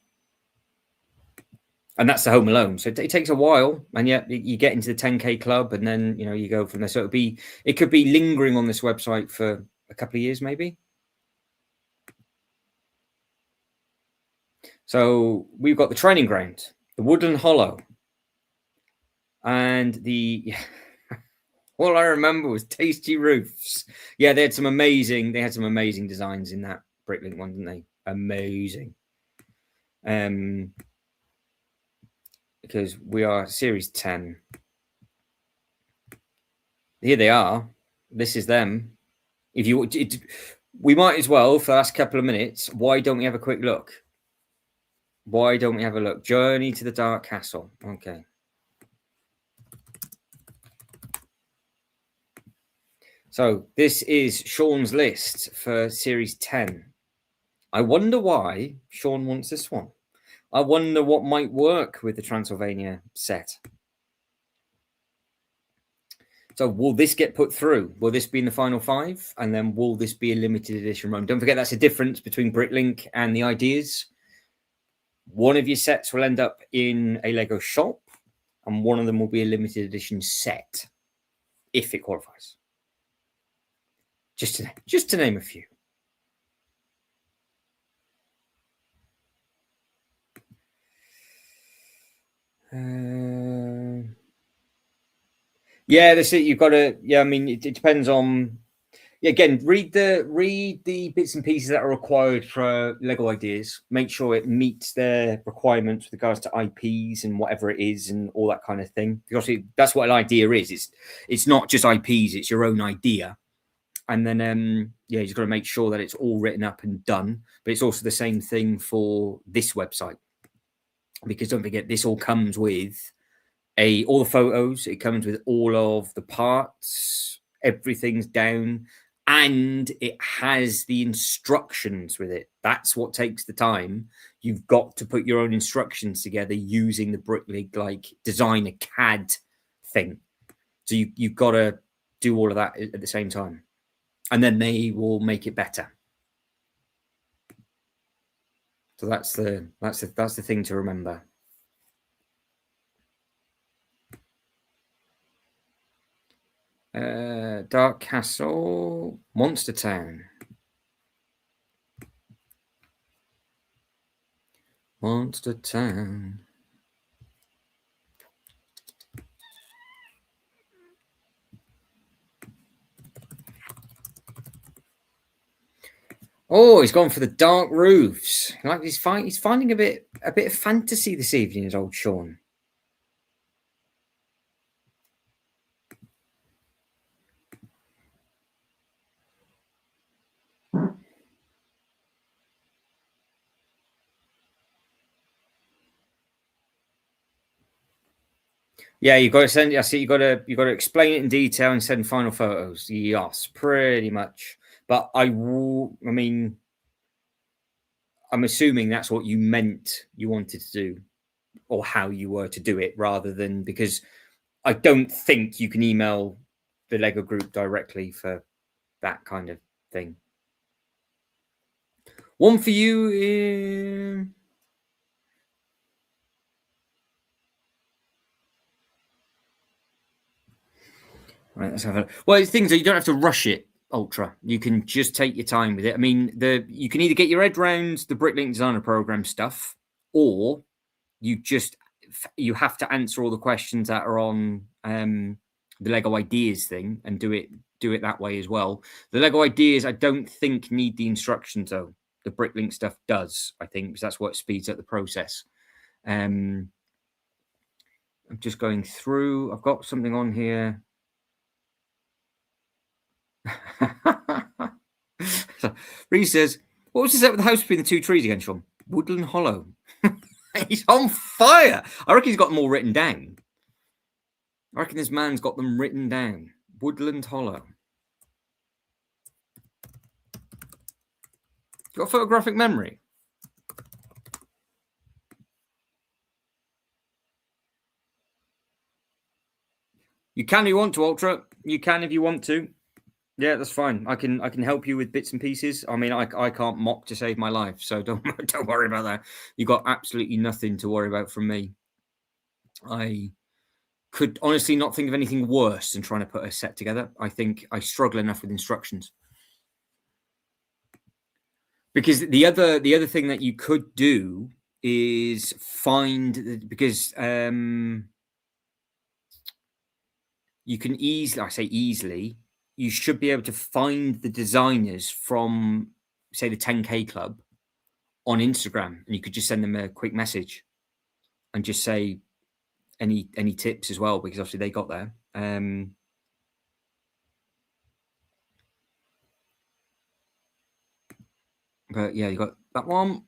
And that's the Home Alone. So it takes a while, and yet you get into the 10K club, and then you go from there. So it could be lingering on this website for a couple of years, maybe. So we've got the training ground, the Woodland Hollow, and the all I remember was Tasty Roofs. Yeah, they had some amazing designs in that Bricklink one, didn't they? Amazing. Because we are Series 10. Here they are. This is them. We might as well, for the last couple of minutes, why don't we have a quick look? Why don't we have a look? Journey to the Dark Castle. Okay. So this is Sean's list for Series 10. I wonder why Sean wants this one. I wonder what might work with the Transylvania set. So will this get put through? Will this be in the final 5? And then will this be a limited edition run? Don't forget, that's a difference between Bricklink and the Ideas. One of your sets will end up in a Lego shop, and one of them will be a limited edition set, if it qualifies. Just to name a few. Yeah, that's it. You've got to. Yeah, I mean, it depends on. Yeah, again, read the bits and pieces that are required for Lego Ideas. Make sure it meets their requirements with regards to IPs and whatever it is and all that kind of thing. Because that's what an idea is. It's not just IPs; it's your own idea. And then, you've got to make sure that it's all written up and done. But it's also the same thing for this website, because don't forget, this all comes with all the photos. It comes with all of the parts. Everything's down, and it has the instructions with it. That's what takes the time. You've got to put your own instructions together using the Bricklink like designer CAD thing. So you've got to do all of that at the same time, and then they will make it better. So that's the thing to remember. Dark Castle, Monster Town. Monster Town. Oh, he's gone for the dark roofs. Like he's finding a bit of fantasy this evening, is old Sean. Yeah, you got to send. I see. You got to explain it in detail and send final photos. Yes, pretty much. But I mean, I'm assuming that's what you meant. You wanted to do, or how you were to do it, rather than because I don't think you can email the Lego group directly for that kind of thing. One for you. Right, let's have a. Well, the things that you don't have to rush it, Ultra. You can just take your time with it. I mean, you can either get your head round the Bricklink Designer Program stuff, or you have to answer all the questions that are on the Lego Ideas thing and do it that way as well. The Lego Ideas, I don't think need the instructions though. The Bricklink stuff does, I think, because that's what speeds up the process. I'm just going through. I've got something on here. Reese says, "What was the set with the house between the two trees again, Sean? Woodland Hollow." He's on fire. I reckon he's got them all written down. I reckon this man's got them written down. Woodland Hollow. You got photographic memory? You can if you want to, Ultra. You can if you want to. Yeah, that's fine. I can help you with bits and pieces. I mean, I can't mock to save my life, so don't worry about that. You got absolutely nothing to worry about from me. I could honestly not think of anything worse than trying to put a set together. I think I struggle enough with instructions. Because the other thing that you could do is find, because you can easily, you should be able to find the designers from, say, the 10K Club on Instagram, and you could just send them a quick message and just say any tips as well, because obviously they got there. But yeah, you got that one.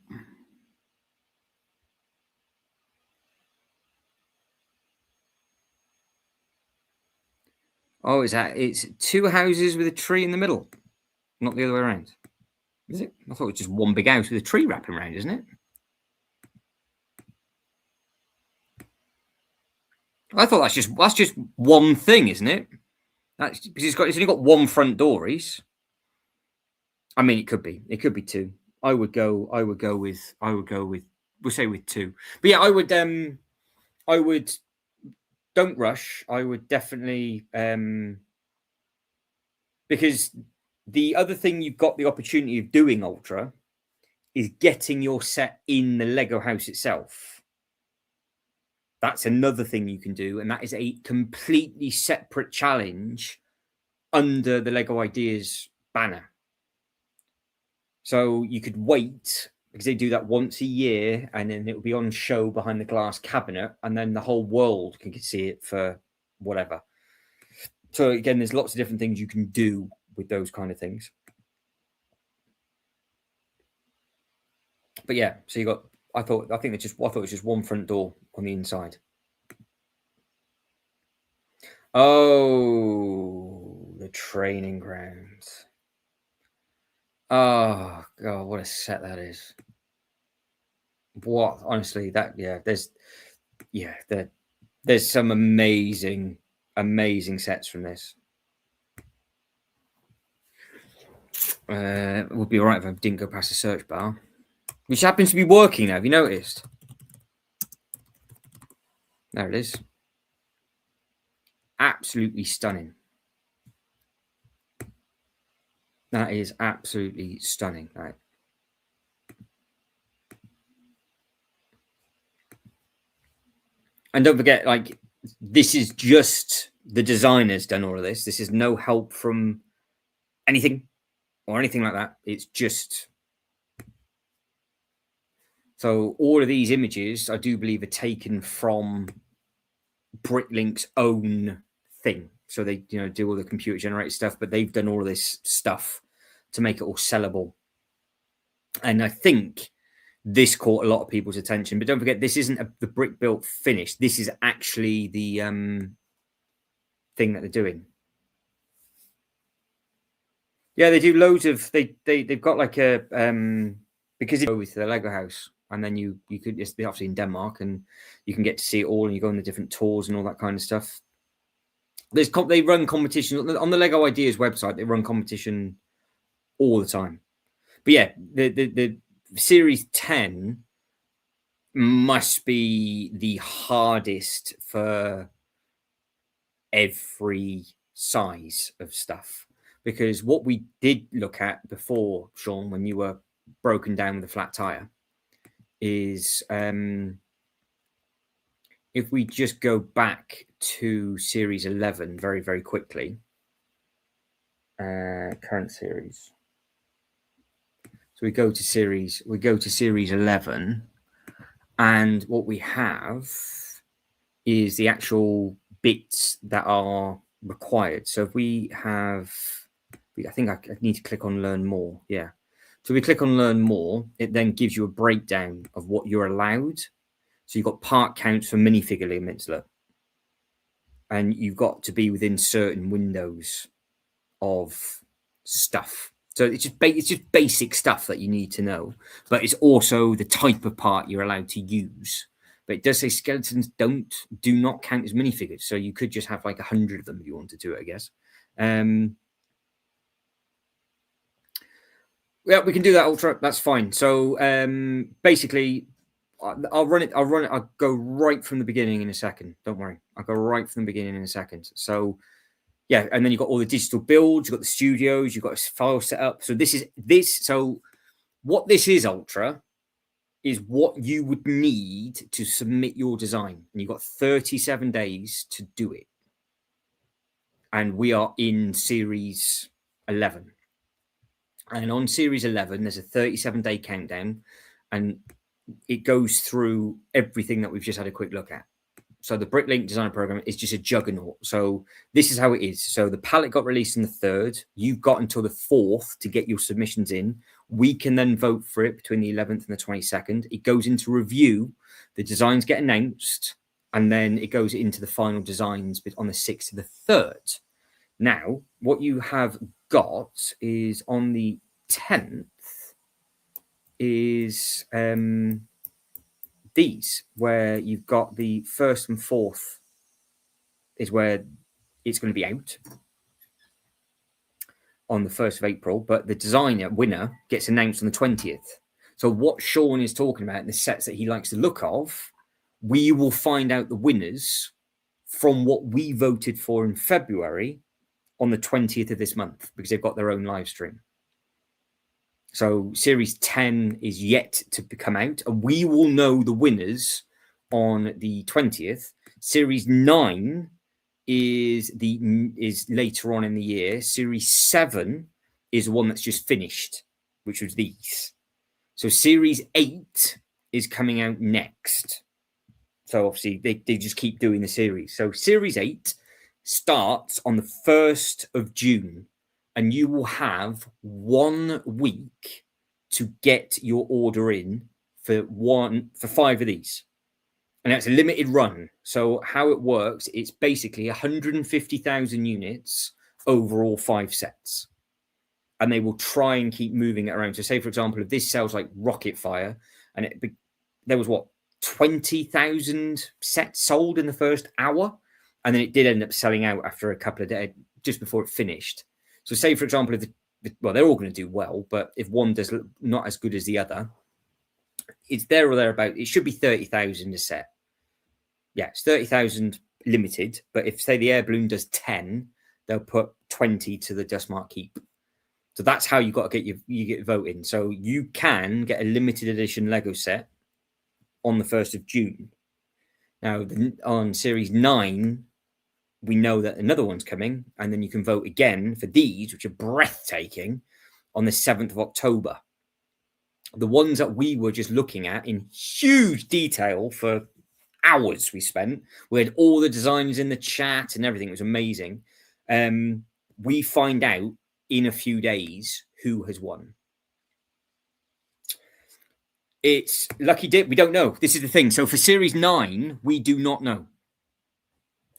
Oh, it's two houses with a tree in the middle, not the other way around. Is it? I thought it was just one big house with a tree wrapping around, isn't it? I thought that's just one thing, isn't it? That's because it's only got one front door, Reese. I mean, it could be two. I would go with we'll say with two. But yeah, I would don't rush. I would definitely because the other thing you've got the opportunity of doing, Ultra, is getting your set in the Lego house itself. That's another thing you can do, and that is a completely separate challenge under the Lego Ideas banner. So you could wait, because they do that once a year, and then it will be on show behind the glass cabinet, and then the whole world can see it for whatever. So again, there's lots of different things you can do with those kind of things. But yeah, so you got. I thought it was just one front door on the inside. Oh, the training grounds. Oh god, what a set that is. What, honestly, there's some amazing sets from this. It would be all right if I didn't go past the search bar, which happens to be working now. Have you noticed? There it is. Absolutely stunning. That is absolutely stunning. Right. And don't forget, like, this is just the designers done all of this. This is no help from anything or anything like that. It's just So all of these images, I do believe, are taken from Bricklink's own thing. So they, do all the computer generated stuff, but they've done all of this stuff to make it all sellable. And I think this caught a lot of people's attention. But don't forget, this isn't the brick built finish. This is actually the thing that they're doing. Yeah, they do loads of they've got like a because it's with the Lego house, and then you could, it's obviously in Denmark, and you can get to see it all, and you go on the different tours and all that kind of stuff. They run competition on the Lego Ideas website. They run competition all the time. But yeah, the Series 10 must be the hardest for every size of stuff, because what we did look at before, Sean, when you were broken down with a flat tire, is if we just go back to Series 11 very, very quickly, current series. So we go to Series 11, and what we have is the actual bits that are required. So if we have, I think I need to click on Learn More. Yeah. So we click on Learn More. It then gives you a breakdown of what you're allowed. So you've got part counts for minifigure limits, look. And you've got to be within certain windows of stuff. So it's just basic stuff that you need to know. But it's also the type of part you're allowed to use. But it does say skeletons do not count as minifigures. So you could just have like 100 of them if you want to do it, I guess. Yeah, we can do that, Ultra. That's fine. So basically, I'll run it. I'll go right from the beginning in a second. Don't worry. I'll go right from the beginning in a second. So yeah, and then you've got all the digital builds, you've got the studios, you've got a file set up. So so what this is, Ultra, is what you would need to submit your design. And you've got 37 days to do it. And we are in Series 11. And on Series 11, there's a 37-day countdown, and it goes through everything that we've just had a quick look at. So the Bricklink design program is just a juggernaut. So this is how it is. So the palette got released on the 3rd. You've got until the 4th to get your submissions in. We can then vote for it between the 11th and the 22nd. It goes into review. The designs get announced, and then it goes into the final designs on the 6th to the 3rd. Now, what you have got is on the 10th is these, where you've got the 1st and 4th is where it's going to be out on the 1st of April, but the designer winner gets announced on the 20th. So what Sean is talking about, the sets that he likes the look of, we will find out the winners from what we voted for in February on the 20th of this month, because they've got their own live stream. So Series 10 is yet to come out, and we will know the winners on the 20th. Series 9 is later on in the year. Series 7 is the one that's just finished, which was these. So Series 8 is coming out next. So obviously they just keep doing the series. So Series 8 starts on the 1st of June, and you will have 1 week to get your order in for 5 of these. And that's a limited run. So how it works, it's basically 150,000 units over all 5 sets. And they will try and keep moving it around. So say, for example, if this sells like rocket fire, and there was 20,000 sets sold in the first hour, and then it did end up selling out after a couple of days, just before it finished. So say, for example, if they're all going to do well, but if one does not as good as the other, it's there or thereabout. It should be 30,000 a set. Yeah, it's 30,000 limited. But if, say, the air balloon does 10, they'll put 20 to the Dustmark Keep. So that's how you got to get voting. So you can get a limited edition Lego set on the 1st of June. Now, on Series 9, we know that another one's coming, and then you can vote again for these, which are breathtaking, on the 7th of October. the ones that we were just looking at in huge detail for hours, we had all the designs in the chat and everything. It was amazing. We find out in a few days who has won. It's lucky dip. We don't know. This is the thing. So for Series 9, we do not know.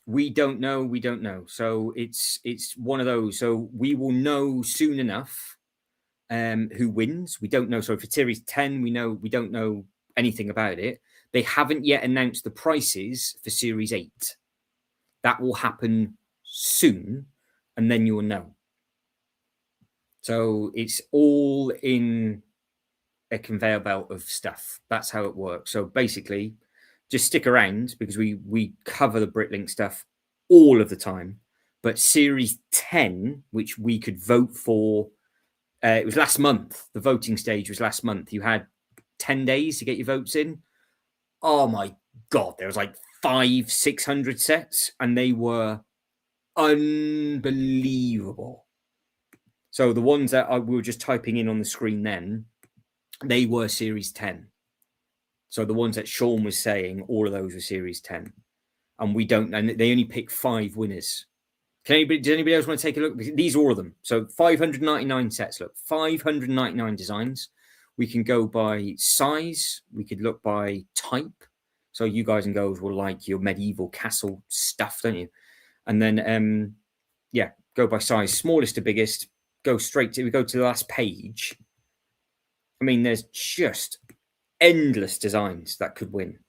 We don't know. So it's one of those. So we will know soon enough who wins. We don't know. So for Series 10, we don't know anything about it. They haven't yet announced the prices for Series 8. That will happen soon, and then you'll know. So it's all in a conveyor belt of stuff. That's how it works. So basically, just stick around because we cover the Bricklink stuff all of the time. But Series 10, which we could vote for, it was last month. The voting stage was last month. You had 10 days to get your votes in. Oh my God, there was like 500-600 sets, and they were unbelievable. So the ones that we were just typing in on the screen then, they were Series 10. So the ones that Sean was saying, all of those were Series 10. And they only pick 5 winners. Does anybody else want to take a look? These are all of them. So 599 sets, look, 599 designs. We can go by size. We could look by type. So you guys and girls will like your medieval castle stuff, don't you? And then, go by size, smallest to biggest. We go to the last page. I mean, there's just endless designs that could win.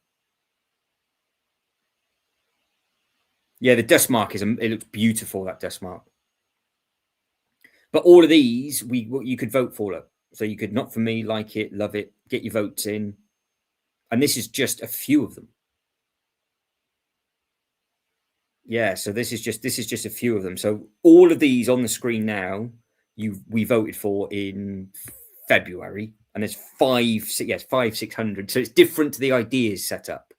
Yeah, the dust mark it looks beautiful, that dust mark. But all of these, you could vote for it. So you could not for me, like it, love it, get your votes in. And this is just a few of them. Yeah, so this is just a few of them. So all of these on the screen now, we voted for in February, and there's 500-600. So it's different to the ideas set up.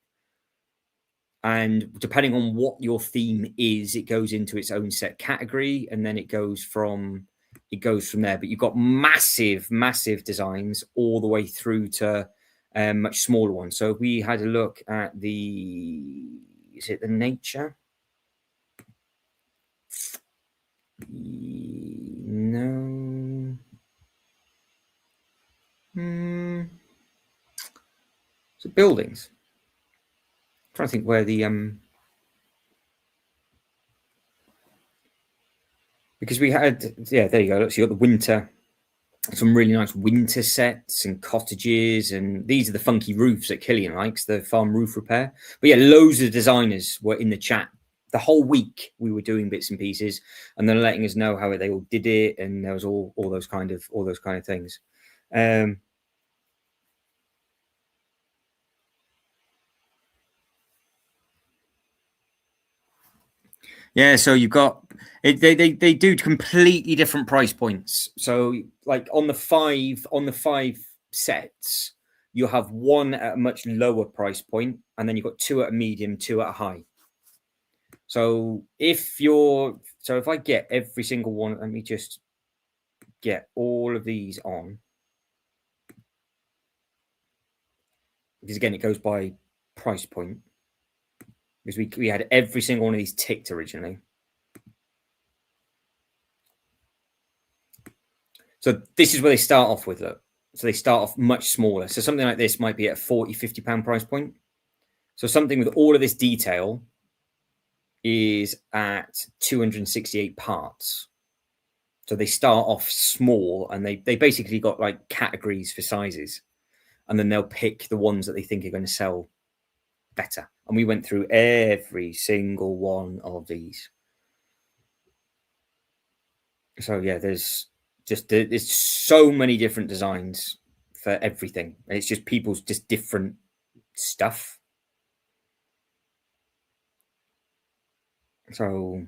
And depending on what your theme is, it goes into its own set category, and then it goes from there. But you've got massive designs all the way through to much smaller ones. So we had a look at is it the nature? No. So buildings. I'm trying to think where the because we had there you go. Look, so you got the winter, some really nice winter sets and cottages, and these are the funky roofs that Killian likes, the farm roof repair. But yeah, loads of designers were in the chat the whole week. We were doing bits and pieces, and then letting us know how they all did it, and there was all those kind of things. Yeah, so you've got they do completely different price points. So like on the five sets, you'll have one at a much lower price point, and then you've got 2 at a medium, 2 at a high. So if I get every single one, let me just get all of these on. Because again, it goes by price point. Because we had every single one of these ticked originally. So this is where they start off with, look. So they start off much smaller. So something like this might be at a £40-50 price point. So something with all of this detail is at 268 parts. So they start off small, and they basically got like categories for sizes. And then they'll pick the ones that they think are going to sell better. And we went through every single one of these. So yeah, there's so many different designs for everything. It's just people's just different stuff. So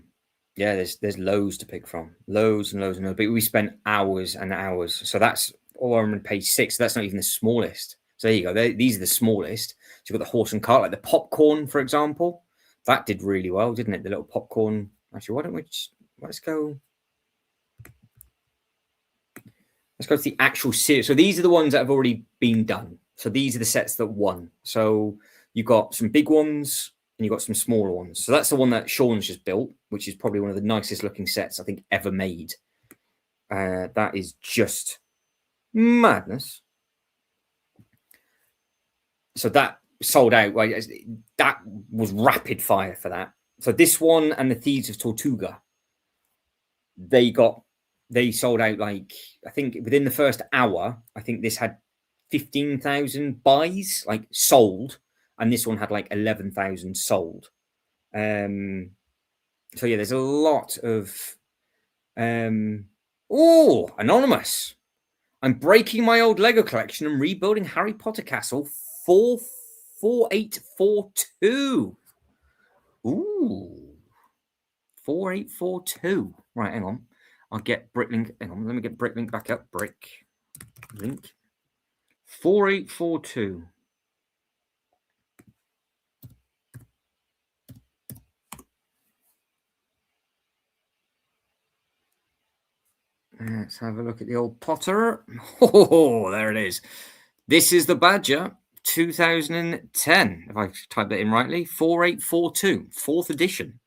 yeah, there's loads to pick from, loads and loads. But we spent hours and hours. So that's all on page 6. So that's not even the smallest. So there you go. These are the smallest. So you've got the horse and cart, like the popcorn, for example. That did really well, didn't it? The little popcorn. Actually, why don't we let's go. Let's go to the actual series. So these are the ones that have already been done. So these are the sets that won. So you've got some big ones and you've got some smaller ones. So that's the one that Sean's just built, which is probably one of the nicest looking sets I think ever made. That is just madness. So that sold out. Right? That was rapid fire for that. So this one and the Thieves of Tortuga, they sold out like, I think within the first hour, I think this had 15,000 buys, like sold, and this one had like 11,000 sold. So yeah, there's a lot of oh, anonymous. I'm breaking my old Lego collection and rebuilding Harry Potter Castle 4842. Ooh. 4842. Right, hang on. I'll get Bricklink. Hang on, let me get Bricklink back up. Bricklink. 4842. Let's have a look at the old Potter. Oh, there it is. This is the Badger 2010. If I type that in rightly, 4842, 4th edition.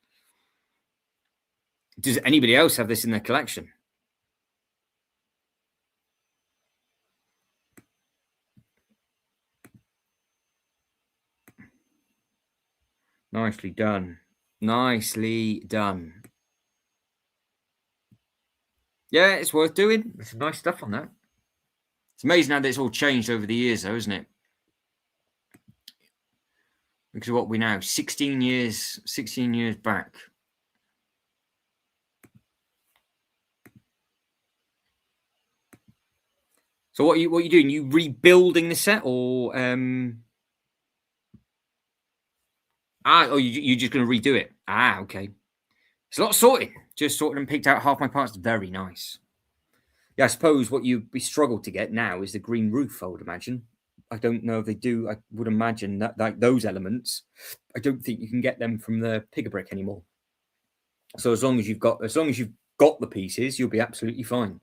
Does anybody else have this in their collection? Nicely done. Nicely done. Yeah, it's worth doing. There's some nice stuff on that. It's amazing how it's all changed over the years, though, isn't it? Because what we now 16 years back. So what are you doing? You rebuilding the set, or you're just going to redo it? Okay. It's a lot of sorting. Just sorted and picked out half my parts. Very nice. Yeah, I suppose what you struggle to get now is the green roof, I would imagine. I don't know if they do. I would imagine that like those elements, I don't think you can get them from the Pick-a-Brick anymore. So as long as you've got the pieces, you'll be absolutely fine.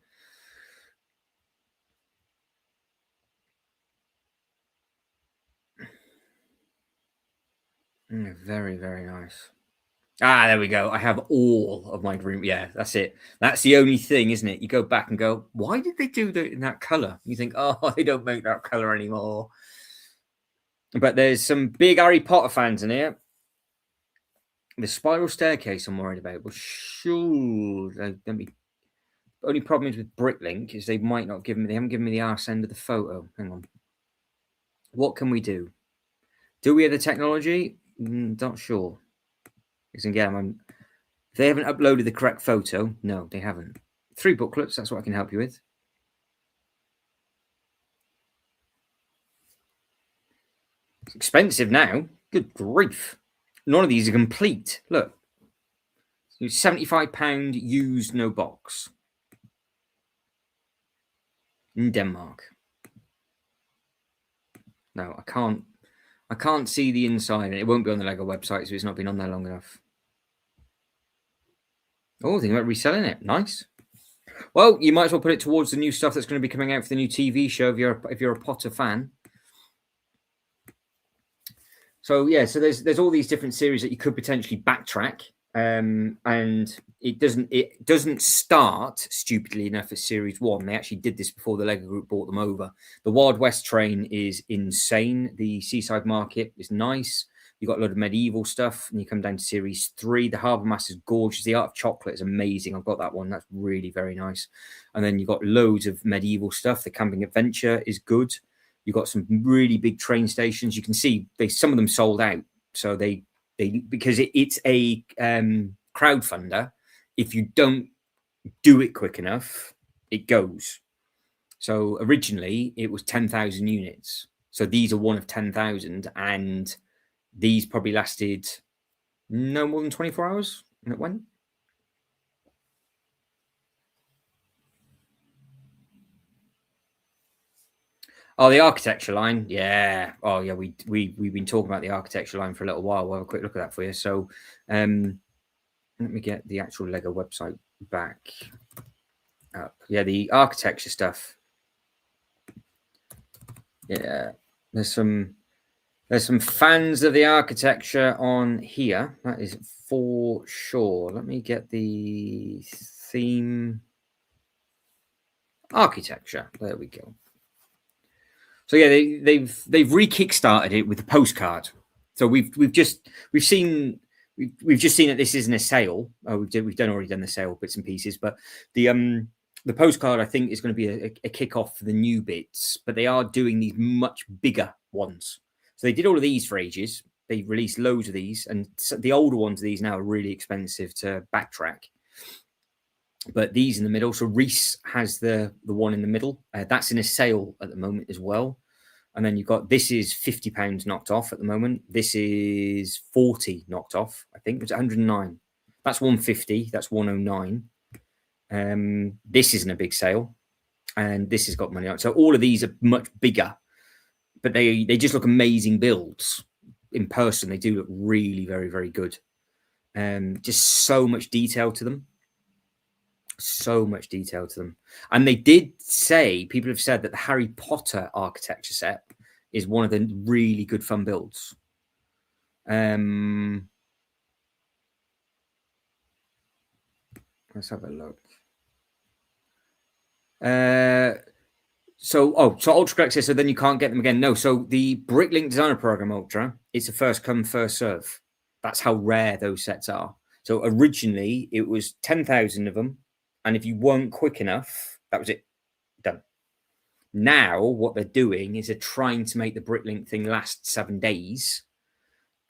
Very, very nice. There we go. I have all of my green. Yeah, that's it. That's the only thing, isn't it? You go back and go, why did they do that in that color? You think, oh, they don't make that color anymore. But there's some big Harry Potter fans in here. The spiral staircase I'm worried about. Well, sure. Only problem is with Bricklink is they haven't given me the arse end of the photo. Hang on. What can we do? Do we have the technology? Not sure. Because again, if they haven't uploaded the correct photo, no, they haven't. 3 booklets, that's what I can help you with. It's expensive now. Good grief. None of these are complete. Look. It's £75 used, no box. In Denmark. No, I can't see the inside, and it won't be on the Lego website, so it's not been on there long enough. Oh, thinking about reselling it. Nice. Well, you might as well put it towards the new stuff that's going to be coming out for the new TV show if you're a Potter fan. So yeah, so there's all these different series that you could potentially backtrack, and it doesn't start stupidly enough at series 1. They actually did this before the Lego Group bought them over. The Wild West train is insane. The Seaside Market is nice. You've got a lot of medieval stuff, and you come down to series 3. The Harbour Master is gorgeous. The Art of Chocolate is amazing. I've got that one. That's really very nice. And then you've got loads of medieval stuff. The Camping Adventure is good. You've got some really big train stations. You can see some of them sold out. So they because it's a crowdfunder. If you don't do it quick enough, it goes. So originally it was 10,000 units. So these are one of 10,000, and these probably lasted no more than 24 hours, and it went. Oh, the architecture line, yeah. Oh, yeah. We've been talking about the architecture line for a little while. We'll have a quick look at that for you. So, let me get the actual Lego website back up. Yeah, the architecture stuff Yeah, there's some fans of the architecture on here. That is for sure. Let me get the theme architecture. There we go. So yeah, they've re-kickstarted it with a postcard. So we've just seen that this isn't a sale. We've already done the sale bits and pieces, but the postcard I think is going to be a kickoff for the new bits. But they are doing these much bigger ones. So they did all of these for ages. They released loads of these, and the older ones of these now are really expensive to backtrack. But these in the middle. So Reese has the one in the middle. That's in a sale at the moment as well. And then you've got, this is £50 knocked off at the moment. This is 40 knocked off. I think it's 109. That's 150. That's 109. This isn't a big sale, and this has got money on it. So all of these are much bigger, but they just look amazing builds in person. They do look really very, very good. Just so much detail to them. So much detail to them. And they did say, people have said that the Harry Potter architecture set is one of the really good fun builds. Let's have a look. So Ultra Correct says, so then you can't get them again. No, so the Bricklink Designer Program Ultra, it's a first come, first serve. That's how rare those sets are. So originally it was 10,000 of them. And if you weren't quick enough, that was it. Done. Now, what they're doing is they're trying to make the Bricklink thing last 7 days,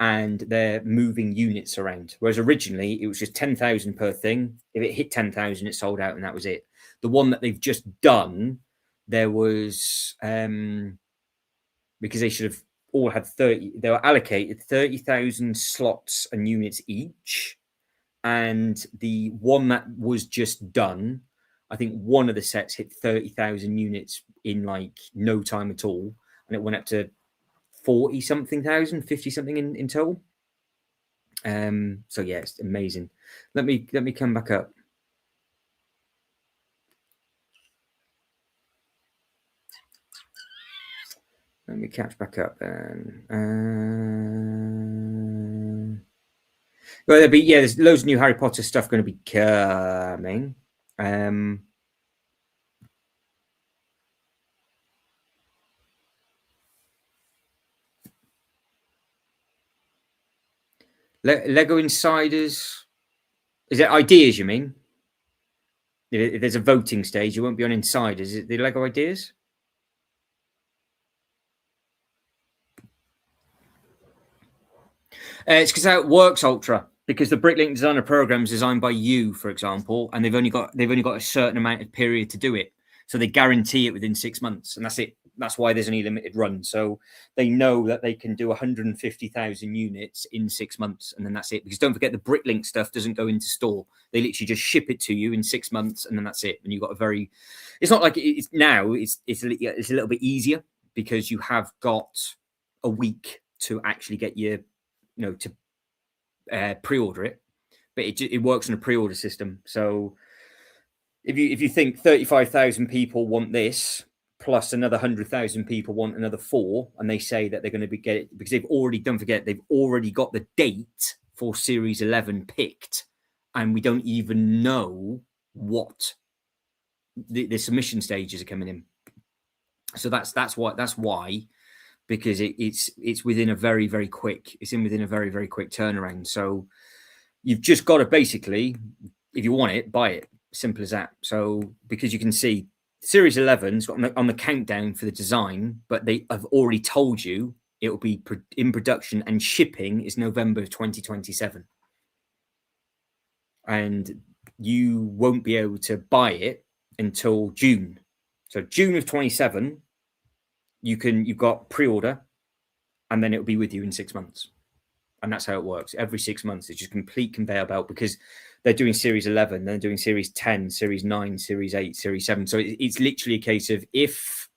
and they're moving units around. Whereas originally, it was just 10,000 per thing. If it hit 10,000, it sold out, and that was it. The one that they've just done, there was, because they should have all had 30, they were allocated 30,000 slots and units each. And the one that was just done, I think one of the sets hit 30,000 units in like no time at all. And it went up to 40 something thousand, 50 something in total. So yeah, it's amazing. Let me come back up. Let me catch back up then. Well, there's loads of new Harry Potter stuff going to be coming. Lego Insiders. Is it ideas, you mean? If there's a voting stage, you won't be on Insiders. Is it the Lego Ideas? It's because how it works, Ultra. Because the Bricklink Designer Program is designed by you, for example, and they've only got a certain amount of period to do it. So they guarantee it within 6 months, and that's it. That's why there's only a limited run. So they know that they can do 150,000 units in 6 months, and then that's it. Because don't forget, the Bricklink stuff doesn't go into store. They literally just ship it to you in 6 months, and then that's it. And you've got a very, it's not like it's now, it's a little bit easier because you have got a week to actually get your, to pre-order it, but it works on a pre-order system. So if you think 35,000 people want this, plus another 100,000 people want another 4, and they say that they're going to get it because they've already, don't forget, they've already got the date for Series 11 picked, and we don't even know what the submission stages are coming in. So that's why. Because it's within a very, very quick, within a very, very quick turnaround. So you've just got to basically, if you want it, buy it. Simple as that. So because you can see Series 11's got on the countdown for the design, but they have already told you it will be in production and shipping is November of 2027. And you won't be able to buy it until June. So June of 27, you've got pre-order, and then it'll be with you in 6 months. And that's how it works. Every 6 months, it's just complete conveyor belt because they're doing Series 11, they're doing Series 10, Series 9, Series 8, Series 7. So it's literally a case of if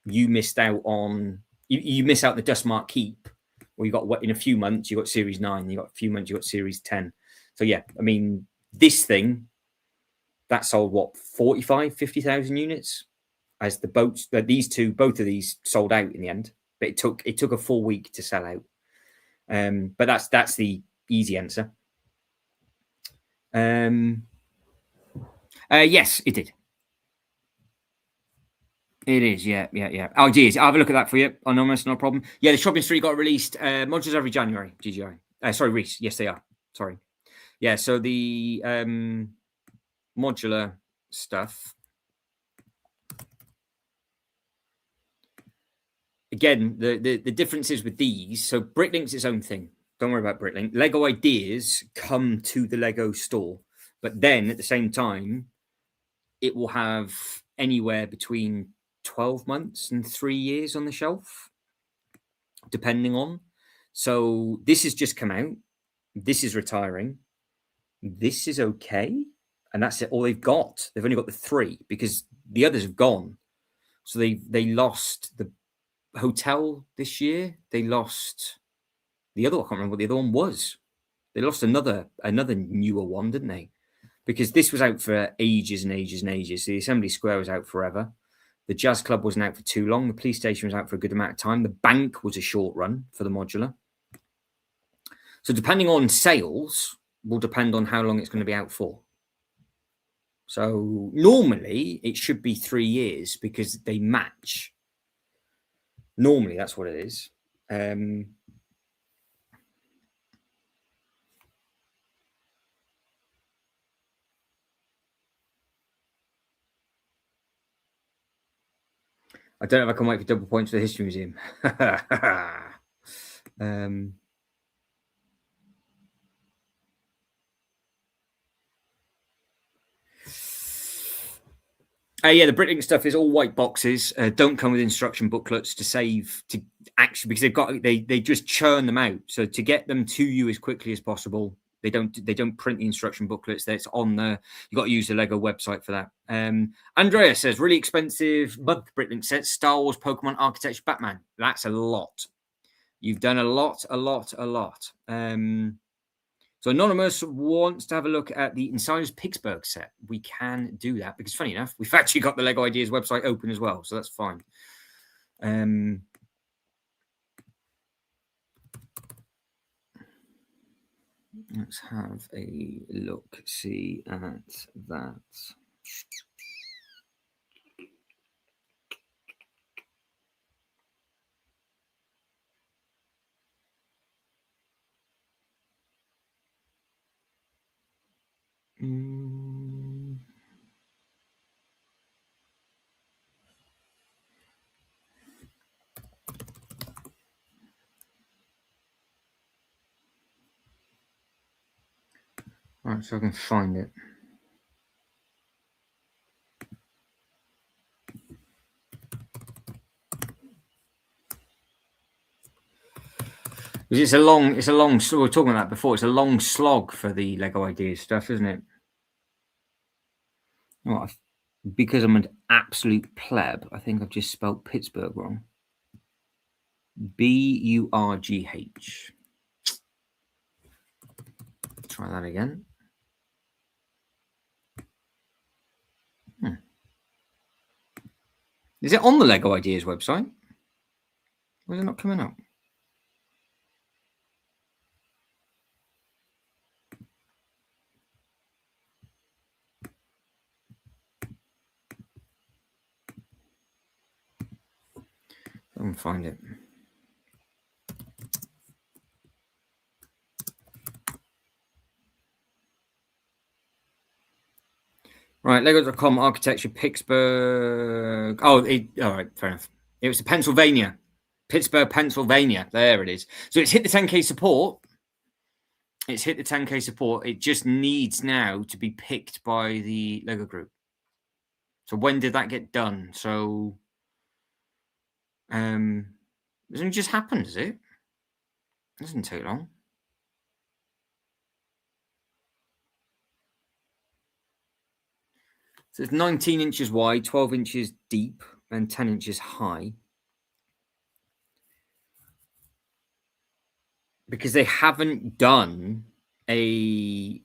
you missed out on, you miss out the Dustmark Keep, or you got in a few months, you got Series 9, you got a few months, you got Series 10. So yeah, I mean, this thing, that sold what, 45, 50,000 units? as the boats. Both of these sold out in the end, but it took a full week to sell out. But that's the easy answer. Yes, it did. It is, yeah. Oh, geez, I'll have a look at that for you. Anonymous, no problem. Yeah, the Shopping Street got released. Modulars every January, GGI. Sorry, Reese. Yes, they are. Sorry. Yeah, so the modular stuff. Again, the differences with these. So Bricklink's its own thing. Don't worry about Bricklink. Lego Ideas come to the Lego store, but then at the same time, it will have anywhere between 12 months and 3 years on the shelf, depending on. So this has just come out. This is retiring. This is okay. And that's it. All they've got. They've only got the 3 because the others have gone. So they lost the hotel this year. They lost the other. I can't remember what the other one was. They lost another newer one, didn't they? Because this was out for ages and ages and ages. The Assembly Square was out forever. The Jazz Club wasn't out for too long. The police station was out for a good amount of time. The bank was a short run for the modular. So depending on sales will depend on how long it's going to be out for. So normally it should be 3 years because they match. Normally that's what it is. I don't know if I can wait for double points for the History Museum. Yeah, the Bricklink stuff is all white boxes. Don't come with instruction booklets because they just churn them out. So to get them to you as quickly as possible, they don't print the instruction booklets. That's on the. You got to use the Lego website for that. Andrea says really expensive month Bricklink sets: Star Wars, Pokemon, Architecture, Batman. That's a lot. You've done a lot. So Anonymous wants to have a look at the Insiders Pittsburgh set. We can do that because, funny enough, we've actually got the Lego Ideas website open as well, so that's fine. Let's have a look, see at that. All right, so I can find it. It's a long. We were talking about that before. It's a long slog for the Lego Ideas stuff, isn't it? Oh, because I'm an absolute pleb, I think I've just spelled Pittsburgh wrong. Burgh. Try that again. Is it on the Lego Ideas website? Or is it not coming up? I can find it. Right, Lego.com Architecture Pittsburgh. Oh, all right, fair enough. It was Pennsylvania. Pittsburgh, Pennsylvania. There it is. So it's hit the 10K support. It just needs now to be picked by the Lego group. So when did that get done? So doesn't it just happen, does it? It doesn't take long. So it's 19 inches wide, 12 inches deep, and 10 inches high. Because they haven't done a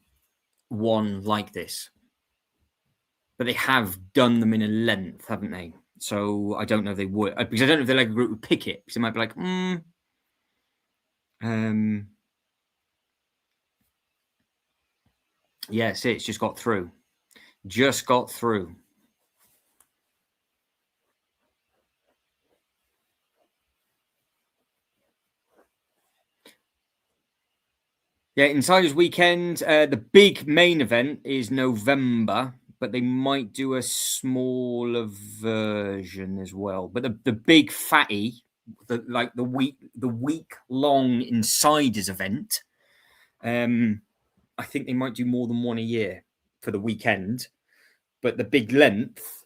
one like this. But they have done them in a length, haven't they? So I don't know if they would, because I don't know if the Lego Group would pick it. Because it might be like, yes, it's just got through. Just got through. Yeah, Insiders Weekend. The big main event is November, but they might do a smaller version as well. But the big fatty, the week long Insiders event, I think they might do more than one a year for the weekend. But the big length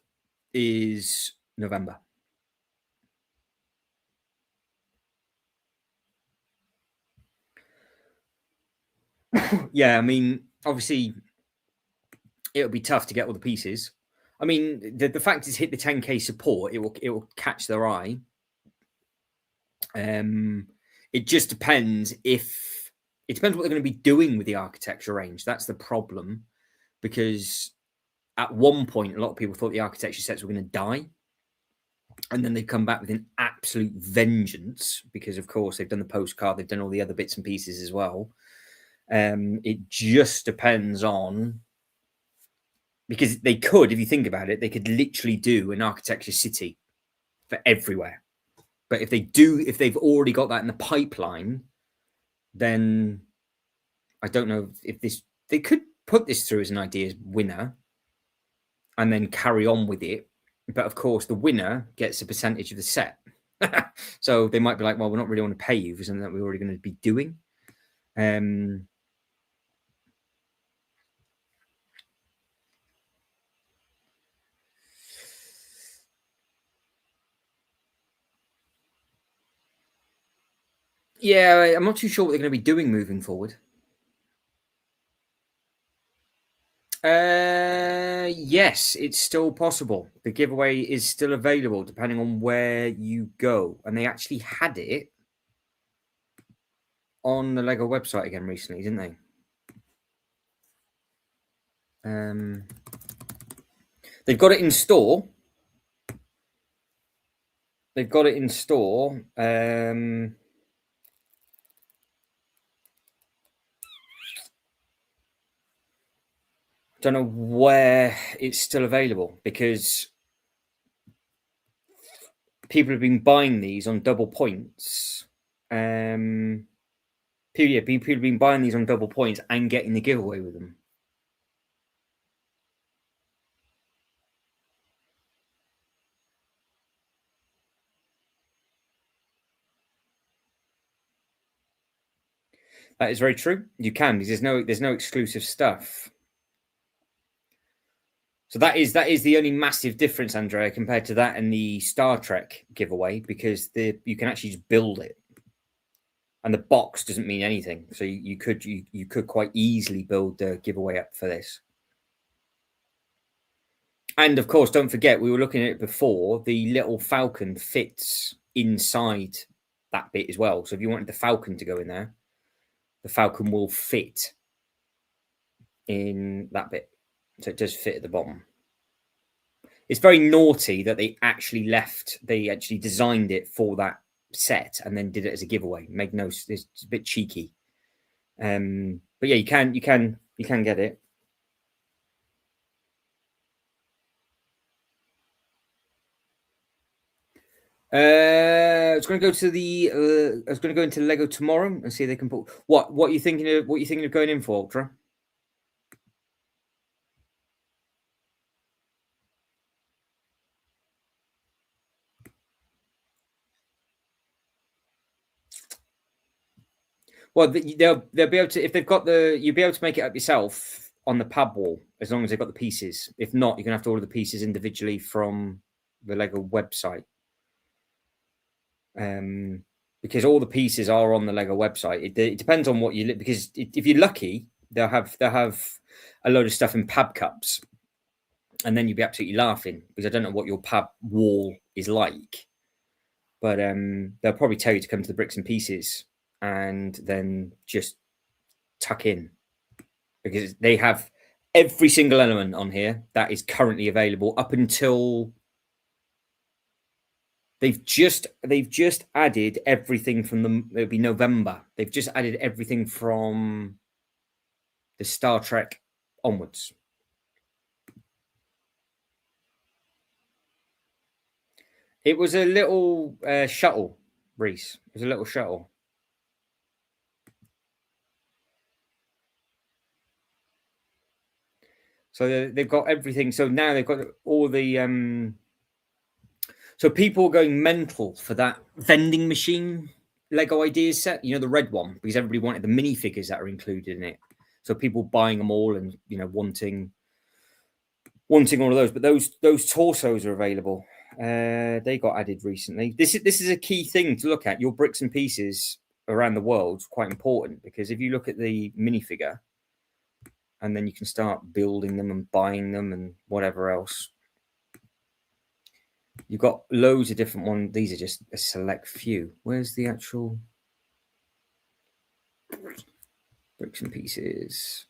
is November. Yeah, I mean, obviously, it'll be tough to get all the pieces. I mean, the fact it's hit the 10k support, it will catch their eye. It just depends it depends what they're going to be doing with the architecture range. That's the problem, because at one point, a lot of people thought the architecture sets were going to die, and then they've come back with an absolute vengeance because, of course, they've done the postcard, they've done all the other bits and pieces as well. It just depends on, because they could, if you think about it, they could literally do an architecture city for everywhere. But if they've already got that in the pipeline, then I don't know if they could put this through as an ideas winner and then carry on with it. But of course, the winner gets a percentage of the set. So they might be like, well, we're not really want to pay you for something that we're already going to be doing. Yeah, I'm not too sure what they're going to be doing moving forward. Yes, it's still possible. The giveaway is still available depending on where you go. And they actually had it on the Lego website again recently, didn't they? They've got it in store. They've got it in store. Don't know where it's still available, because people have been buying these on double points. People have been buying these on double points and getting the giveaway with them. That is very true. You can, because there's no exclusive stuff. So that is the only massive difference, Andrea, compared to that and the Star Trek giveaway, because you can actually just build it, and the box doesn't mean anything. So you could quite easily build the giveaway up for this. And of course, don't forget, we were looking at it before. The little Falcon fits inside that bit as well. So if you wanted the Falcon to go in there, the Falcon will fit in that bit. So it does fit at the bottom. It's very naughty that they actually designed it for that set and then did it as a giveaway. It's a bit cheeky. But yeah, you can get it. I was going to go into Lego tomorrow and see if they can put what are you thinking of? What are you thinking of going in for, Ultra? Well, they'll be able to, if they've got you'll be able to make it up yourself on the pub wall as long as they've got the pieces. If not, you're gonna have to order the pieces individually from the Lego website. Because all the pieces are on the Lego website. It depends on what you because if you're lucky, they'll have a load of stuff in pub cups, and then you'll be absolutely laughing, because I don't know what your pub wall is like, but they'll probably tell you to come to the bricks and pieces and then just tuck in, because they have every single element on here that is currently available up until They've just added everything from the. It'll be November. They've just added everything from the Star Trek onwards. It was a little shuttle, Reese. It was a little shuttle. So they've got everything. So now they've got all the. So people are going mental for that vending machine Lego Ideas set. You know, the red one, because everybody wanted the minifigures that are included in it. So people buying them all and wanting all of those. But those torsos are available. They got added recently. This is a key thing to look at. Your bricks and pieces around the world is quite important, because if you look at the minifigure, and then you can start building them and buying them and whatever else. You've got loads of different ones. These are just a select few. Where's the actual bricks and pieces?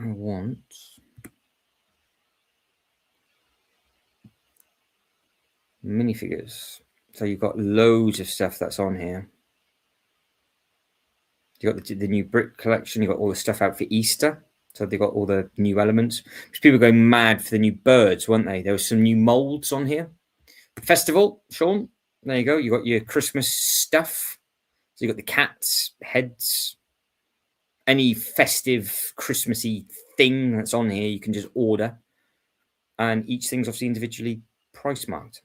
I want minifigures. So you've got loads of stuff that's on here. You got the new brick collection. You got all the stuff out for Easter. So they got all the new elements. Because people were going mad for the new birds, weren't they? There was some new molds on here. Festival, Sean. There you go. You got your Christmas stuff. So you got the cats' heads. Any festive Christmassy thing that's on here, you can just order. And each thing's obviously individually price marked.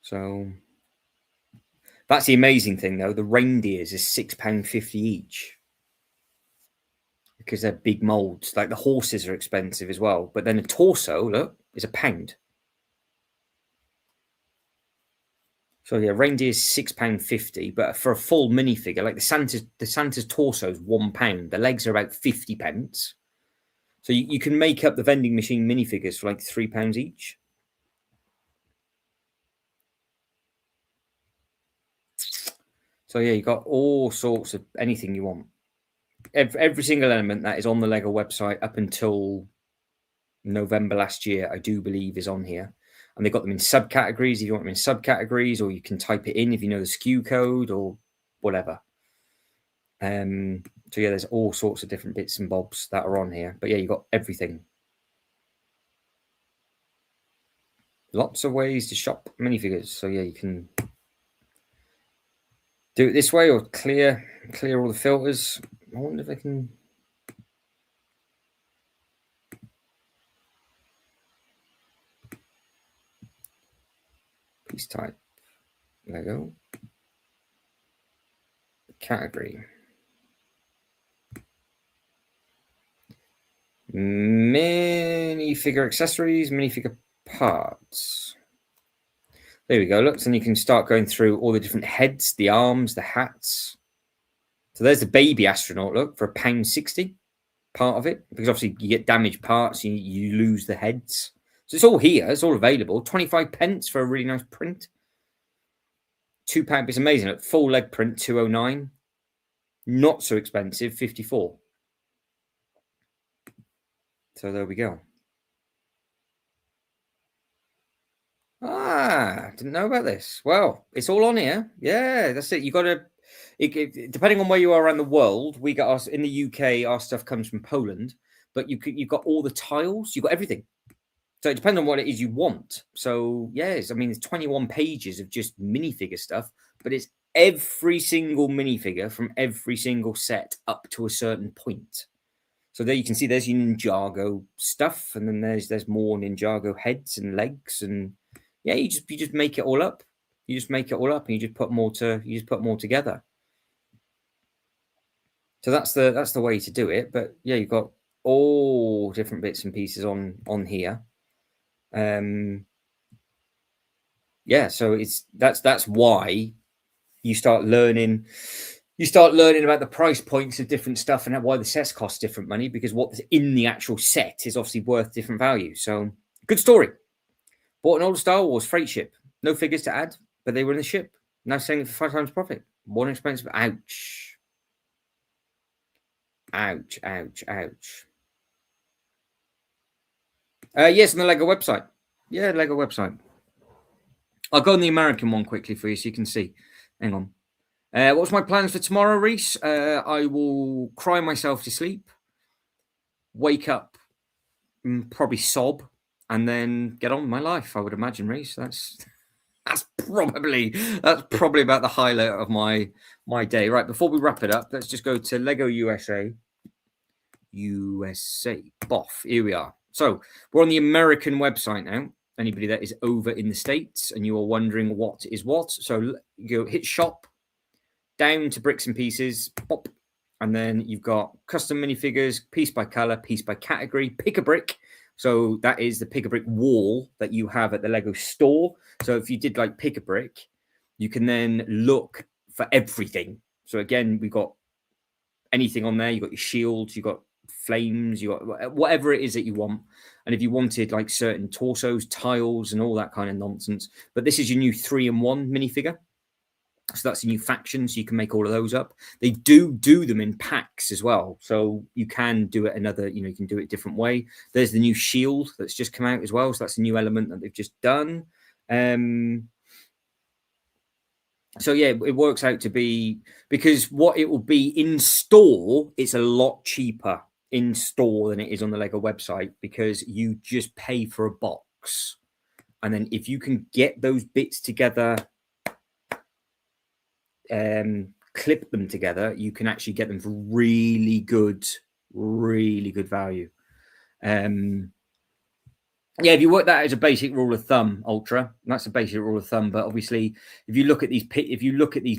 So that's the amazing thing, though. The reindeers is £6.50 each, because they're big molds. Like the horses are expensive as well. But then a torso, look, is £1. So yeah, reindeer is £6.50, but for a full minifigure, like the Santa's torso is £1. The legs are about 50 pence. So you can make up the vending machine minifigures for like £3 each. So yeah, you got all sorts of anything you want. Every single element that is on the Lego website up until November last year, I do believe, is on here. And they've got them in subcategories if you want them in subcategories, or you can type it in if you know the SKU code or whatever. So yeah, there's all sorts of different bits and bobs that are on here. But yeah, you've got everything. Lots of ways to shop minifigures. So yeah, you can do it this way or clear all the filters. I wonder if I can. Please type Lego category. Minifigure accessories, minifigure parts. There we go. Look, and you can start going through all the different heads, the arms, the hats. So there's the baby astronaut. Look, for £1.60, part of it, because obviously you get damaged parts, you lose the heads. So it's all here. It's all available. 25 pence for a really nice print. £2. It's amazing. Look, full leg print, 209. Not so expensive, 54. So there we go. Didn't know about this. Well, it's all on here. Yeah, that's it. You got to, depending on where you are around the world, we got us in the UK. Our stuff comes from Poland, but you've got all the tiles. You've got everything. So it depends on what it is you want. So yes, I mean, it's 21 pages of just minifigure stuff, but it's every single minifigure from every single set up to a certain point. So there you can see there's your Ninjago stuff, and then there's more Ninjago heads and legs, and yeah, you just make it all up. You just make it all up, and you just put more together. So that's the way to do it. But yeah, you've got all different bits and pieces on here. Yeah, so that's why you start learning about the price points of different stuff and why the sets cost different money, because what's in the actual set is obviously worth different value. So good story. Bought an old Star Wars freight ship, no figures to add, but they were in the ship. Now selling it for 5 times profit. More expensive. Ouch. Ouch, ouch, ouch. Yes, on the Lego website. Yeah, Lego website. I'll go on the American one quickly for you so you can see. Hang on. What's my plans for tomorrow, Reese? I will cry myself to sleep, wake up, probably sob, and then get on with my life. I would imagine, Reese. That's probably about the highlight of my day. Right, before we wrap it up, let's just go to Lego USA. Boff. Here we are. So we're on the American website now. Anybody that is over in the States and you are wondering what is what, so you go hit shop, down to bricks and pieces, pop, and then you've got custom minifigures, piece by color, piece by category, pick a brick. So that is the pick a brick wall that you have at the Lego store. So if you did like pick a brick, you can then look for everything. So again, we've got anything on there. You've got your shields, you've got flames, you got whatever it is that you want. And if you wanted like certain torsos, tiles, and all that kind of nonsense, but this is your new 3-in-1 minifigure. So that's a new faction, so you can make all of those up. They do them in packs as well, so you can do it another, you can do it a different way. There's the new shield that's just come out as well, so that's a new element that they've just done. So yeah, it works out to be, because what it will be in store, it's a lot cheaper in store than it is on the Lego website, because you just pay for a box, and then if you can get those bits together, clip them together, you can actually get them for really good value. Yeah, if you work that as a basic rule of thumb, Ultra, that's a basic rule of thumb. But obviously, if you look at these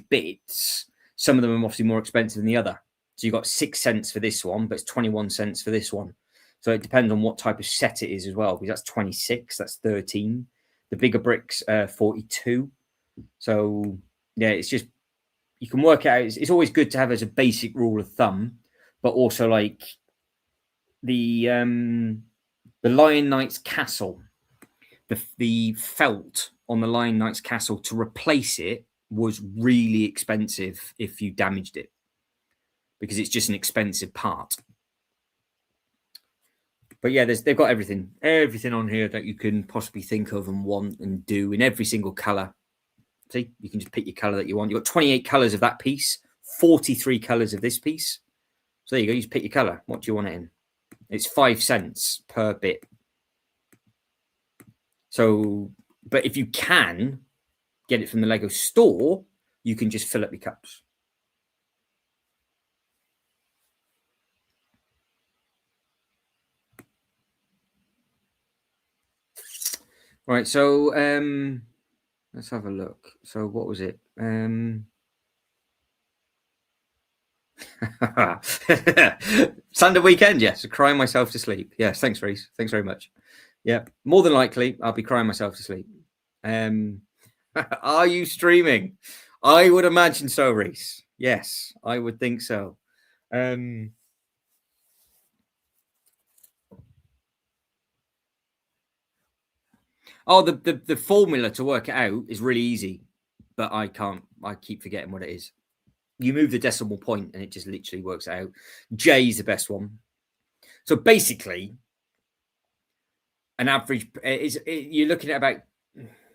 bits, some of them are obviously more expensive than the other. So you've got 6 cents for this one, but it's 21 cents for this one. So it depends on what type of set it is as well, because that's 26, that's 13. The bigger bricks, 42. So yeah, it's just, you can work it out. It's always good to have as a basic rule of thumb, but also like the Lion Knight's castle, the felt on the Lion Knight's castle, to replace it was really expensive if you damaged it, because it's just an expensive part. But yeah, they've got everything on here that you can possibly think of and want and do in every single color. See, you can just pick your color that you want. You've got 28 colors of that piece, 43 colors of this piece. So there you go. You just pick your color. What do you want it in? It's 5 cents per bit. So, but if you can get it from the Lego store, you can just fill up your cups. Right, so let's have a look. So what was it? Sunday weekend, yes. Crying myself to sleep. Yes, thanks, Reese. Thanks very much. Yeah, more than likely, I'll be crying myself to sleep. Are you streaming? I would imagine so, Reese. Yes, I would think so. Oh, the formula to work it out is really easy, but I can't. I keep forgetting what it is. You move the decimal point, and it just literally works out. J is the best one. So basically, an average you're looking at about,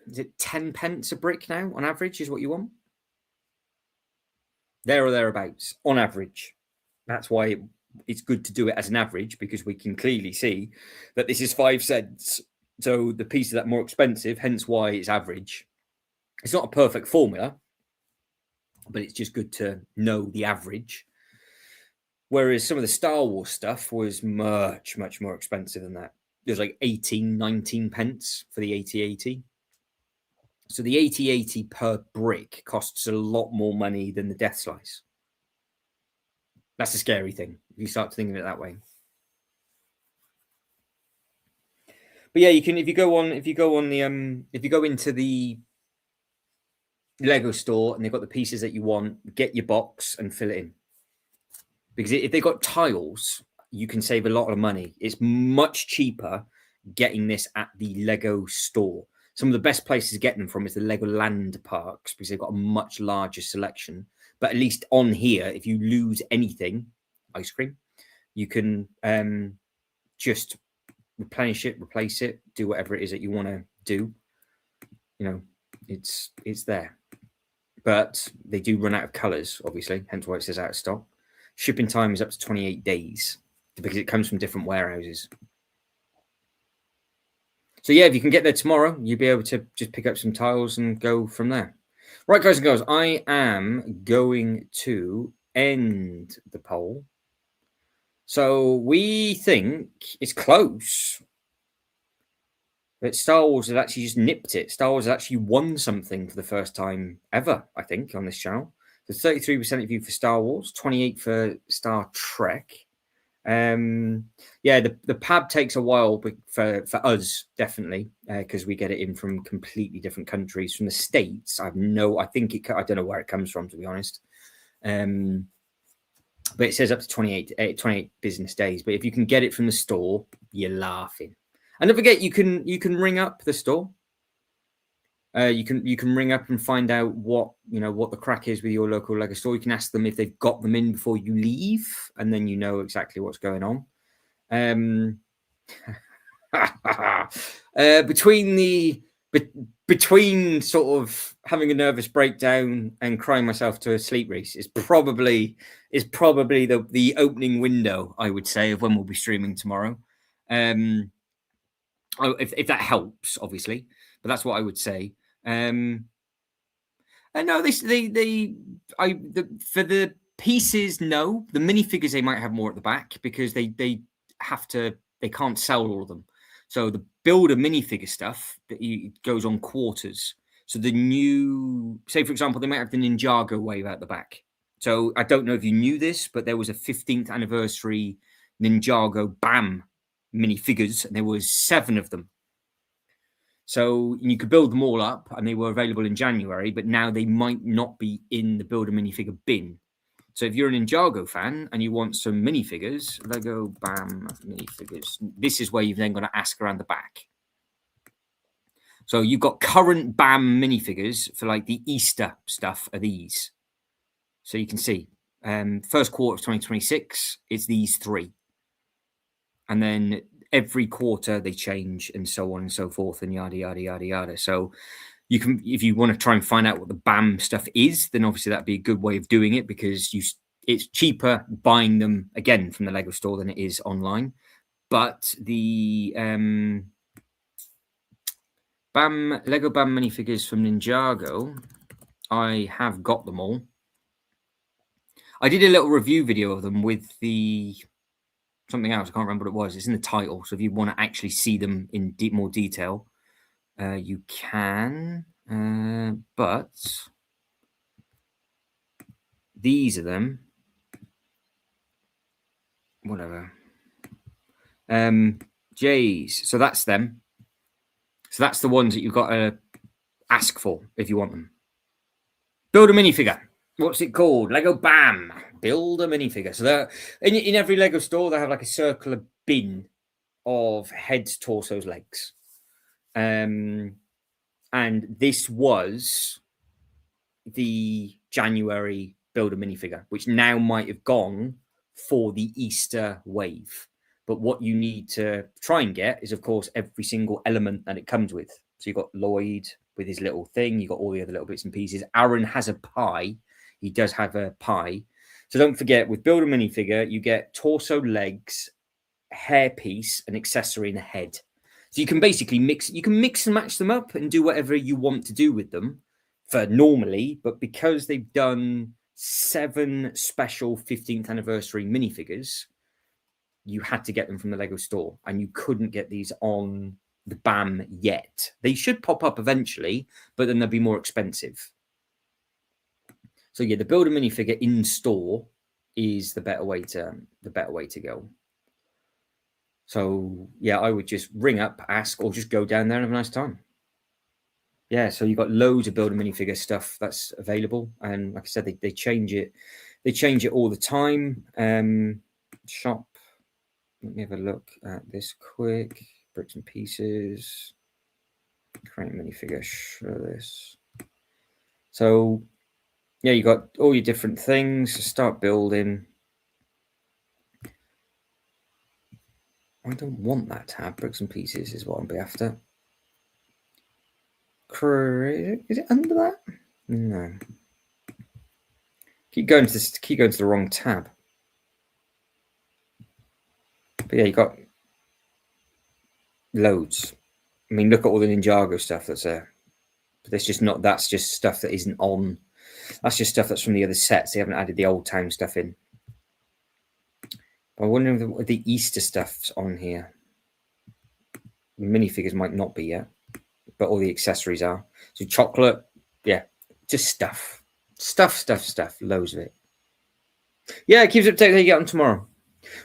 is it 10 pence a brick now on average is what you want? There or thereabouts on average. That's why it's good to do it as an average, because we can clearly see that this is 5 cents. So the pieces that are more expensive, hence why it's average. It's not a perfect formula, but it's just good to know the average. Whereas some of the Star Wars stuff was much, much more expensive than that. There's like 18, 19 pence for the 8080. So the 8080 per brick costs a lot more money than the Death Slice. That's the scary thing, if you start thinking it that way. But yeah, you can, if you go into the Lego store and they've got the pieces that you want, get your box and fill it in. Because if they've got tiles, you can save a lot of money. It's much cheaper getting this at the Lego store. Some of the best places to get them from is the Legoland parks, because they've got a much larger selection. But at least on here, if you lose anything, ice cream, you can just replenish it, replace it, do whatever it is that you want to do. It's there. But they do run out of colours, obviously, hence why it says out of stock. Shipping time is up to 28 days because it comes from different warehouses. So yeah, if you can get there tomorrow, you'll be able to just pick up some tiles and go from there. Right, guys and girls, I am going to end the poll. So we think it's close. But Star Wars has actually just nipped it. Star Wars has actually won something for the first time ever, I think, on this channel. So 33% of you for Star Wars, 28% for Star Trek. Yeah, the pab takes a while for us, definitely, because we get it in from completely different countries. From the States, I don't know where it comes from, to be honest. But it says up to 28 business days. But if you can get it from the store, you're laughing. And don't forget, you can ring up the store. You can ring up and find out what the crack is with your local Lego store. You can ask them if they've got them in before you leave, and then you know exactly what's going on. Between sort of having a nervous breakdown and crying myself to a sleep, Reese, is probably the opening window, I would say, of when we'll be streaming tomorrow. If that helps, obviously, but that's what I would say. And no, for the pieces, no. The minifigures, they might have more at the back because they can't sell all of them. So the builder minifigure stuff goes on quarters. So the new, say for example, they might have the Ninjago wave out the back. So I don't know if you knew this, but there was a 15th anniversary Ninjago BAM minifigures, and there was 7 of them. So you could build them all up, and they were available in January, but now they might not be in the builder minifigure bin. So if you're an Ninjago fan and you want some minifigures, Lego BAM minifigures, this is where you've then got to ask around the back. So you've got current BAM minifigures for like the Easter stuff are these. So you can see, first quarter of 2026, it's these 3. And then every quarter they change and so on and so forth and yada, yada, yada, yada. So you can, if you want to try and find out what the BAM stuff is, then obviously that'd be a good way of doing it because it's cheaper buying them again from the Lego store than it is online. But the Lego BAM minifigures from Ninjago, I have got them all. I did a little review video of them with something else. I can't remember what it was. It's in the title. So if you want to actually see them in more detail, you can. But these are them. Whatever. J's. So that's them. So that's the ones that you've got to ask for if you want them. Build a minifigure. What's it called? Lego BAM. Build a minifigure. So in every Lego store, they have like a circular bin of heads, torsos, legs. And this was the January build a minifigure, which now might have gone for the Easter wave. But what you need to try and get is, of course, every single element that it comes with. So you've got Lloyd with his little thing. You've got all the other little bits and pieces. Aaron has a pie. He does have a pie. So don't forget, with build a minifigure, you get torso, legs, hairpiece, an accessory, and a head. So you can basically mix and match them up and do whatever you want to do with them for normally. But because they've done 7 special 15th anniversary minifigures, you had to get them from the Lego store, and you couldn't get these on the BAM yet. They should pop up eventually, but then they'll be more expensive. So yeah, the build a minifigure in store is the better way to go. So yeah, I would just ring up, ask, or just go down there and have a nice time. Yeah, so you've got loads of build a minifigure stuff that's available, and like I said, they change it. They change it all the time. Shop. Let me have a look at this quick. Bricks and pieces. Create minifigure. Show this. So yeah, you got all your different things to start building. I don't want that tab. Bricks and pieces is what I'll be after. Is it under that? No. Keep going to the wrong tab. But yeah, you got loads. I mean, look at all the Ninjago stuff that's there. But that's just stuff that isn't on. That's just stuff that's from the other sets. They haven't added the Old Town stuff in. I wonder if the Easter stuff's on here. The minifigures might not be yet, but all the accessories are. So chocolate, yeah, just stuff. Stuff. Loads of it. Yeah, it keeps updating how you get on tomorrow.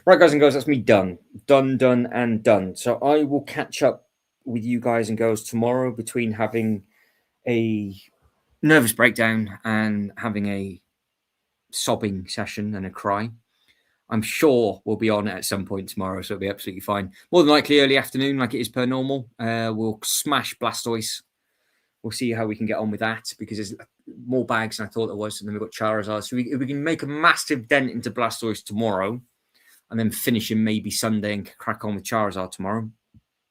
Right, guys and girls, that's me done. Done. So I will catch up with you guys and girls tomorrow between having a nervous breakdown and having a sobbing session and a cry. I'm sure we'll be on at some point tomorrow, so it'll be absolutely fine. More than likely early afternoon, like it is per normal. We'll smash Blastoise. We'll see how we can get on with that, because there's more bags than I thought there was. And then we've got Charizard. So if we can make a massive dent into Blastoise tomorrow and then finish him maybe Sunday and crack on with Charizard tomorrow,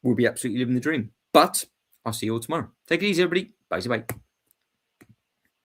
we'll be absolutely living the dream. But I'll see you all tomorrow. Take it easy, everybody. Bye.